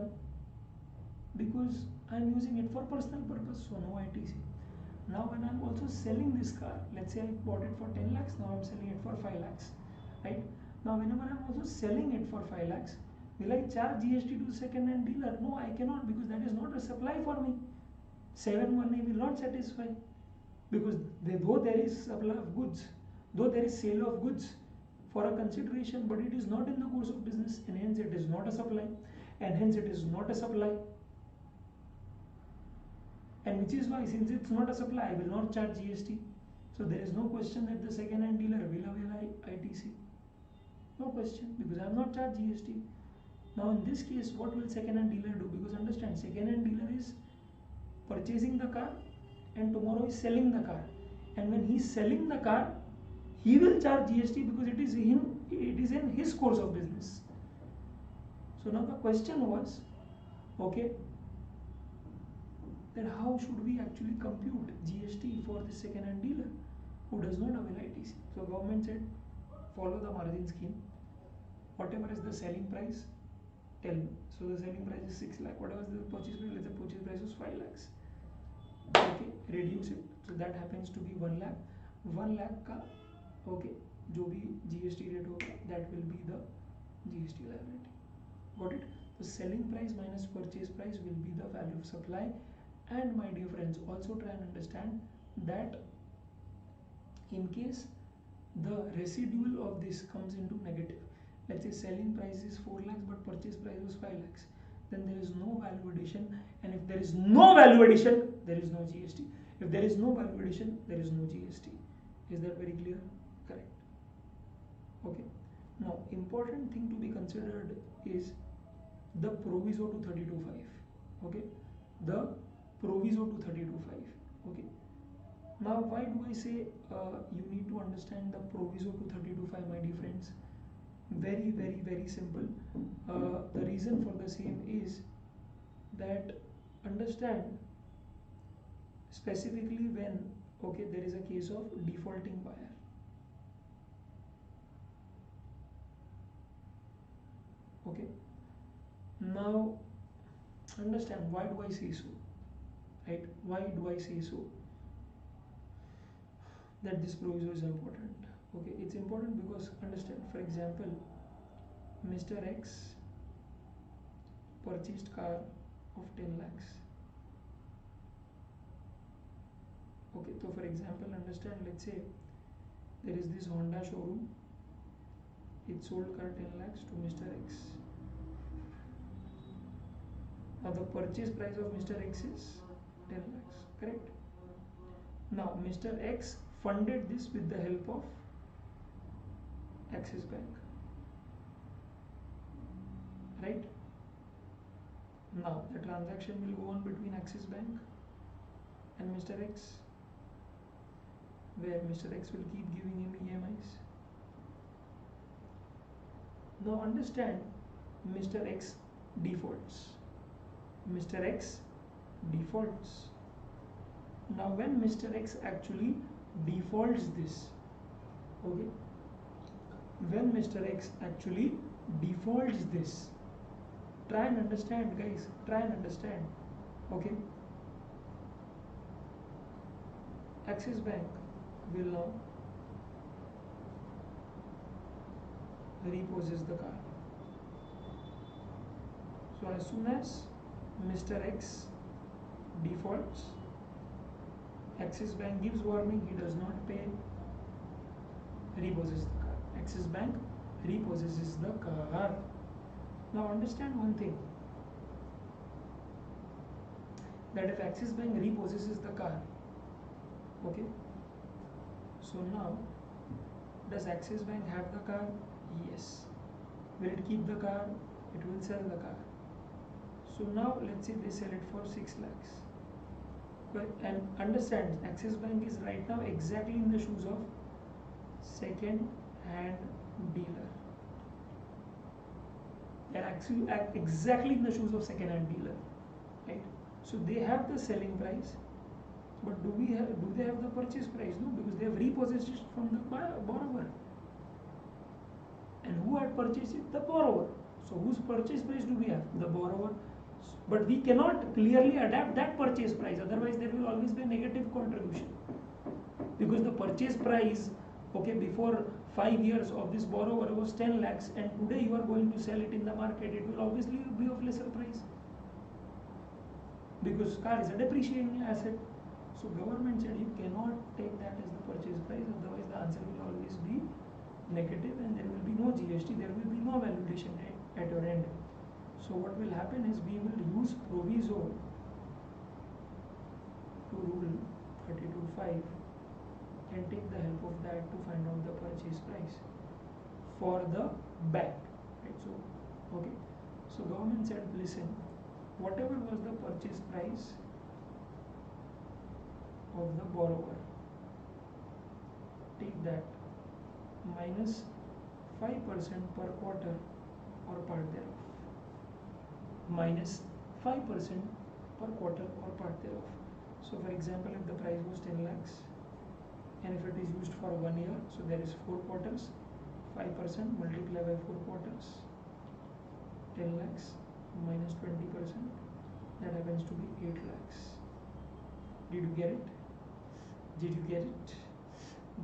Because I am using it for personal purpose, so no ITC. Now when I am also selling this car, let's say I bought it for 10 lakhs, now I am selling it for 5 lakhs, right? Now whenever I am also selling it for 5 lakhs, will I charge GST to second hand dealer? No, I cannot, because that is not a supply for me. 718 will not satisfy, because though there is supply of goods, though there is sale of goods for a consideration, but it is not in the course of business, and hence it is not a supply, and hence it is not a supply. And which is why, since it's not a supply, I will not charge GST. So there is no question that the second hand dealer will avail ITC. No question, because I have not charged GST. Now in this case, what will second hand dealer do? Because understand, second hand dealer is purchasing the car and tomorrow is selling the car. And when he is selling the car, he will charge GST because it is in his course of business. So now the question was, okay, that how should we actually compute GST for the second hand dealer who does not avail ITC? So government said, follow the margin scheme. Whatever is the selling price, tell me. So the selling price is 6 lakh. Whatever is the purchase price, let's say purchase price was 5 lakhs. Okay, reduce it. So that happens to be 1 lakh. 1 lakh ka, okay, जो भी GST rate होगा, that will be the GST liability. Got it? So selling price minus purchase price will be the value of supply. And my dear friends, also try and understand that in case the residual of this comes into negative, let's say selling price is 4 lakhs but purchase price was 5 lakhs, then there is no value addition, and if there is no value addition, there is no GST. If there is no value addition, there is no GST. Is that very clear? Correct. Okay. Now important thing to be considered is the proviso to 32.5. Okay, the proviso to 32.5. Okay, now why do I say you need to understand the proviso to 32.5, my dear friends? Very simple. The reason for the same is that, understand, specifically when, okay, there is a case of defaulting buyer. Okay, now understand, why do I say so, right? Why do I say so that this proviso is important? Okay, it's important because, understand, for example, Mr. X purchased car of 10 lakhs. Okay, so for example, understand, let's say there is this Honda showroom, it sold car 10 lakhs to Mr. X. Now the purchase price of Mr. X is 10 lakhs, correct? Now Mr. X funded this with the help of Axis Bank, right? Now the transaction will go on between Axis Bank and Mr. X, where Mr. X will keep giving him EMIs. Now understand, Mr. X defaults. Mr. X defaults. Now when Mr. X actually defaults this, okay, when Mr. X actually defaults this, try and understand, guys, try and understand, okay, Axis Bank will now repossess the car. So as soon as Mr. X defaults. Axis Bank gives warning, he does not pay, repossesses the car. Axis Bank repossesses the car. Now understand one thing, that if Axis Bank repossesses the car, okay, so now does Axis Bank have the car? Yes. Will it keep the car? It will sell the car. So now let's say they sell it for 6 lakhs. But, and understand, Axis Bank is right now exactly in the shoes of second hand dealer. They're actually exactly in the shoes of second hand dealer, right? So they have the selling price, but do they have the purchase price? No, because they have repossessed it from the borrower. And who had purchased it? The borrower. So whose purchase price do we have? The borrower. But we cannot clearly adapt that purchase price, otherwise there will always be a negative contribution. Because the purchase price, okay, before 5 years of this borrower was 10 lakhs, and today you are going to sell it in the market, it will obviously be of lesser price. Because car is a depreciating asset. So government said you cannot take that as the purchase price, otherwise the answer will always be negative and there will be no GST, there will be no valuation at your end. So what will happen is we will use proviso to rule 32.5 and take the help of that to find out the purchase price for the bank, right? So okay, so government said, listen, whatever was the purchase price of the borrower, take that minus 5% per quarter or part thereof, minus 5% per quarter or part thereof. So for example, if the price was 10 lakhs and if it is used for 1 year, so there is 4 quarters, 5% multiplied by 4 quarters, 10 lakhs minus 20%, that happens to be 8 lakhs. Did you get it? Did you get it?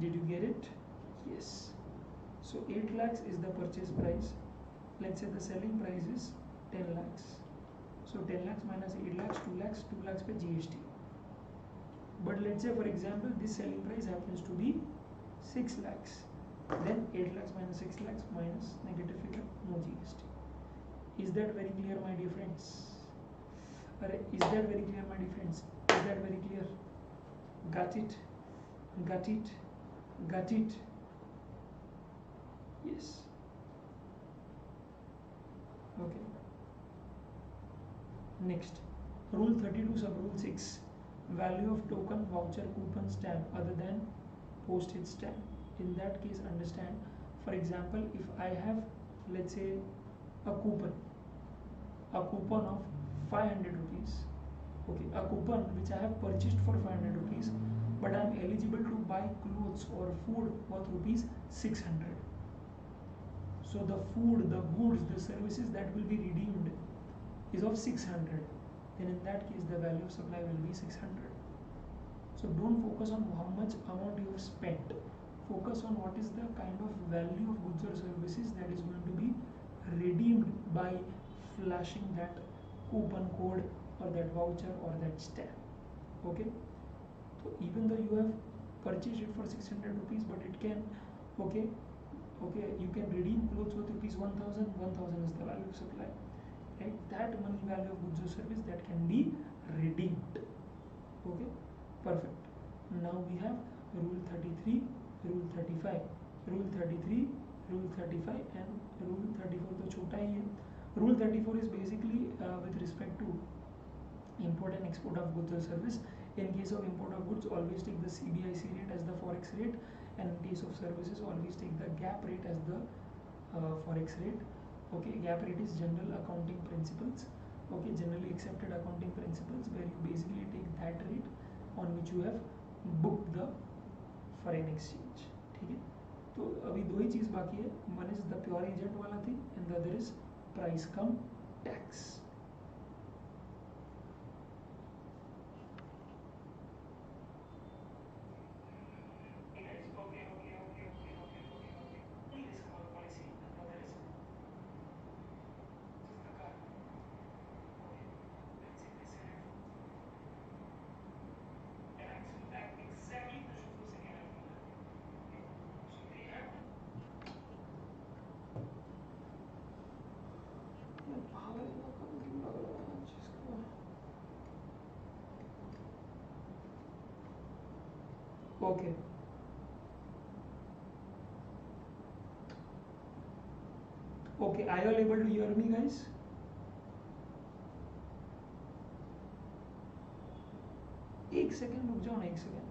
Did you get it? Yes. So 8 lakhs is the purchase price. Let's say the selling price is 10 lakhs. So 10 lakhs minus 8 lakhs, 2 lakhs, 2 lakhs by GST. But let's say, for example, this selling price happens to be 6 lakhs. Then 8 lakhs minus 6 lakhs minus negative figure, no GST. Is that very clear, my dear friends? Is that very clear, my dear friends? Is that very clear? Got it? Got it? Got it? Yes. Okay. Next, rule 32 sub rule 6, value of token, voucher, coupon, stamp other than postage stamp. In that case, understand, for example, if I have, let's say, a coupon of 500 rupees, okay, a coupon which I have purchased for 500 rupees, but I am eligible to buy clothes or food worth rupees 600. So the food, the goods, the services that will be redeemed is of 600. Then in that case, the value of supply will be 600. So don't focus on how much amount you have spent. Focus on what is the kind of value of goods or services that is going to be redeemed by flashing that coupon code or that voucher or that stamp. Okay. So even though you have purchased it for 600 rupees, but it can, okay, you can redeem clothes worth rupees 1000. 1000 is the value of supply, right? That money value of goods or service that can be redeemed. Okay, perfect. Now we have rule 33, rule 35, rule 33, rule 35 and rule 34 तो छोटा ही है. Rule 34 is basically with respect to import and export of goods or service. In case of import of goods, always take the CBIC rate as the Forex rate, and in case of services, always take the gap rate as the Forex rate. Okay, gap rate is general accounting principles. Okay, generally accepted accounting principles, where you basically take that rate on which you have booked the foreign exchange. ठीक है, तो अभी दो ही चीज़ बाकी है. One is the pure agent वाला thing, and the other is price cum tax. Okay. Okay, are you all able to hear me, guys? एक second रुक जाओ ना, एक second.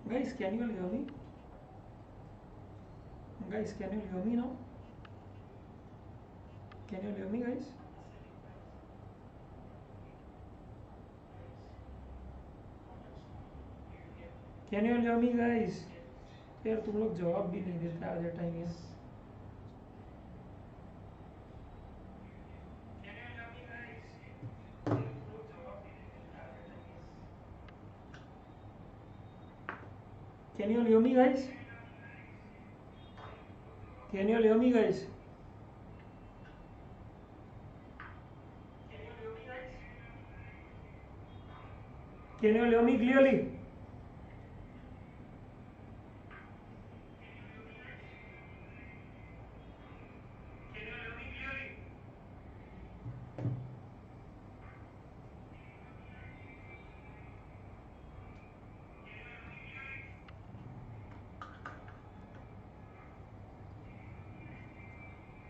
Guys, can you all hear me? Guys, can you hear me now? Can you hear me, guys? Can you all hear me, guys? यार तुम लोग जवाब भी नहीं देते आधे टाइम यार. Can you all hear me, guys? Can you all hear me, guys? Can you all hear me clearly?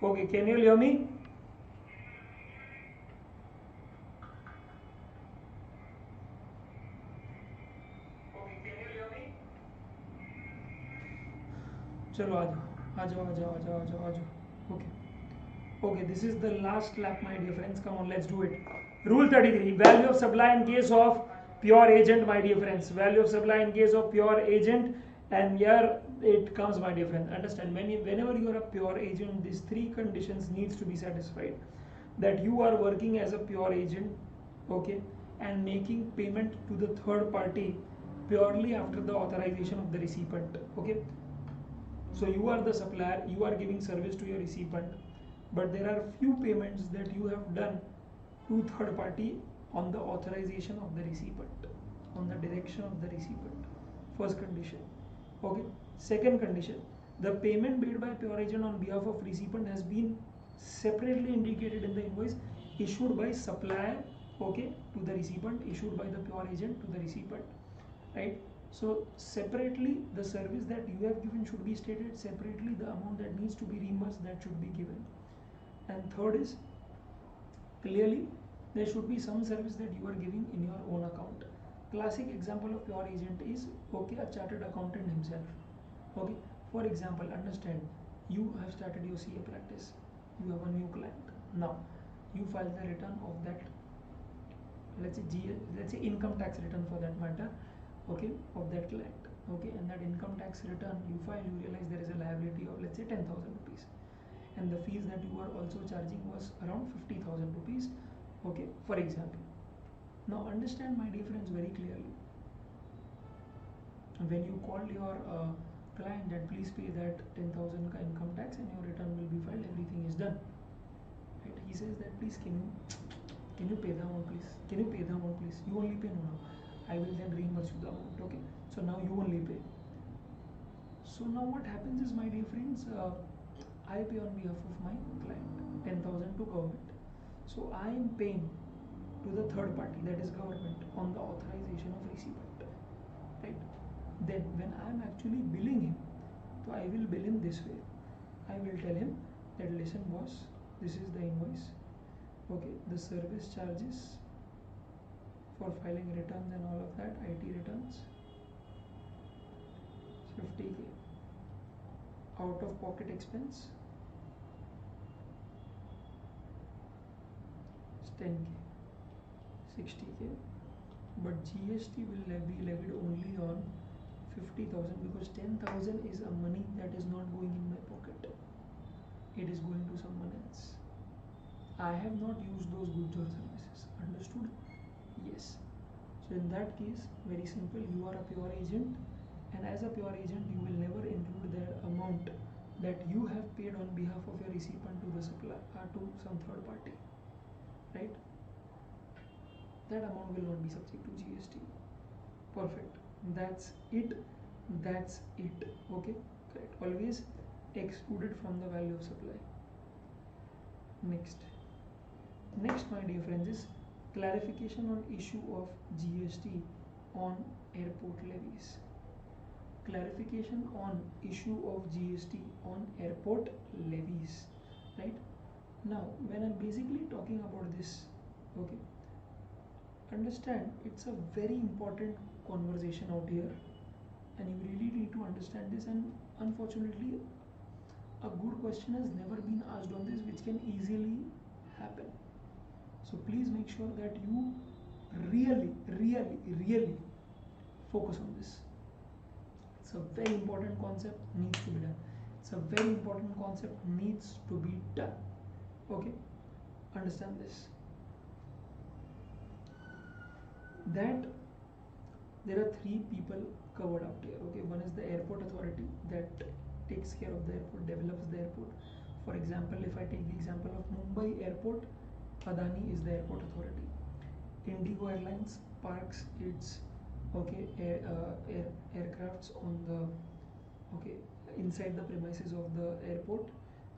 Okay, can you all hear me? चलो आ जाओ आ जाओ आ जाओ आ जाओ आ जाओ आ जाओ. Okay, this is the last lap, my dear friends. Come on, let's do it. Rule 33, value of supply in case of pure agent, my dear friends. Value of supply in case of pure agent, and here it comes, my dear friends. Understand, whenever you are a pure agent, these three conditions needs to be satisfied. That you are working as a pure agent, okay, and making payment to the third party purely after the authorization of the recipient, okay. So you are the supplier, you are giving service to your recipient, but there are few payments that you have done to third party on the authorization of the recipient, on the direction of the recipient. First condition, okay. Second condition, the payment made by pure agent on behalf of recipient has been separately indicated in the invoice issued by supplier, okay, to the recipient, issued by the pure agent to the recipient, right. So separately the service that you have given should be stated, separately the amount that needs to be reimbursed that should be given. And third is, clearly there should be some service that you are giving in your own account. Classic example of pure agent is, okay, a chartered accountant himself, okay. For example, understand, you have started your CA practice, you have a new client, now you file the return of that, let's say income tax return for that matter, okay, of that client, okay. And that income tax return you file, you realize there is a liability of, let's say, 10,000 rupees, and the fees that you are also charging was around 50,000 rupees, okay, for example. Now understand, my dear friends, very clearly, when you call your client that please pay that 10,000 income tax and your return will be filed, everything is done, right. He says that please can you pay the amount, please, can you pay the amount, please, you only pay, no, I will then reimburse you the amount, okay. So now you only pay, So now what happens is, my dear friends, I pay on behalf of my client 10,000 to government. So I am paying to the third party, that is government, on the authorization of recipient, right? Then when I am actually billing him, so I will bill him this way. I will tell him that, listen boss, this is the invoice, okay, the service charges for filing returns and all of that, IT returns, 50k, out of pocket expense is 10k, 60k, but GST will be levied only on 50,000, because 10,000 is a money that is not going in my pocket, it is going to someone else. I have not used those goods or services. Understood? Yes. So in that case, very simple, you are a pure agent, and as a pure agent you will never include the amount that you have paid on behalf of your recipient to the supplier, to some third party, right? That amount will not be subject to GST. Perfect. That's it. That's it. Okay, correct. Always excluded from the value of supply. Next, my dear friends, is clarification on issue of GST on airport levies. Clarification on issue of GST on airport levies, right? Now when I'm basically talking about this, okay, understand it's a very important conversation out here, and you really need to understand this. And unfortunately, a good question has never been asked on this, which can easily happen. So please make sure that you really focus on this. It's a very important concept, needs to be done. It's a very important concept, needs to be done. Okay, understand this. That there are three people covered out here. Okay, one is the airport authority that takes care of the airport, develops the airport. For example, if I take the example of Mumbai airport, Adani is the airport authority. Indigo Airlines parks its aircrafts on the inside the premises of the airport,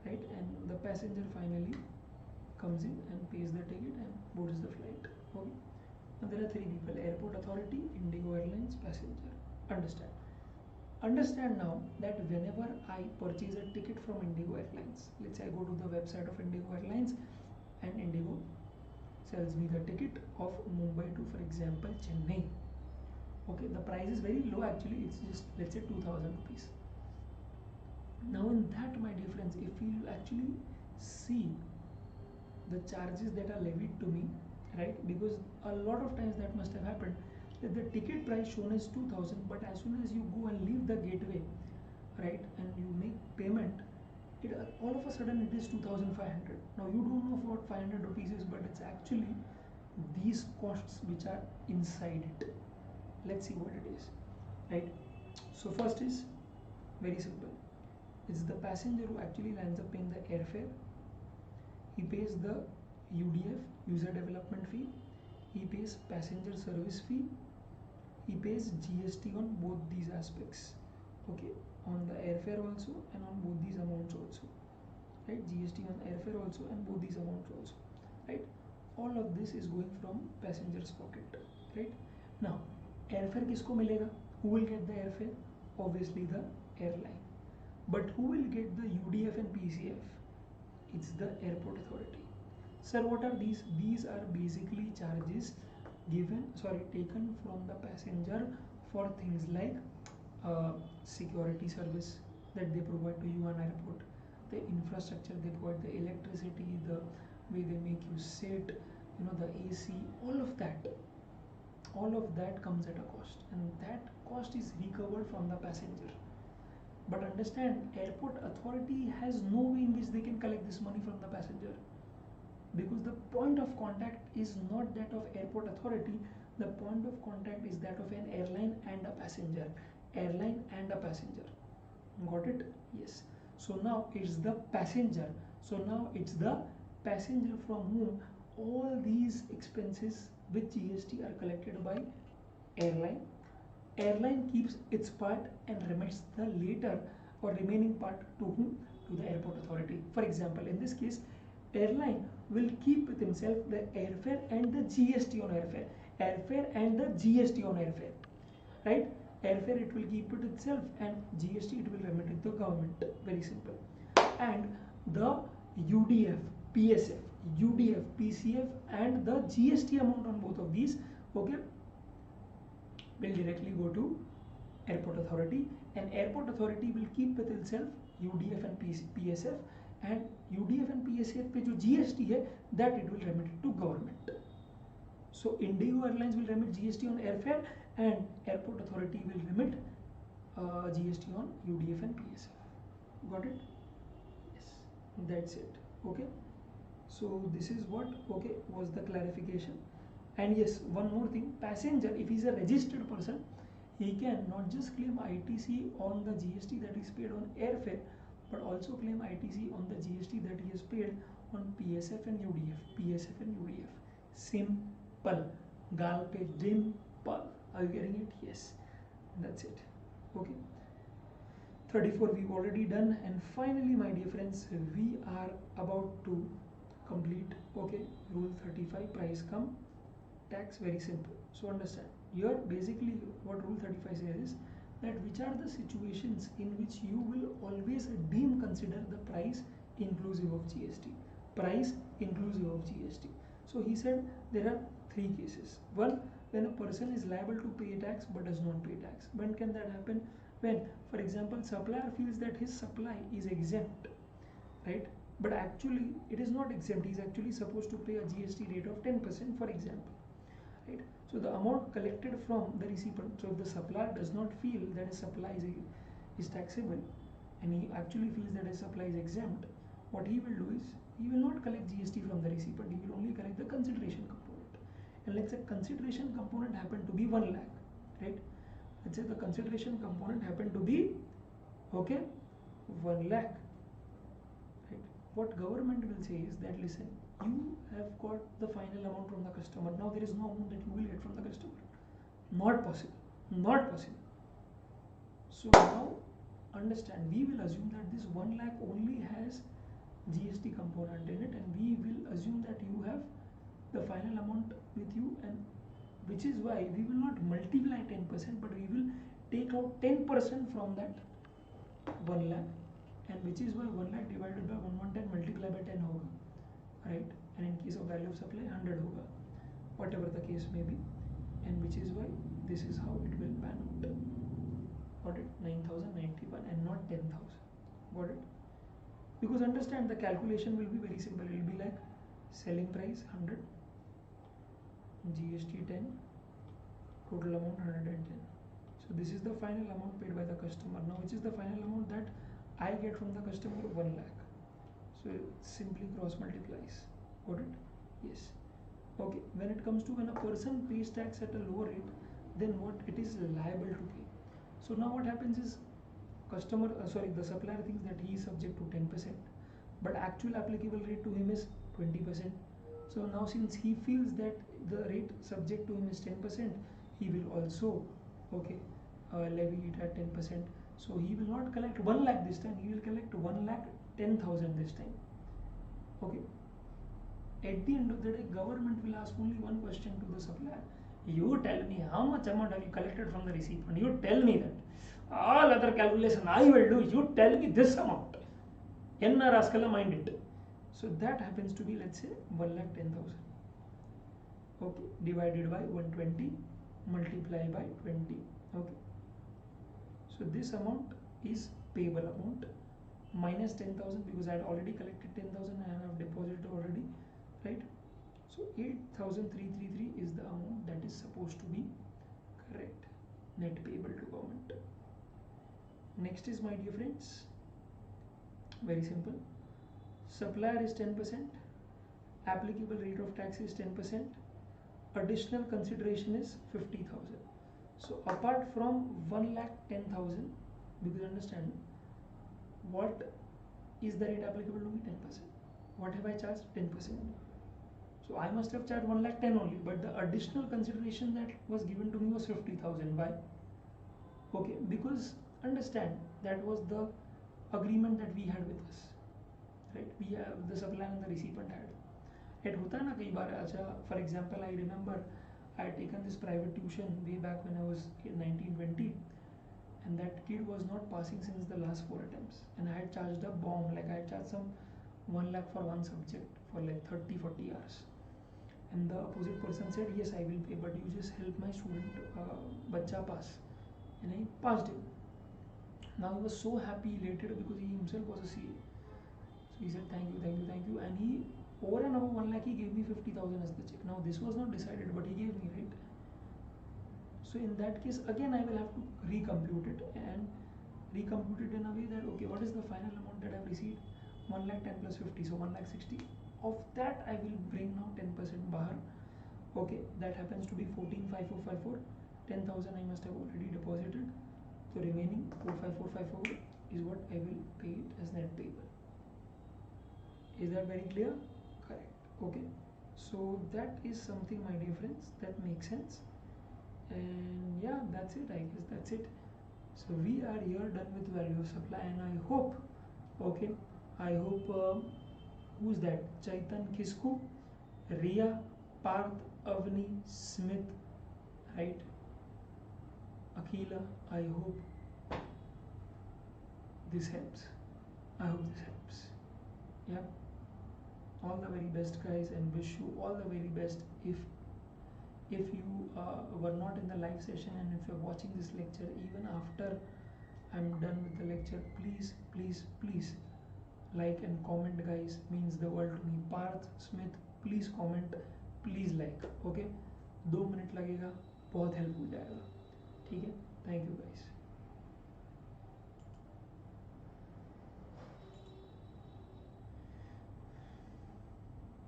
right? And the passenger finally comes in and pays the ticket and boards the flight. Okay. And there are three people: airport authority, Indigo Airlines, passenger. Understand now that whenever I purchase a ticket from Indigo Airlines, let's say I go to the website of Indigo Airlines and Indigo sells me the ticket of Mumbai to, for example, Chennai. Okay, the price is very low actually, it's just, let's say, 2,000 rupees. Now in that, my dear friends, if you actually see the charges that are levied to me, right, because a lot of times that must have happened, that the ticket price shown is 2,000, but as soon as you go and leave the gateway, right, and you make payment, it all of a sudden it is 2,500. Now you don't know what 500 rupees is, but it's actually these costs which are inside it. Let's see what it is, right? So first is very simple. It's the passenger who actually ends up paying the airfare. He pays the UDF, user development fee. He pays passenger service fee. He pays GST on both these aspects. Okay, on the airfare also and on both these amounts also, right? GST on airfare also and both these amounts also, right? All of this is going from passenger's pocket, right? Now airfare किसको मिलेगा? Who will get the airfare? Obviously the airline. But who will get the UDF and PCF? It's the airport authority. Sir, what are these? These are basically charges taken from the passenger for things like security service that they provide to you on airport, the infrastructure they provide, the electricity, the way they make you sit, the AC, all of that comes at a cost, and that cost is recovered from the passenger. But understand, airport authority has no way in which they can collect this money from the passenger, because the point of contact is not that of airport authority. The point of contact is that of an airline and a passenger. Got it? Yes. So now it's the passenger. From whom all these expenses with GST are collected by airline. airline keeps its part and remits the later or remaining part to whom? To the airport authority. For example, in this case, airline will keep with himself the airfare and the GST on airfare. Airfare and the GST on airfare. Right? Airfare it will keep it itself and GST it will remit it to the government. Very simple. And the UDF, PSF, UDF, PCF and the GST amount on both of these, okay, will directly go to airport authority, and airport authority will keep with itself UDF and PSF, and UDF and PSF पे जो GST है that it will remit it to government. So Indigo Airlines will remit GST on airfare and airport authority will remit GST on UDF and PSF. Got it? Yes, that's it. Okay. So this is what was the clarification. And yes, one more thing, passenger if he is a registered person, he can not just claim ITC on the GST that is paid on airfare, but also claim ITC on the GST that he has paid on PSF and UDF. PSF and UDF. Simple. Gal pe dimple. Are you getting it? Yes. That's it. Okay. 34 we've already done, and finally, my dear friends, we are about to complete rule 35 price cum tax. Very simple. So understand, here basically what rule 35 says is that which are the situations in which you will always consider the price inclusive of GST. Price inclusive of GST. So he said there are three cases. One, when a person is liable to pay tax but does not pay tax. When can that happen? When, for example, supplier feels that his supply is exempt, right? But actually it is not exempt. He is actually supposed to pay a GST rate of 10%, for example, right? So the amount collected from the recipient, so if the supplier does not feel that his supply is taxable and he actually feels that his supply is exempt, what he will do is he will not collect GST from the recipient, he will only collect the consideration component. And let's say consideration component happened to be 1 lakh, right? Let's say the consideration component happened to be 1 lakh, right? What government will say is that, listen, you have got the final amount from the customer. Now there is no amount that you will get from the customer. Not possible. Not possible. So now understand, we will assume that this 1 lakh only has GST component in it, and we will assume that you have the final amount with you, and which is why we will not multiply 10%, but we will take out 10% from that 1 lakh, and which is why 1 lakh divided by 110 multiply by 10 hoga. Right, and in case of value of supply 100 hoga, whatever the case may be, and which is why this is how it will pan out. Got it? 9,091 and not 10,000. Got it? Because understand, the calculation will be very simple. It will be like selling price 100, GST 10, total amount 110. So this is the final amount paid by the customer. Now which is the final amount that I get from the customer? 1 lakh. So it simply cross multiplies. Got it? Yes. Okay. When it comes to when a person pays tax at a lower rate than what it is liable to pay. So now what happens is the supplier thinks that he is subject to 10%, but actual applicable rate to him is 20%. So now since he feels that the rate subject to him is 10%, he will also levy it at 10%. So he will not collect 1 lakh this time, he will collect 1,10,000 this time. Okay. At the end of the day, government will ask only one question to the supplier. You tell me how much amount have you collected from the recipient. You tell me that. All other calculation I will do. You tell me this amount. Enna raskala mind it. So that happens to be, let's say, 1,10,000. Okay. Divided by 120, multiply by 20. Okay. So this amount is payable amount minus 10,000, because I had already collected 10,000 and I have deposited already, right? So 8,333 is the amount that is supposed to be correct, net payable to government. Next is, my dear friends, very simple. Supplier is 10%, applicable rate of tax is 10%, additional consideration is 50,000. So apart from 1,10,000, because understand, what is the rate applicable to me? 10%. What have I charged? 10%. So I must have charged 1,10,000 only, but the additional consideration that was given to me was 50,000. Why? Okay, because understand that was the agreement that we had with us, right? We have the supplier and the recipient had. It होता है ना कई बार. अच्छा, for example, I remember I had taken this private tuition way back when I was in 1920, and that kid was not passing since the last 4 attempts, and I had charged a bomb, like I had charged some 1 lakh for one subject for like 30-40 hours, and the opposite person said yes I will pay, but you just help my student bachcha pass, and I passed him. Now he was so happy, elated, because he himself was a CA. So he said thank you, thank you, thank you, and he over and above 1 lakh he gave me 50,000 as the check. Now this was not decided, but he gave me, right? So in that case again I will have to recompute it, and recompute it in a way that okay, what is the final amount that I've received? 1 lakh 10 plus 50, so 1 lakh 60. Of that I will bring now 10% bahar. Okay, that happens to be 145454. 10,000 I must have already deposited, so remaining 45454 is what I will pay it as net payable. Is that very clear? Correct. Okay, so that is something, my dear friends, that makes sense. And yeah, that's it. I guess that's it. So we are here done with value of supply, and I hope, okay, I hope who's that? Chaitan Kisku, Ria, Parth, Avni, Smith, right? Akila, I hope this helps. I hope this helps. Yeah, all the very best, guys, and wish you all the very best. If you were not in the live session, and if you're watching this lecture even after I'm done with the lecture, please please please like and comment, guys. Means the world to me. Parth, Smith, please comment, please like. Okay, 2 minute लगेगा, बहुत help हो जाएगा. ठीक है, thank you guys.